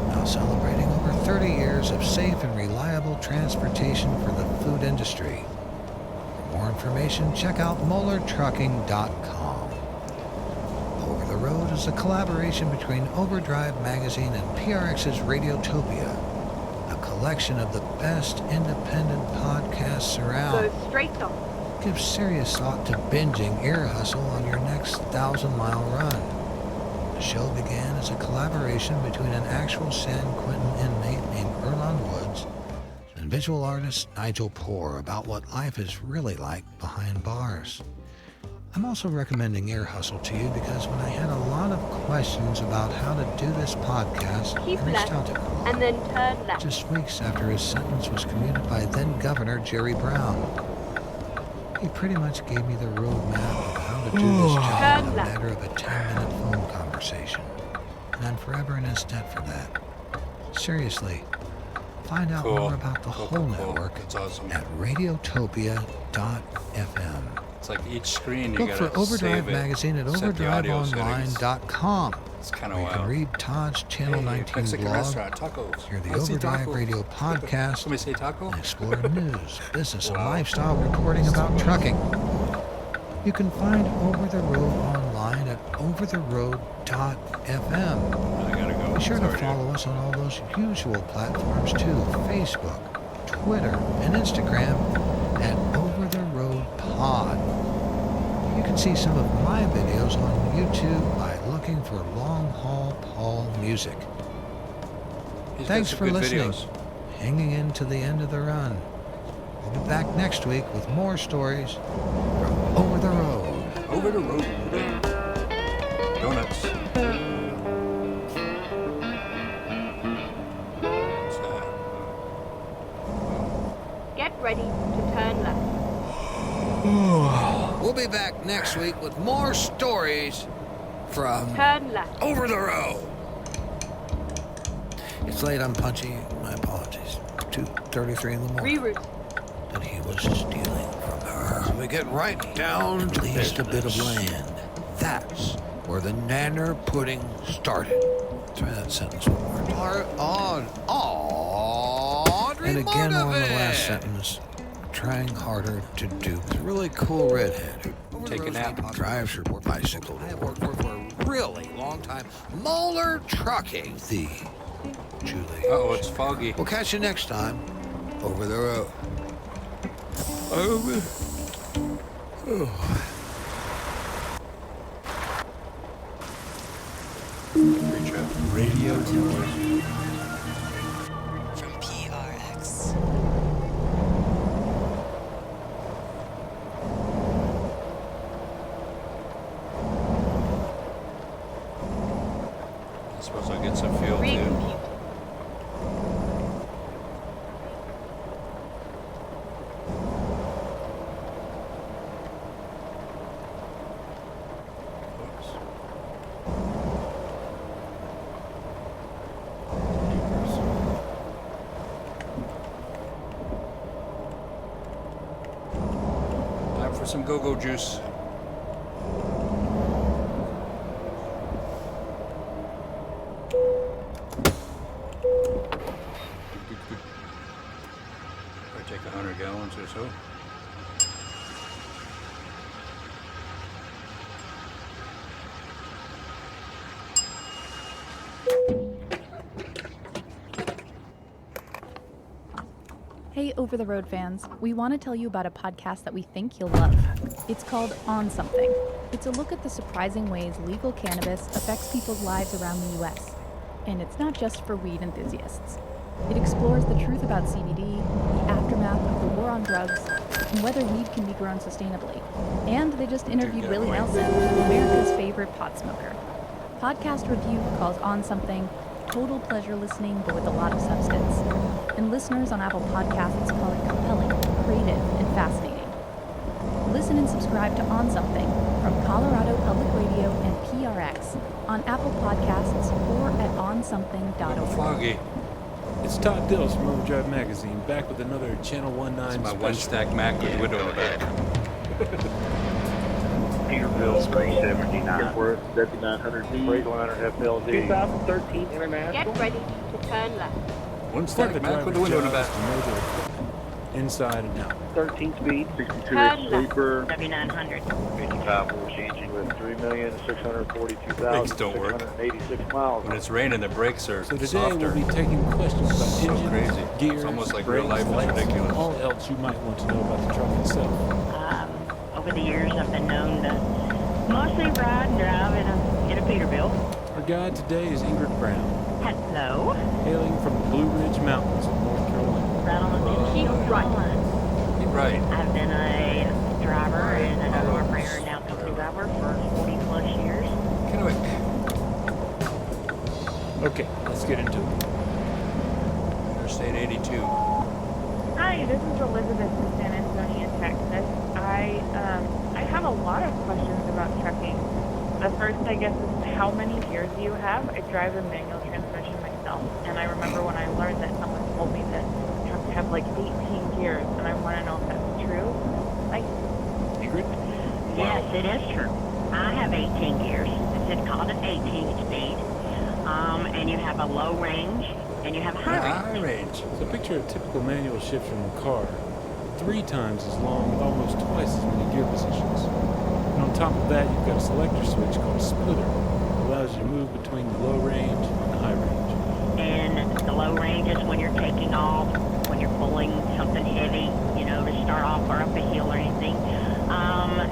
now celebrating over 30 years of safe and reliable transportation for the food industry. For more information, check out MoellerTrucking.com. Over the Road is a collaboration between Overdrive Magazine and PRX's Radiotopia, a collection of the best independent podcasts around. Go straight on. Give serious thought to binging Ear Hustle on your next 1,000-mile run. The show began as a collaboration between an actual San Quentin inmate named Erlon Woods and visual artist Nigel Poor about what life is really like behind bars. I'm also recommending Ear Hustle to you because when I had a lot of questions about how to do this podcast, Keep I reached left, out to Erlon and then turn left. just weeks after his sentence was commuted by then-Governor Jerry Brown. He pretty much gave me the roadmap of how to do this job in a matter of a 10-minute phone conversation. And I'm forever in his debt for that. Seriously, find out more about the whole network That's awesome. at radiotopia.fm. It's like each screen you Look gotta for Overdrive save it, Magazine at set the audio settings. overdriveonline.com. It's kind where of you can wild. read Todd's Channel Hey, 19 Mexican blog, restaurant, tacos. hear the Let's see Overdrive taco. Radio podcast, Somebody say taco? and explore news, business, and lifestyle reporting about trucking. You can find Over the Road online at overtheroad.fm. I gotta go. Be sure to Sorry, dude. follow us on all those usual platforms too: Facebook, Twitter, and Instagram at Over the Road Pod. You can see some of my videos on YouTube by looking for Long Haul Paul Music. He's got Thanks some for good listening, videos. hanging in to the end of the run. We'll be back next week with more stories from Over the Road. Over the road. Donuts. What's that? Get ready to turn left. We'll be back next week with more stories from Turn left. Over the Road. It's late, I'm punchy. My apologies. 2:33 in the morning. Reroute. And he was stealing from her. So we get right down to least a bit of land. That's where the nanner pudding started. Try that sentence one more time. And again on the last sentence. Trying harder to do. It's a really cool redhead who Take a nap. drives her bicycle to work. really long time. Moeller Trucking. The Julie. Oh, it's foggy. We'll catch you next time. Over the road. Over. Oh. Radio tours. From PRX. I suppose I'll get some fuel too. Time for some go-go juice. Probably take 100 gallons or so. Hey, Over the Road fans, we want to tell you about a podcast that we think you'll love. It's called On Something. It's a look at the surprising ways legal cannabis affects people's lives around the U.S. And it's not just for weed enthusiasts. It explores the truth about CBD, the aftermath of the war on drugs, and whether weed can be grown sustainably. And they just interviewed Willie Nelson, America's favorite pot smoker. Podcast Review calls On Something total pleasure listening, but with a lot of substance. And listeners on Apple Podcasts call it compelling, creative, and fascinating. Listen and subscribe to On Something from Colorado Public Radio and PRX on Apple Podcasts or at onsomething.org. Foggy. It's Todd Dills from Overdrive Magazine, back with another Channel 19 It's my special. one stack Mac with window in the back. Peterbilt 379. Worth 7900 Freightliner FLD. 2013 International. Get ready to turn left. One Part stack of the Mac with driver's the window in the job is back. to know the inside and out. 13 speed. 62 Turn left. sleeper. 7900. 55 horse engine with 3,642,686 don't work. miles. When it's raining, the brakes are So today softer. we'll be taking questions about So engines, crazy. gears, It's almost like brakes, real life is lights, ridiculous. and all else you might want to know about the truck itself. Over the years, I've been known to mostly ride and drive in a Peterbilt. Our guide today is Ingrid Brown, Hello. hailing from the Blue Ridge Mountains of North Carolina. Right on the sheet line. You're right. I've been a driver and an owner-operator and now company driver for 40 plus years. Kennewick. Okay, let's get into it. Interstate 82. Hi, this is Elizabeth from San Antonio, Texas. I have a lot of questions about trucking. The first, I guess, is how many gears do you have? I drive a manual transmission myself, and I remember when I learned that someone told me that trucks have like 18 gears, and I want to know if that's true. Like, Ingrid? Yes, it is true. I have 18 gears. It's called an 18 speed. And you have a low range, and you have a high range. So picture a typical manual shifter in a car, 3 times as long with almost twice as many gear positions. And on top of that, you've got a selector switch called a splitter that allows you to move between the low range and the high range. And the low range is when you're taking off, when you're pulling something heavy, you know, to start off or up a hill or anything.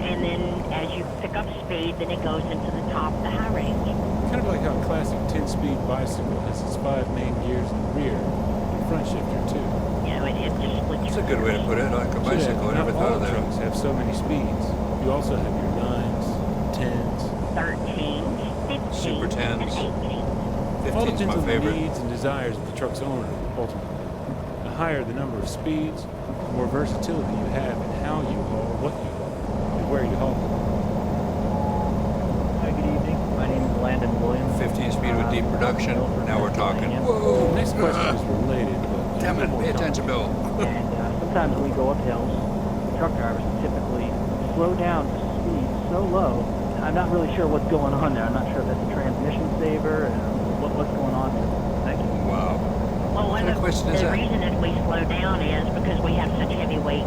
And then as you pick up speed, then it goes into the top, the high range. Kind of like how a classic 10-speed bicycle has its 5 main gears in the rear and front shifter too. You know, it just splits. That's a good way to put it, like a bicycle. I never thought of All that. trucks have so many speeds. You also have your 9s, 10s, 13s, 15s, Super 10s. and 18s. All 15's depends my on favorite. the needs and desires of the truck's owner, ultimately. The higher the number of speeds, the more versatility you have in how you haul, what you haul, and where you haul. Hi, good evening. My name is Landon Williams. 15 speed with deep production. Now we're talking. The Whoa! next question is related, but Damn it, pay attention, Bill. And sometimes when we go up hills, truck drivers typically slow down to speed so low. I'm not really sure what's going on there. I'm not sure if that's a transmission saver and what's going on there. Thank you. Wow. Well, What kind of question is the that? reason that we slow down is because we have such heavy weight.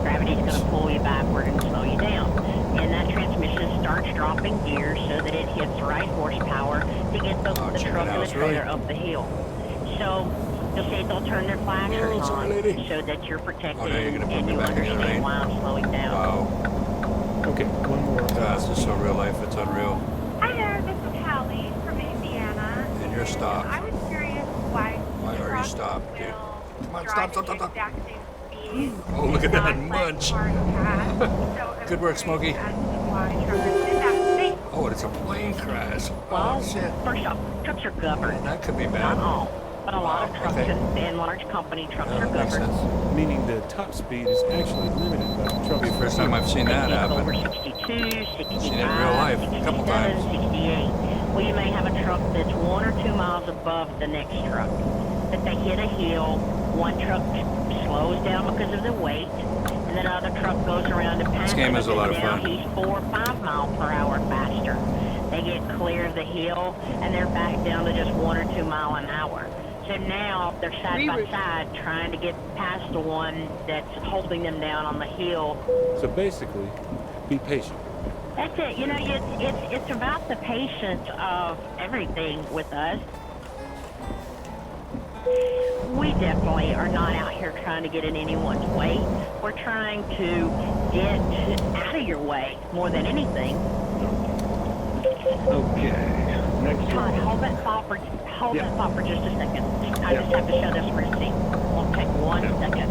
Gravity's going to pull you backward and slow you down. And that transmission starts dropping gears so that it hits right ride horsepower to get the truck and the trailer up the hill. So you'll see they'll turn their flashers on to show that you're protected and you understand why I'm slowing down. Wow. Okay, one more. This is so real life. It's unreal. Hi there, this is Hallie from Indiana. And you're stopped. I was curious why are you stopped, dude? Come on, stop. Speed, Oh, look at that munch. Good work, Smokey. Oh, it's a plane crash. Well, Oh, shit. first off, trucks are governed. That could be bad. Not all, but a lot of trucks and large company trucks are governed. Meaning the top speed is actually limited by the truck. First time I've seen that happen. Over 62, 65, Seen it in real life a couple 67, times. 68. Well, you may have a truck that's 1 or 2 miles above the next truck. If they hit a hill, one truck slows down because of the weight, and then another truck goes around to pass. This game is a lot of now fun. He's 4 or 5 miles per hour faster. They get clear of the hill, and they're back down to just 1 or 2 mile an hour. So now they're side by side trying to get past the one that's holding them down on the hill. So basically, be patient. That's it. You know, it's about the patience of everything with us. We definitely are not out here trying to get in anyone's way. We're trying to get out of your way more than anything. Okay. Next Todd, one. hold that thought for just a second. I just have to show this receipt. Won't take 1 second.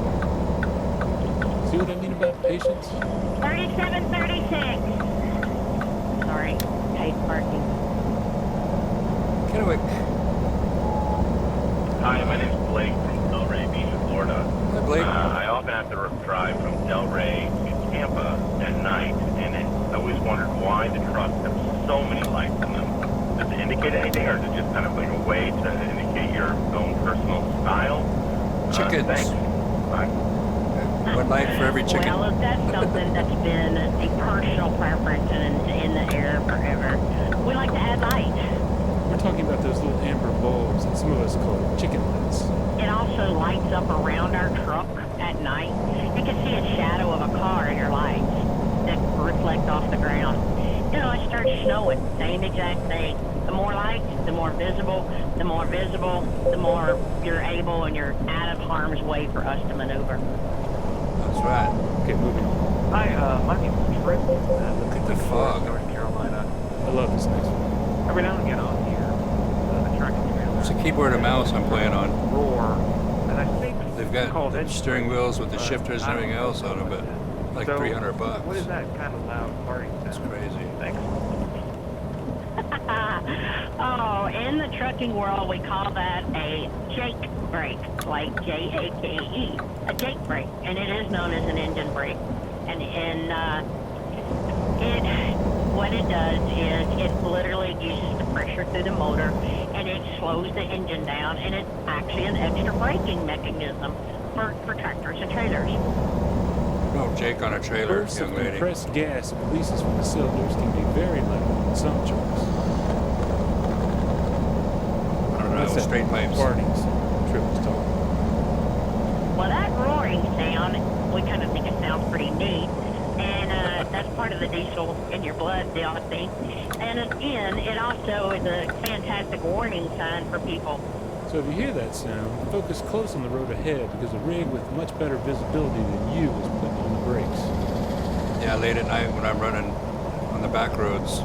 See what I mean about patience? 3736. Sorry, paid parking. Kennewick. Hi, my name is Blake from Delray Beach, Florida. Hi, Blake. I often have to drive from Delray to Tampa at night, and I always wondered why the trucks have so many lights in them. Does it indicate anything, or is it just kind of like a way to indicate your own personal style? Chickens. Thanks. Bye. One light for every chicken. Well, if that's something that's been a personal preference and in the air forever, we like to add light. We're talking about those little amber bulbs that some of us call chicken lights. It also lights up around our truck at night. You can see a shadow of a car in your lights that reflect off the ground. You know, it starts snowing, same exact thing. The more lights, the more visible. The more visible, the more you're able and you're out of harm's way for us to maneuver. That's right. Okay, moving on. Hi, my name is Trip. Look at the fog. North Carolina. I love this next one. Every now and again on here, the tracking trailer. It's a keyboard and mouse I'm playing on. Roar, and I think They've got the steering wheels with the shifters and everything else on them, but like so, $300. What is that kind of loud farting sound? That's crazy. Thanks. Oh, in the trucking world, we call that a jake brake, like Jake, a jake brake, and it is known as an engine brake. And what it does is it literally uses the pressure through the motor, and it slows the engine down, and it's actually an extra braking mechanism for tractors and trailers. No Jake on a trailer, Bursts young of lady. compressed gas and releases from the cylinders can be very loud in some trucks. I don't know, That's that straight pipes. farting sound Trip was talking about. Well, that roaring sound, we kind of think it sounds pretty neat, and that's part of the diesel in your blood, the odd thing. And again, it also is a fantastic warning sign for people. So if you hear that sound, focus close on the road ahead because a rig with much better visibility than you is putting on the brakes. Yeah, late at night when I'm running on the back roads,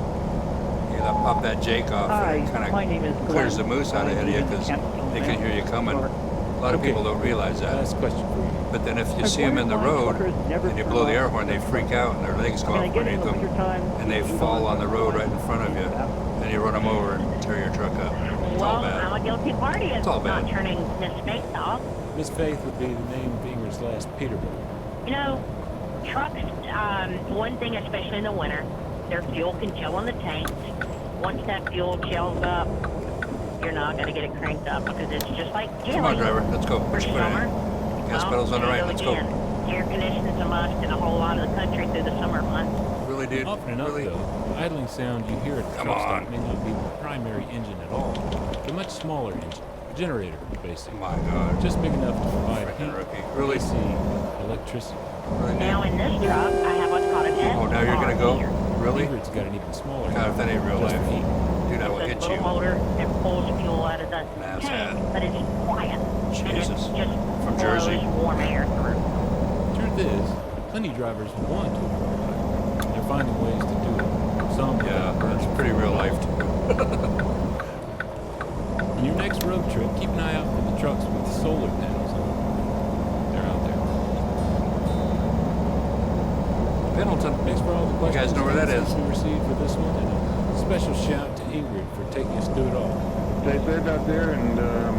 you know, pop that Jake off and it my name is kind of clears the Glenn. moose out ahead of you because they can hear you coming. A lot of people don't realize that. Last question for you. But then if you see them in the road and you blow the air horn, they freak out and their legs go up underneath them and they fall on the road right in front of you. And you run them over and tear your truck up. It's all Well, bad. I'm a guilty party of It's all not bad. turning Miss Faith off. Miss Faith would be the name of Inger's last Peterbilt. You know, trucks, one thing, especially in the winter, their fuel can chill in the tanks. Once that fuel chills up, you're not going to get it cranked up because it's just like jelly. Come on, driver. Let's go. For Let's put it summer, in. Gas pedals on the right. Let's go. again, air conditioning's a must in a whole lot of the country through the summer months. Really, dude? Often enough, Really? though, the idling sound you hear at a Come truck stop on. may not be the primary engine at all. It's a much smaller engine, a generator, basically. My God. Just big enough to provide Freaking heat, rookie. Really? AC, electricity. Really, Now dude? in this truck, I have what's called an S. Oh, now you're gonna go? Really? Ingrid's got an even smaller. God, if that ain't real just life. for heat. Dude, I will This hit little you. motor that pulls fuel out of the Nice tank, hat. but it's quiet. And it Jesus. just From blows Jersey. warm air through. Truth is, plenty drivers want to avoid life. They're finding ways to do it. Some Yeah, that's pretty real life too. On your next road trip, keep an eye out for the trucks with solar panels on them. They're out there. Pendleton. Thanks for all the You questions guys know where that and is. answers we received for this one, and a special shout to Ingrid for taking us through it all. Stay safe out there, and yeah.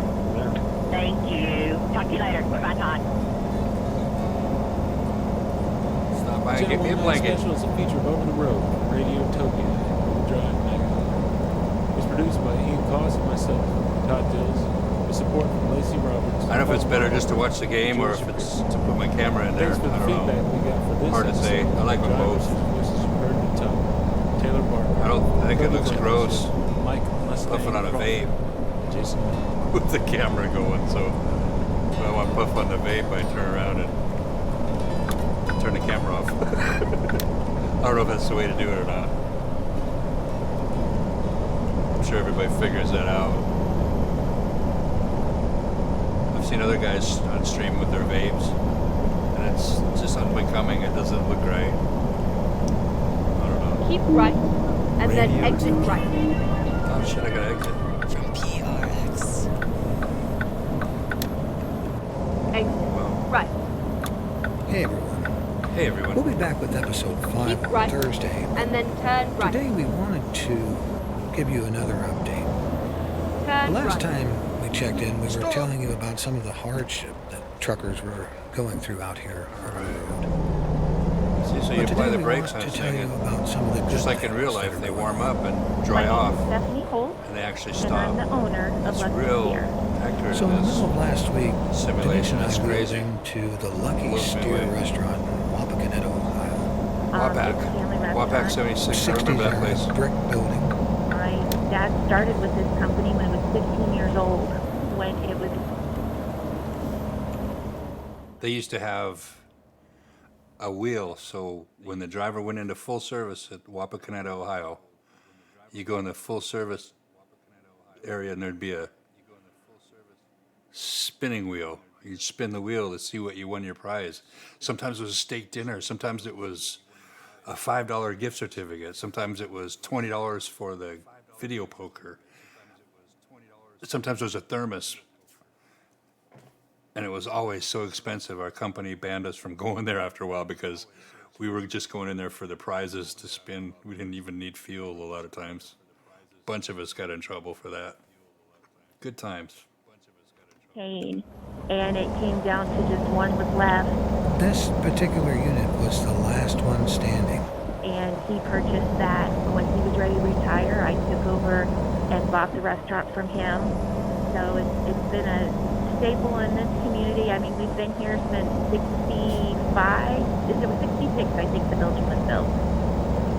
Thank you. Talk to you later. Bye, Todd. Stop by and Channel get me a 19 blanket. Special is a feature of Over the Road from Radio Tokyo, Drive Magazine. It's produced by Ian Coss and myself, Todd Dills, with support from Lacey Roberts. I don't know if it's better just to watch the game or if it's to put my camera in there. Thanks for I the don't feedback know. we got for this Hard to say. episode. I like them Drivers both. whose voices you heard at the top. Taylor Barker. I think it Cody looks Blanchard, gross. Mike Mustang Puffing on a Crawford, vape Jason Miller. with the camera going. So when I want to puff on the vape, I turn around and turn the camera off. I don't know if that's the way to do it or not. I'm sure everybody figures that out. I've seen other guys on stream with their vapes, and it's just unbecoming. It doesn't look right. I don't know. Keep right, and then exit right. Oh shit, I gotta exit. From PRX. Exit right. Hey everyone. Hey everyone. We'll be back with episode 5 Keep on right. Thursday. And then turn right. Today we wanted to give you another update. Turn Last right. time we checked in, we were telling you about some of the hardship that truckers were going through out here on the road. See, so But you apply today the we brakes want on to tell you something, about some of the just good like in real things life, that they are warm going up on. and dry My name off, is Stephanie Holt, and they actually and I'm stop. the owner of It's Lucky real Steer. accurate So in the in middle of last week, simulation. Denise It's and I wheeled crazy. into the Lucky Blows me Steer away. restaurant in Wapakoneta, Ohio. Wapak. It's a family Wapak restaurant. 76, I remember that place. brick building. My dad started with this company when he was 15 years old, when it was They used to have a wheel, so when the driver went into full service at Wapakoneta, Ohio, you go in the full service area and there'd be a spinning wheel. You'd spin the wheel to see what you won your prize. Sometimes it was a steak dinner. Sometimes it was a $5 gift certificate. Sometimes it was $20 for the video poker. Sometimes it was a thermos. And it was always so expensive. Our company banned us from going there after a while because we were just going in there for the prizes to spin. We didn't even need fuel a lot of times. A bunch of us got in trouble for that. Good times. pain, and it came down to just one was left, This particular unit was the last one standing. and he purchased that. When he was ready to retire, I took over and bought the restaurant from him. So it's been a staple in this community. I mean, we've been here since 65. It was 66, I think, the building was built.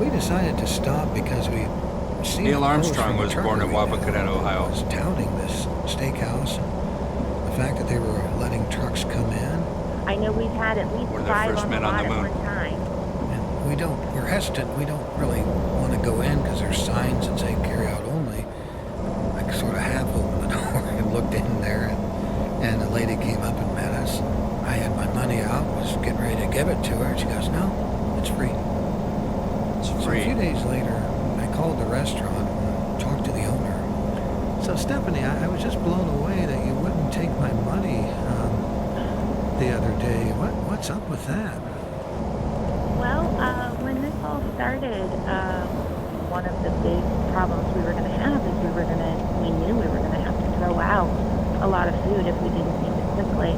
We decided to stop because we seen Neil a post Armstrong from a was trucker born in we knew Wapakoneta, Ohio. was touting this steakhouse. The fact that they were letting trucks come in. I know we've had at least We're the 5 first on the men on lot the at moon. one time. We're hesitant. We don't really want to go in because there's signs that say carry out only. I sort of half opened the door and looked in there, and a lady came up and met us. I had my money out, was getting ready to give it to her, and she goes, "No, it's free." It's So a free. few days later, I called the restaurant and talked to the owner. So Stephanie, I was just blown away that you wouldn't take my money the other day. What's up with that? Well, when this all started, one of the big problems we were going to have is we knew we were going to have to throw out a lot of food if we didn't eat it quickly.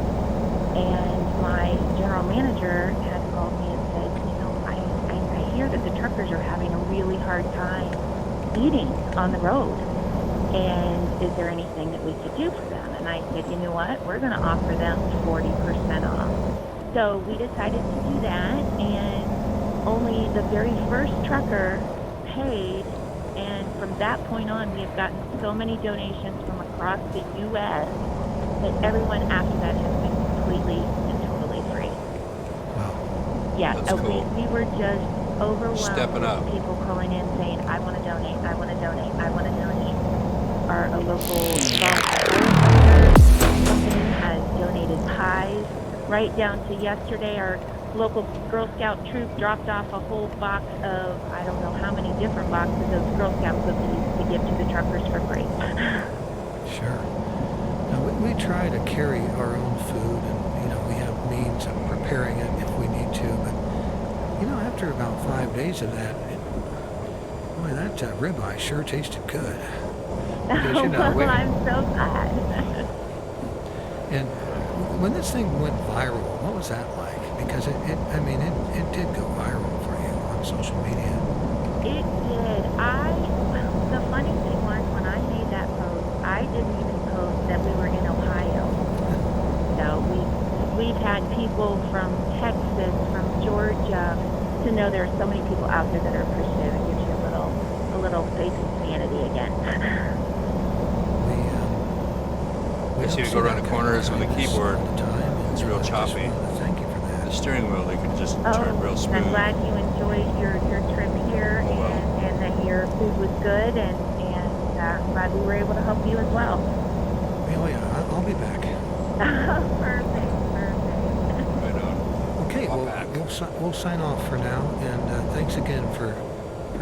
And my general manager had called me and said, I hear that the truckers are having a really hard time eating on the road. And is there anything that we could do for them? And I said, you know what? We're going to offer them 40% off. So we decided to do that, and only the very first trucker paid, and from that point on, we have gotten so many donations from across the U.S. that everyone after that has been completely and totally free. Wow. Yeah, That's cool. we were just overwhelmed Stepping up. with people calling in saying, I want to donate, I want to donate, I want to donate. A local firefighter company has donated pies. Right down to yesterday, our local Girl Scout troop dropped off a whole box of, I don't know how many different boxes of Girl Scout cookies to give to the truckers for free. Sure. Now, we try to carry our own food, and we have means of preparing it if we need to. But after about 5 days of that, boy, that ribeye sure tasted good. Because, Well, I'm so glad. And when this thing went viral, what was that like? Because it did go viral for you on social media. It did. The funny thing was, when I made that post, I didn't even post that we were in Ohio. We've had people from Texas, from Georgia, to know there are so many people out there that are appreciative. It gives you a little faith in humanity again. I see you go around the corners with the keyboard. It's real choppy. Thank you for that. The steering wheel, they can just turn real smooth. I'm glad you enjoyed your trip here and that your food was good, and I'm glad we were able to help you as well. Oh yeah, I'll be back. Perfect. Right on. Okay, we'll sign off for now, and thanks again for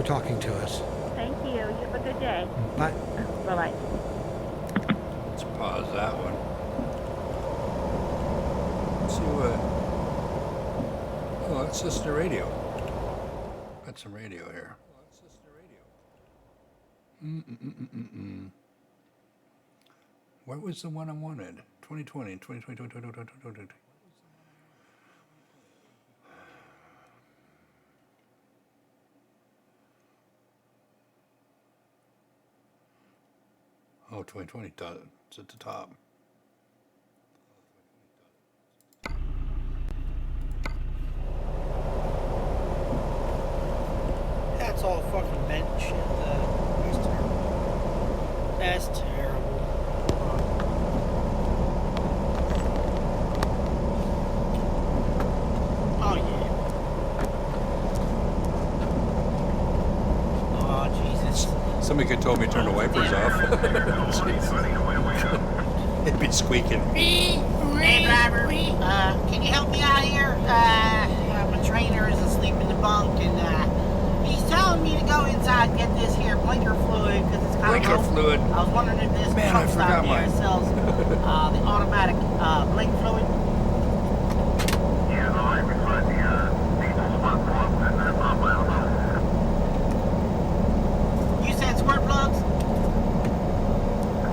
talking to us. Thank you. You have a good day. Bye. Bye-bye. Let's pause that one. Let's see what... Oh, it's just the radio. Got some radio here. What was the one I wanted? 2020. Oh, 2020, it's at the top. That's all fucking bent shit. That's terrible. That's terrible. Oh, yeah. Oh, Jesus. Somebody could told me to turn the wipers off. It'd be squeaking. Hey, driver, can you help me out here? My trainer is asleep in the bunk, and he's telling me to go inside and get this here blinker fluid because it's kind of low. Blinker fluid. I was wondering if this Man, truck I stop forgot here mine. sells the automatic blink fluid. Yeah, no, I can find the diesel spark plugs in there, Bob. I don't know. You said squirt plugs?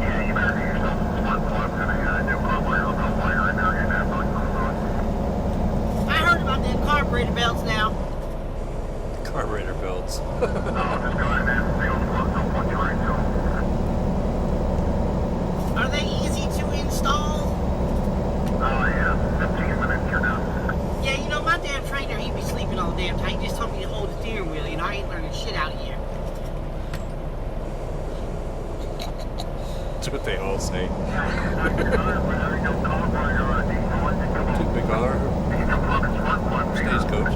Yeah, you better get yourself some spark plugs in there. They're probably a little wire in there. You're not going to I heard about them carburetor belts now. Carburetor belts. No, just go in there and see those plugs. Don't put you right to them. Are they easy to install? Oh, yeah. 15 minutes, you're done. Yeah, my damn trainer, he be sleeping all the damn time. He just told me to hold the steering wheel. I ain't learning shit out here. That's what they all say. Big color. Stagecoach.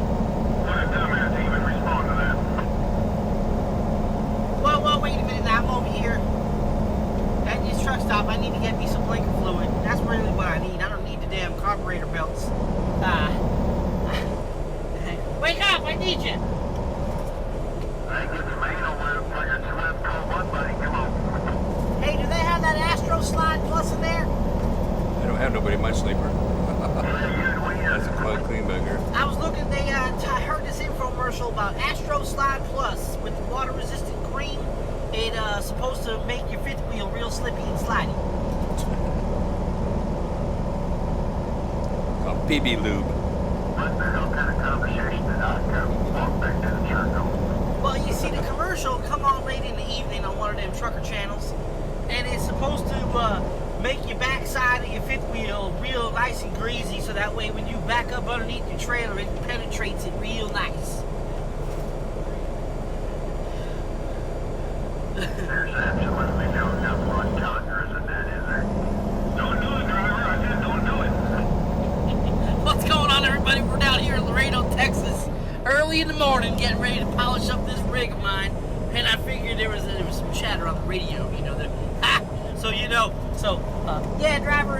Whoa, wait a minute now. I'm over here at this truck stop. I need to get me some blinker fluid. That's really what I need. I don't need the damn carburetor belts. Wake up! I need you! Hey, do they have that Astro Slide Plus in there? I don't have nobody in my sleeper. That's a quite clean bagger. I was looking, I heard this infomercial about Astro Slide Plus with the water-resistant cream. It's supposed to make your fifth wheel real slippy and slidey. Called PB Lube. What the hell kind of conversation did I walk back to the church on? Well, you see, the commercial come on late in the evening on one of them trucker channels, and it's supposed to make your backside of your fifth wheel real nice and greasy, so that way when you back up underneath your trailer, it penetrates it real nice. There's absolutely no one conquers in that, is there? Don't do it, driver. I said don't do it. What's going on, everybody? We're down here in Laredo, Texas. Early early in the morning getting ready to polish up this rig of mine, and I figured there was some chatter on the radio, you know. Yeah, driver,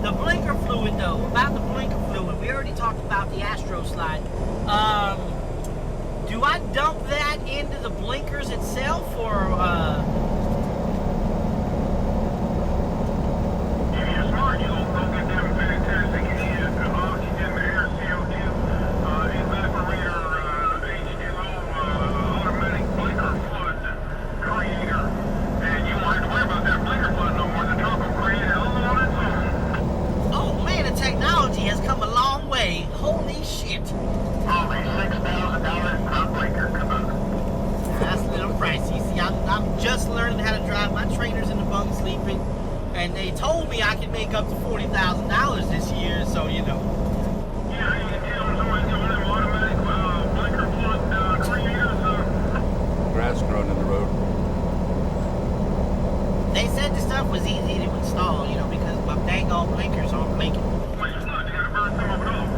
the blinker fluid, though, about the blinker fluid, we already talked about the Astro slide. Do I dump that into the blinkers itself, or, If you're smart, you'll go get them fantastic oxygen, air, CO2, evaporator, H2O, automatic blinker fluid creator. And you won't have to worry about that blinker fluid no more. The truck will create it all on its own. oh man, the technology has come a long way. Holy shit. Only $6,000 per blinker, come on. That's a little pricey. See, I'm just learning how to drive. My trainer's in the bunk sleeping, and they told me I could make up to $40,000 this year, so you know. Yeah, you can tell them somebody's got one of them automatic blinker fluid creators. Grass growing in the road. They said the stuff was easy to install, you know, because my dang old blinkers aren't blinking. Well, you gotta burn some of it off.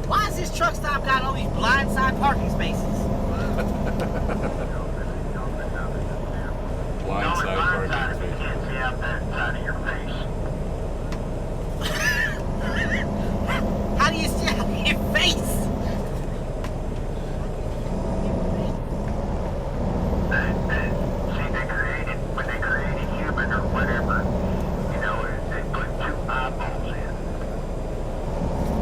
Why has this truck stop got all these blindside parking spaces? Blindside parking You space. can't see out that side of your face. How do you see out of your face? When they created human or whatever, you know, they put two eyeballs in.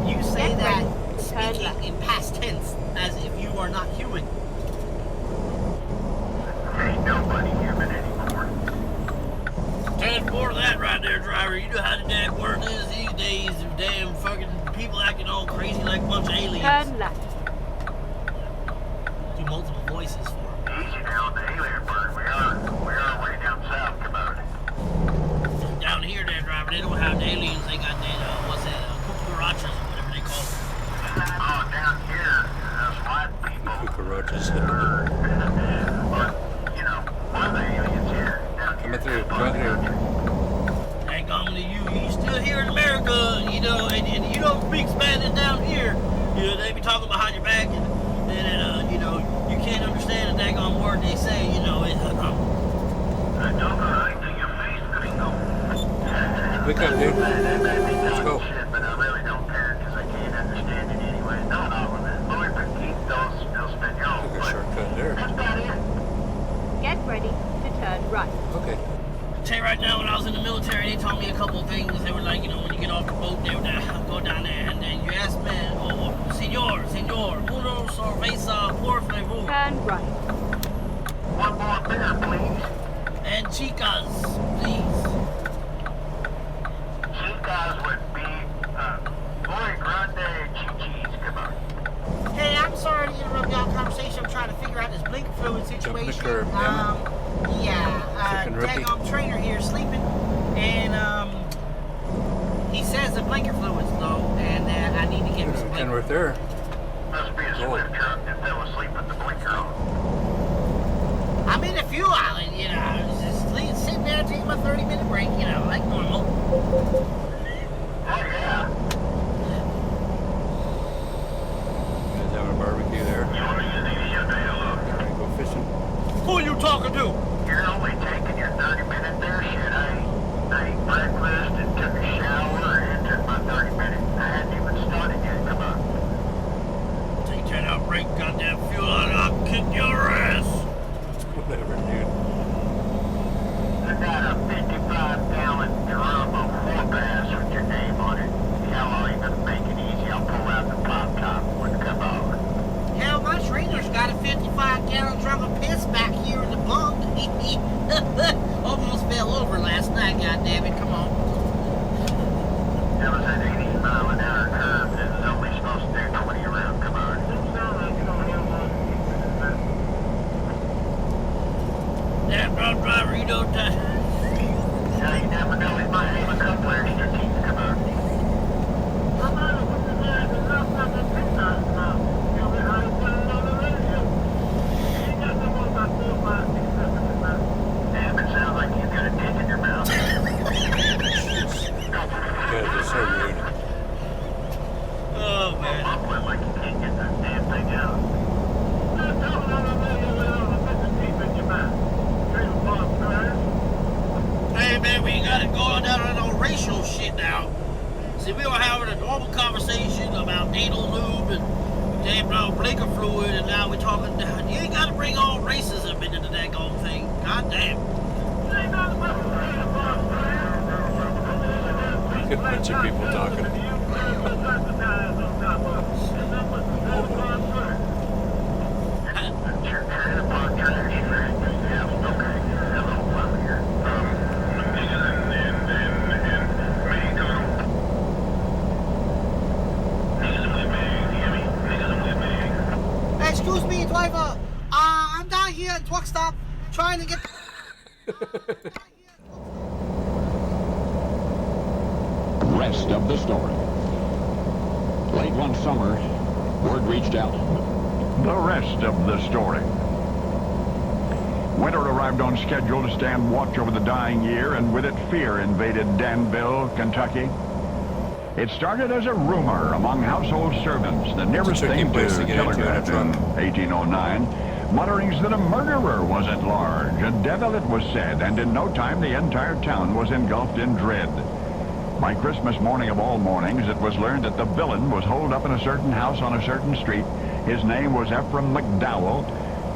You say that speaking in past tense, as if you are not human. Ain't nobody human anymore. 10-4 of that right there, driver. You know how the damn world is these days. Damn fucking people acting all crazy like a bunch of aliens. Turn left. Do multiple voices for them. Easy now on the alien bird. We are way down south. Come on. Down here, there, driver, they don't have the aliens. They got that, what's that, cucarachas or whatever they call them. Oh, down here, those white people. Cucarachas. But, you know, one of the aliens here down here. Coming through, coming through. Hang on to you. You still here in America, you know, and you don't speak Spanish down here. You know, they be talking behind your back, and you know, you can't understand a daggone word they say, you know. Wake up, dude. Let's go. Shit, but I really don't care because I can't understand it anyway. Not all of it. Only for Keith Dos Espanol. Took a shortcut there. That's about it. Get ready to turn right. Okay. I'll tell you right now, when I was in the military, they taught me a couple of things. They were like, you know, when you get off the boat, they would go down there, and then you ask man, oh, senor, uno cerveza, por favor. Turn right. One more beer, please. And chicas, please. Chicas would be, Boy Grande Chi-Chis. Come on. Hey, I'm sorry to interrupt y'all conversation. I'm trying to figure out this blinker fluid situation. Jumping the curb, damn Chicken rookie. daggone trainer here sleeping, and he says the blinker fluid's low, and I need to get him some And blinker. right there. Must be a Swift truck that fell asleep with the blinker on. I'm in a fuel island, you know. I was just sitting there taking my 30-minute break, you know, like normal. Oh, yeah. You guys having a barbecue there? You want me to shut the hell up? Gonna go fishing? Who are you talking to? You're only taking your 30 minutes there, shit. I ate breakfast and took a shower and took my 30 minutes. I hadn't even started yet. Come on. Take that out, break goddamn fuel island, I'll kick your ass. Whatever, dude. I got a 55-gallon drum of 4-bass so rude. Oh, man. Like you can't get that damn thing out. Hey, man, we got it going down on no racial shit now. See, we were having a normal conversation about anal lube and damn blinker fluid, and now we're talking down. You ain't got to bring all racism into the daggone thing. God damn. Good bunch of people talking. Excuse me, driver. I'm down here at truck stop trying to get. Rest of the story. Late one summer, word reached out. The rest of the story. Winter arrived on schedule to stand watch over the dying year, and with it fear invaded Danville, Kentucky. It started as a rumor among household servants, the nearest thing to telegraph in 1809, mutterings that a murderer was at large, a devil it was said, and in no time the entire town was engulfed in dread. By Christmas morning of all mornings, it was learned that the villain was holed up in a certain house on a certain street. His name was Ephraim McDowell.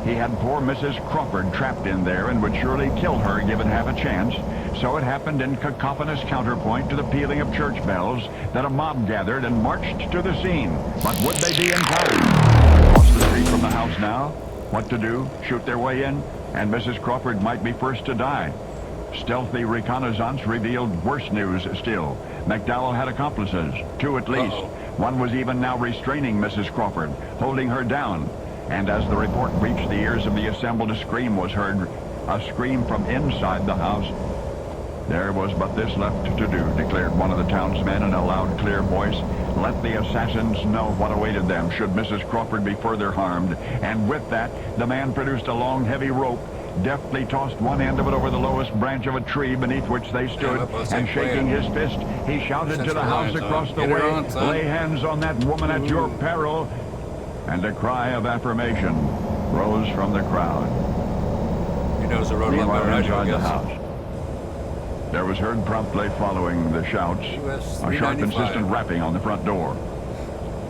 He had poor Mrs. Crawford trapped in there and would surely kill her given half a chance. So it happened in cacophonous counterpoint to the pealing of church bells that a mob gathered and marched to the scene. But would they be in time? Across the street from the house now? What to do? Shoot their way in? And Mrs. Crawford might be first to die. Stealthy reconnaissance revealed worse news still. McDowell had accomplices, 2 at least. One was even now restraining Mrs. Crawford, holding her down. And as the report reached the ears of the assembled, a scream was heard, a scream from inside the house. There was but this left to do, declared one of the townsmen in a loud, clear voice. Let the assassins know what awaited them should Mrs. Crawford be further harmed. And with that, the man produced a long, heavy rope, deftly tossed one end of it over the lowest branch of a tree beneath which they stood, and shaking his fist, he shouted to the house across the way, lay hands on that woman at your peril. And a cry of affirmation rose from the crowd. He knows the road by Meanwhile, radio, inside the I guess. house, there was heard promptly following the shouts, a sharp, insistent rapping on the front door.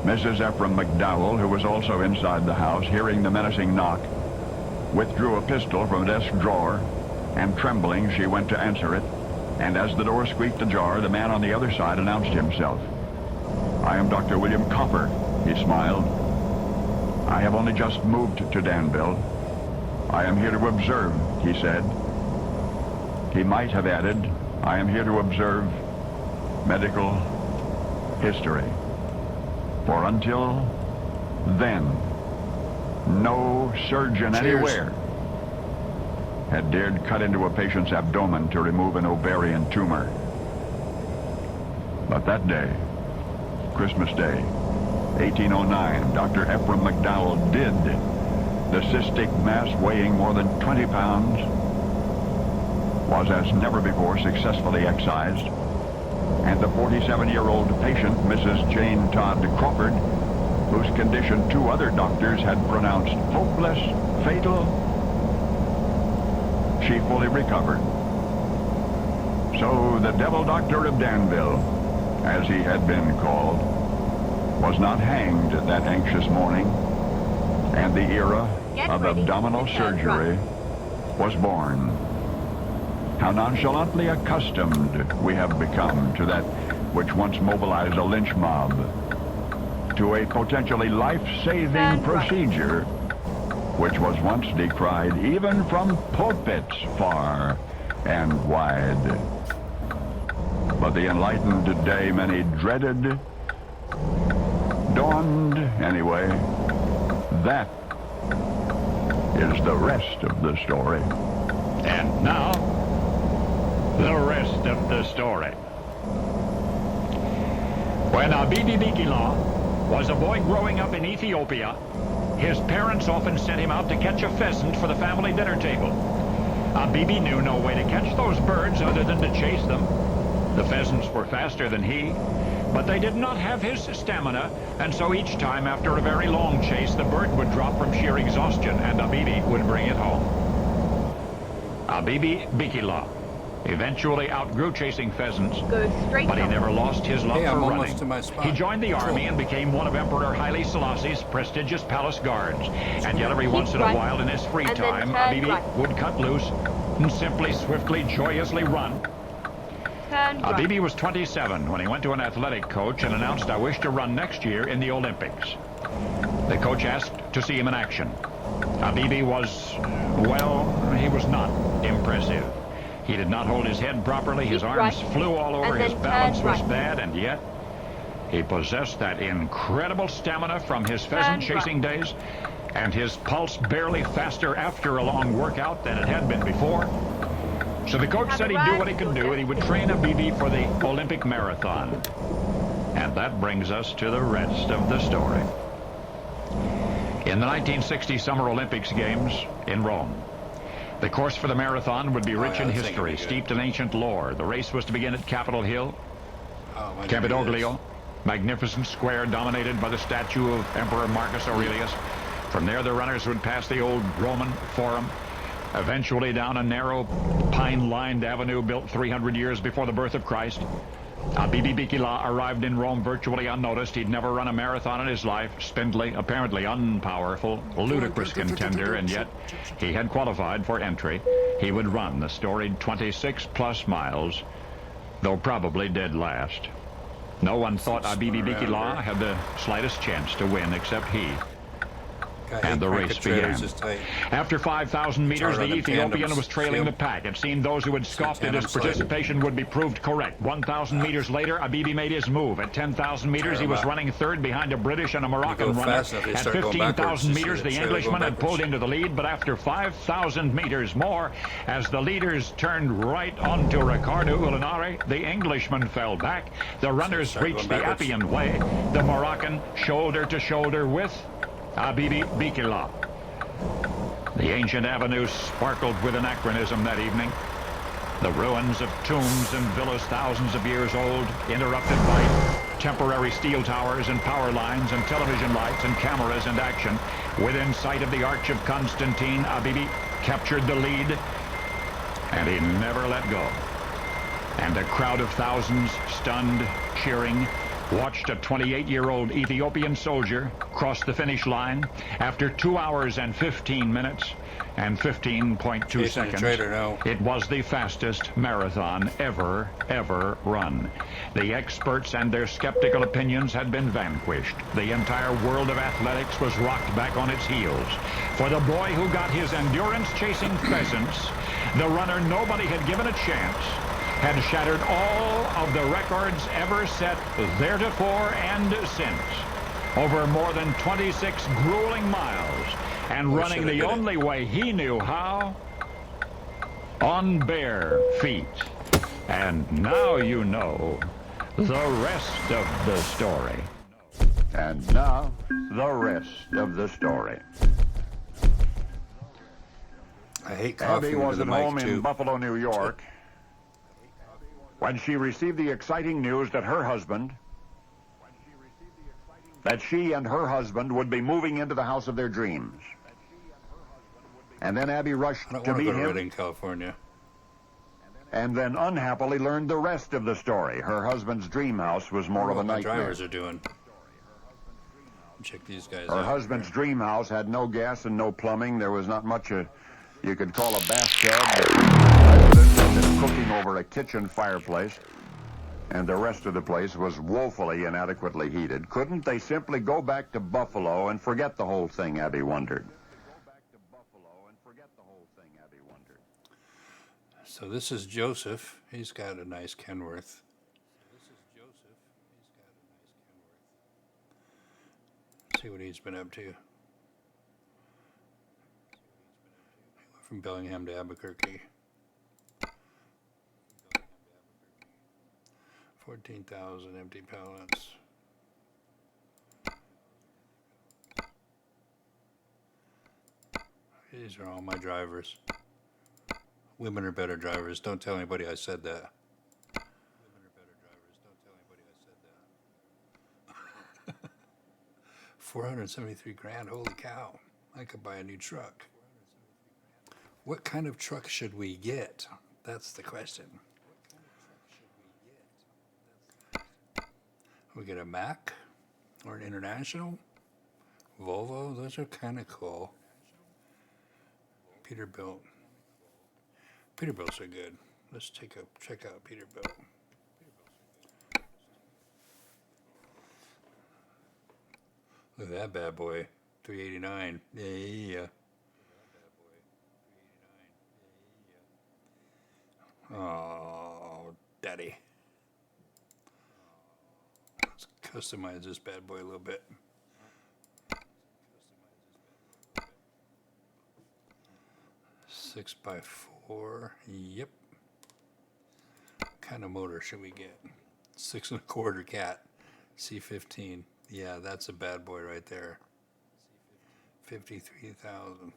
Mrs. Ephraim McDowell, who was also inside the house, hearing the menacing knock, withdrew a pistol from a desk drawer, and trembling, she went to answer it. And as the door squeaked ajar, the man on the other side announced himself. I am Dr. William Copper, he smiled. I have only just moved to Danville. I am here to observe, he said. He might have added, I am here to observe medical history. For until then, no surgeon anywhere had dared cut into a patient's abdomen to remove an ovarian tumor. But that day, Christmas Day, 1809, Dr. Ephraim McDowell did. The cystic mass weighing more than 20 pounds was as never before successfully excised, and the 47-year-old patient, Mrs. Jane Todd Crawford, whose condition 2 other doctors had pronounced hopeless, fatal, she fully recovered. So the devil doctor of Danville, as he had been called, was not hanged that anxious morning, and the era of abdominal surgery was born. How nonchalantly accustomed we have become to that which once mobilized a lynch mob, to a potentially life-saving procedure which was once decried even from pulpits far and wide. But the enlightened day many dreaded dawned anyway. That is the rest of the story. And now, the rest of the story. When Abibi Bikila was a boy growing up in Ethiopia, his parents often sent him out to catch a pheasant for the family dinner table. Abibi knew no way to catch those birds other than to chase them. The pheasants were faster than he, but they did not have his stamina, and so each time after a very long chase, the bird would drop from sheer exhaustion, and Habibi would bring it home. Habibi Bikila eventually outgrew chasing pheasants, but he never lost his love Hey, for I'm running. almost to my spot. He joined the army and became one of Emperor Haile Selassie's prestigious palace guards. And yet every once in a while in his free time, Habibi would cut loose and simply, swiftly, joyously run. Habibi was 27 when he went to an athletic coach and announced, "I wish to run next year in the Olympics." The coach asked to see him in action. Habibi was, well, he was not impressive. He did not hold his head properly, his arms flew all over, his balance was bad, and yet he possessed that incredible stamina from his pheasant chasing days, and his pulse barely faster after a long workout than it had been before. So the coach said he'd do what he could do, and he would train Habibi for the Olympic marathon. And that brings us to the rest of the story. In the 1960 Summer Olympics Games in Rome, the course for the marathon would be rich in history, steeped in ancient lore. The race was to begin at Capitol Hill, Campidoglio, magnificent square dominated by the statue of Emperor Marcus Aurelius. From there, the runners would pass the old Roman Forum, eventually down a narrow, pine-lined avenue built 300 years before the birth of Christ. Habibi Bikila arrived in Rome virtually unnoticed. He'd never run a marathon in his life. Spindly, apparently unpowerful, ludicrous contender, and yet he had qualified for entry. He would run the storied 26-plus miles, though probably dead last. No one thought Habibi Bikila had the slightest chance to win except he. And the race began. After 5,000 meters, the Ethiopian was trailing the pack. It seemed those who had scoffed at his participation would be proved correct. 1,000 meters later, Habibi made his move. At 10,000 meters, he was running third behind a British and a Moroccan runner. At 15,000 meters, the Englishman had pulled into the lead, but after 5,000 meters more, as the leaders turned right onto Riccardo Ulinari, the Englishman fell back. The runners reached the Appian Way, the Moroccan shoulder to shoulder with Habibi Bikila. The ancient avenue sparkled with anachronism that evening. The ruins of tombs and villas thousands of years old, interrupted by temporary steel towers and power lines and television lights and cameras and action. Within sight of the Arch of Constantine, Habibi captured the lead, and he never let go. And a crowd of thousands, stunned, cheering, watched a 28-year-old Ethiopian soldier cross the finish line after 2 hours and 15 minutes and 15.2 seconds. It was the fastest marathon ever run. The experts and their skeptical opinions had been vanquished. The entire world of athletics was rocked back on its heels. For the boy who got his endurance chasing pheasants, the runner nobody had given a chance, had shattered all of the records ever set theretofore and since, over more than 26 grueling miles, and running the only way he knew how, on bare feet. And now you know the rest of the story. And now, the rest of the story. I hate Abby coughing was into at the home mic, in too. Buffalo, New York, when she received the exciting news that she and her husband would be moving into the house of their dreams. And then Abby rushed I don't to want to meet go to him, Redding, California. and then unhappily learned the rest of the story. Her husband's dream house was more of a What my nightmare. drivers are doing. Check these guys out. Her husband's dream house had no gas and no plumbing. There was not much you could call a bathtub. And cooking over a kitchen fireplace. And the rest of the place was woefully inadequately heated. Couldn't they simply go back to Buffalo and forget the whole thing, Abby wondered. So this is Joseph. He's got a nice Kenworth. See what he's been up to. From Bellingham to Albuquerque. 14,000 empty pallets. These are all my drivers. Women are better drivers. Don't tell anybody I said that. 473 grand. Holy cow. I could buy a new truck. What kind of truck should we get? That's the question. We get a Mack or an International? Volvo? Those are kind of cool. Peterbilt. Peterbilts are good. Let's check out Peterbilt. Look at that bad boy. 389. Yeah. Oh, daddy. Let's customize this bad boy a little bit. Six by 4. Yep. What kind of motor should we get? 6 1/4 cat. C15. Yeah, that's a bad boy right there. 53,000.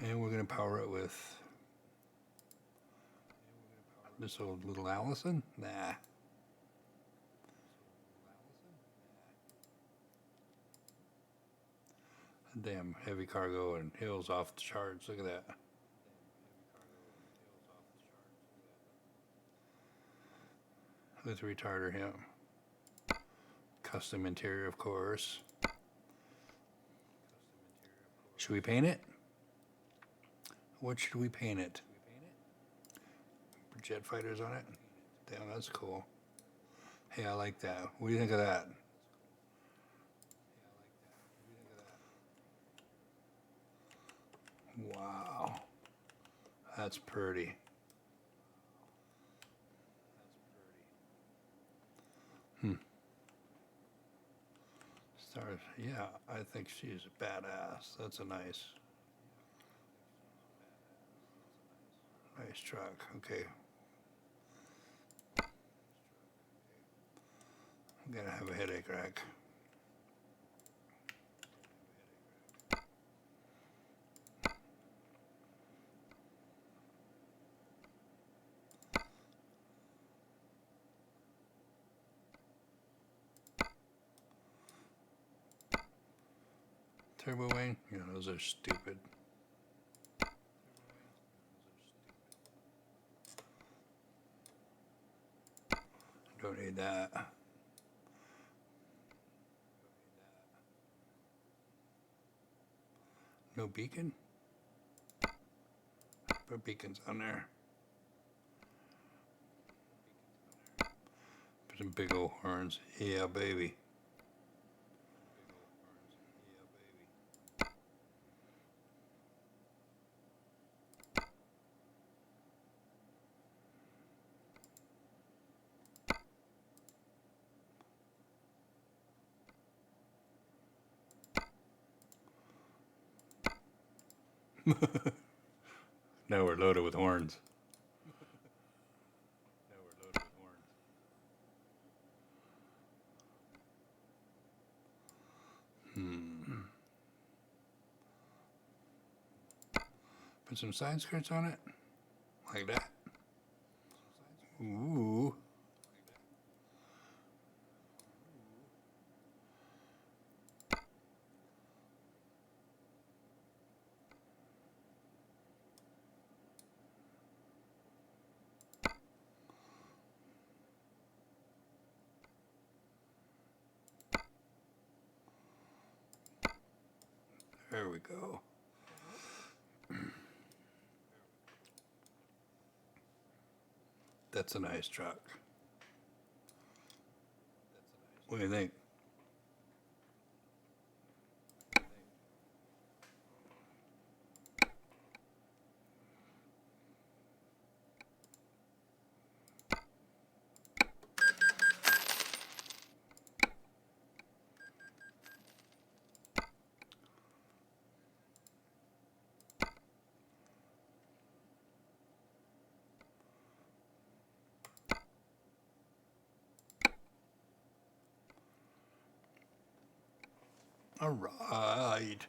And we're going to power it with this old little Allison? Nah. Damn heavy cargo and hills off the charts. Look at that. With retarder, yeah. Custom interior, of course. Should we paint it? What should we paint it? Jet fighters on it? Damn, that's cool. Hey, I like that. What do you think of that? Wow. That's pretty. Stars. Yeah, I think she's a badass. That's a nice truck. Okay. I'm gonna have a headache, Rack. Turbo wing? Yeah, those are stupid. Don't need that. No beacon? Put beacons on there. Put some big old horns. Yeah, baby. Now we're loaded with horns. Put some side skirts on it. Like that. Ooh. There we go. That's a nice truck. What do you think? All right.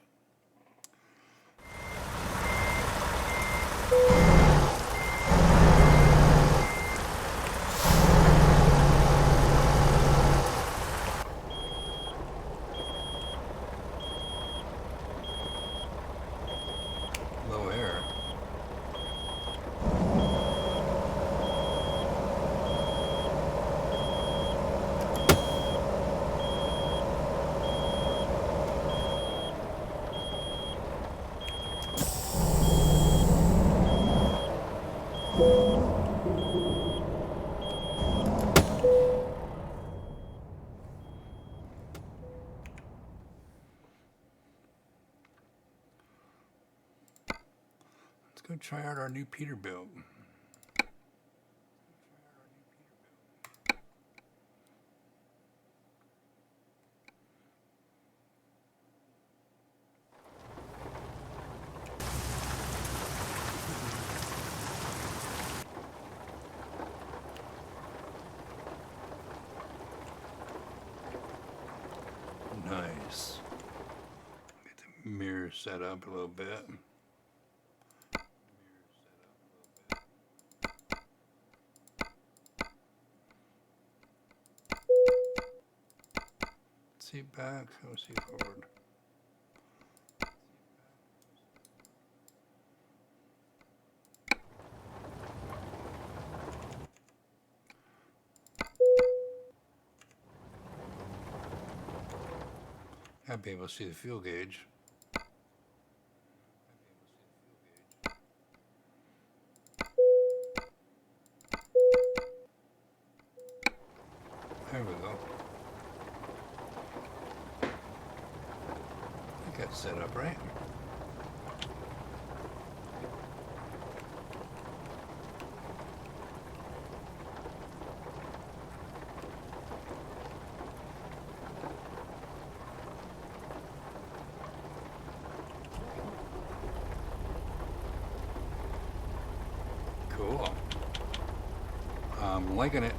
go try out our new Peterbilt. Nice. Get the mirror set up a little bit. Seat back, seat forward. I'll be able to see the fuel gauge. There we go. I got set up right. Cool. I'm liking it.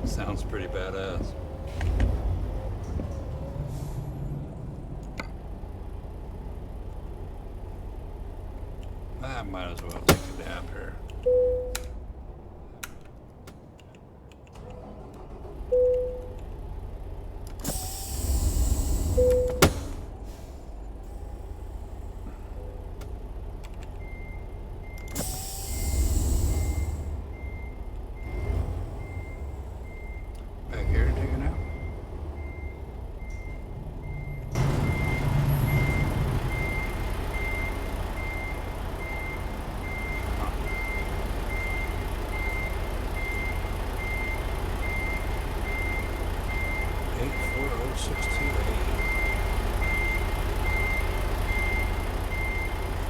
Sounds pretty badass. I might as well take a nap here. Back here to take a nap.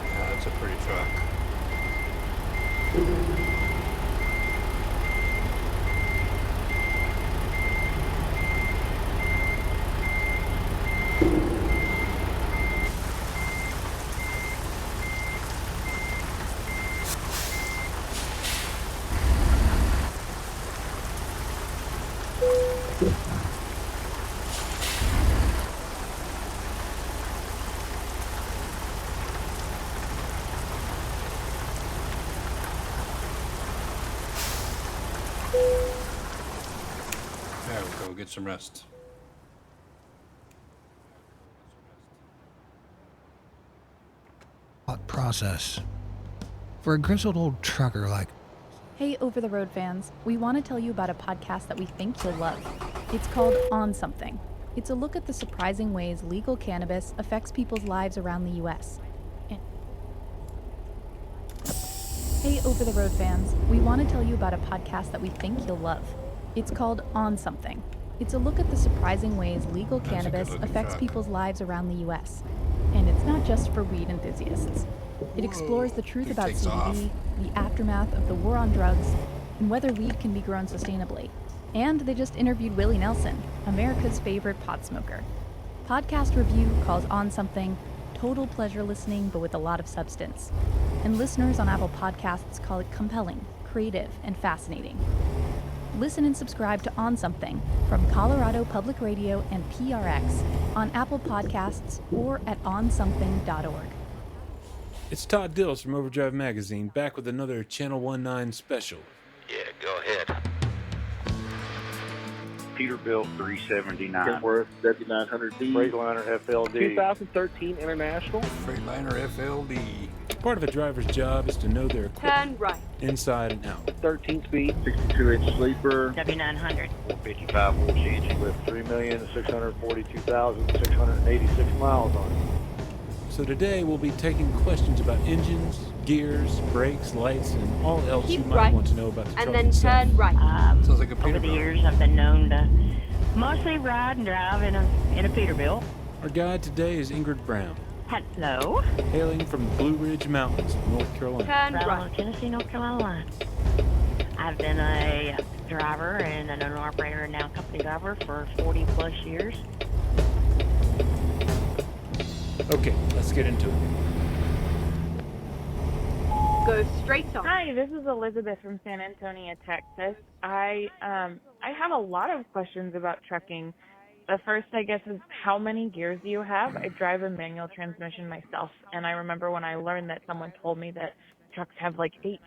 Yeah, that's a pretty truck. There we go, get some rest. Process. For a grizzled old trucker like... Hey, over-the-road fans, we want to tell you about a podcast that we think you'll love. It's called On Something. It's a look at the surprising ways legal cannabis affects people's lives around the U.S. Hey, over-the-road fans, we want to tell you about a podcast that we think you'll love. It's called On Something. It's a look at the surprising ways legal cannabis affects people's lives around the U.S. And it's not just for weed enthusiasts. It explores the truth about CBD, the aftermath of the war on drugs, and whether weed can be grown sustainably. And they just interviewed Willie Nelson, America's favorite pot smoker. Podcast Review calls On Something total pleasure listening, but with a lot of substance. And listeners on Apple Podcasts call it compelling, creative, and fascinating. Listen and subscribe to On Something from Colorado Public Radio and PRX on Apple Podcasts or at onsomething.org. It's Todd Dills from Overdrive Magazine, back with another Channel 19 special. Yeah, go ahead. Peterbilt 379. Kenworth W900D. Freightliner FLD. 2013 International. Freightliner FLD. Part of a driver's job is to know their equipment Turn right. inside and out. 13 speed. 62-inch sleeper. W900. 455 horse engine with 3,642,686 miles on it. So today we'll be taking questions about engines, Gears, brakes, lights, and all else you Keep might right, want to know about the and truck then itself. turn right. Sounds like a Over the Peterbilt. years, I've been known to mostly ride and drive in a Peterbilt. Our guide today is Ingrid Brown, Hello. hailing from the Blue Ridge Mountains of North Carolina. Turn From right. Tennessee, North Carolina line. I've been a driver and an owner-operator and now company driver for 40 plus years. Okay, let's get into it. Go straight on. Hi, this is Elizabeth from San Antonio, Texas. I have a lot of questions about trucking. The first, I guess, is how many gears do you have? I drive a manual transmission myself, and I remember when I learned that someone told me that trucks have like 8.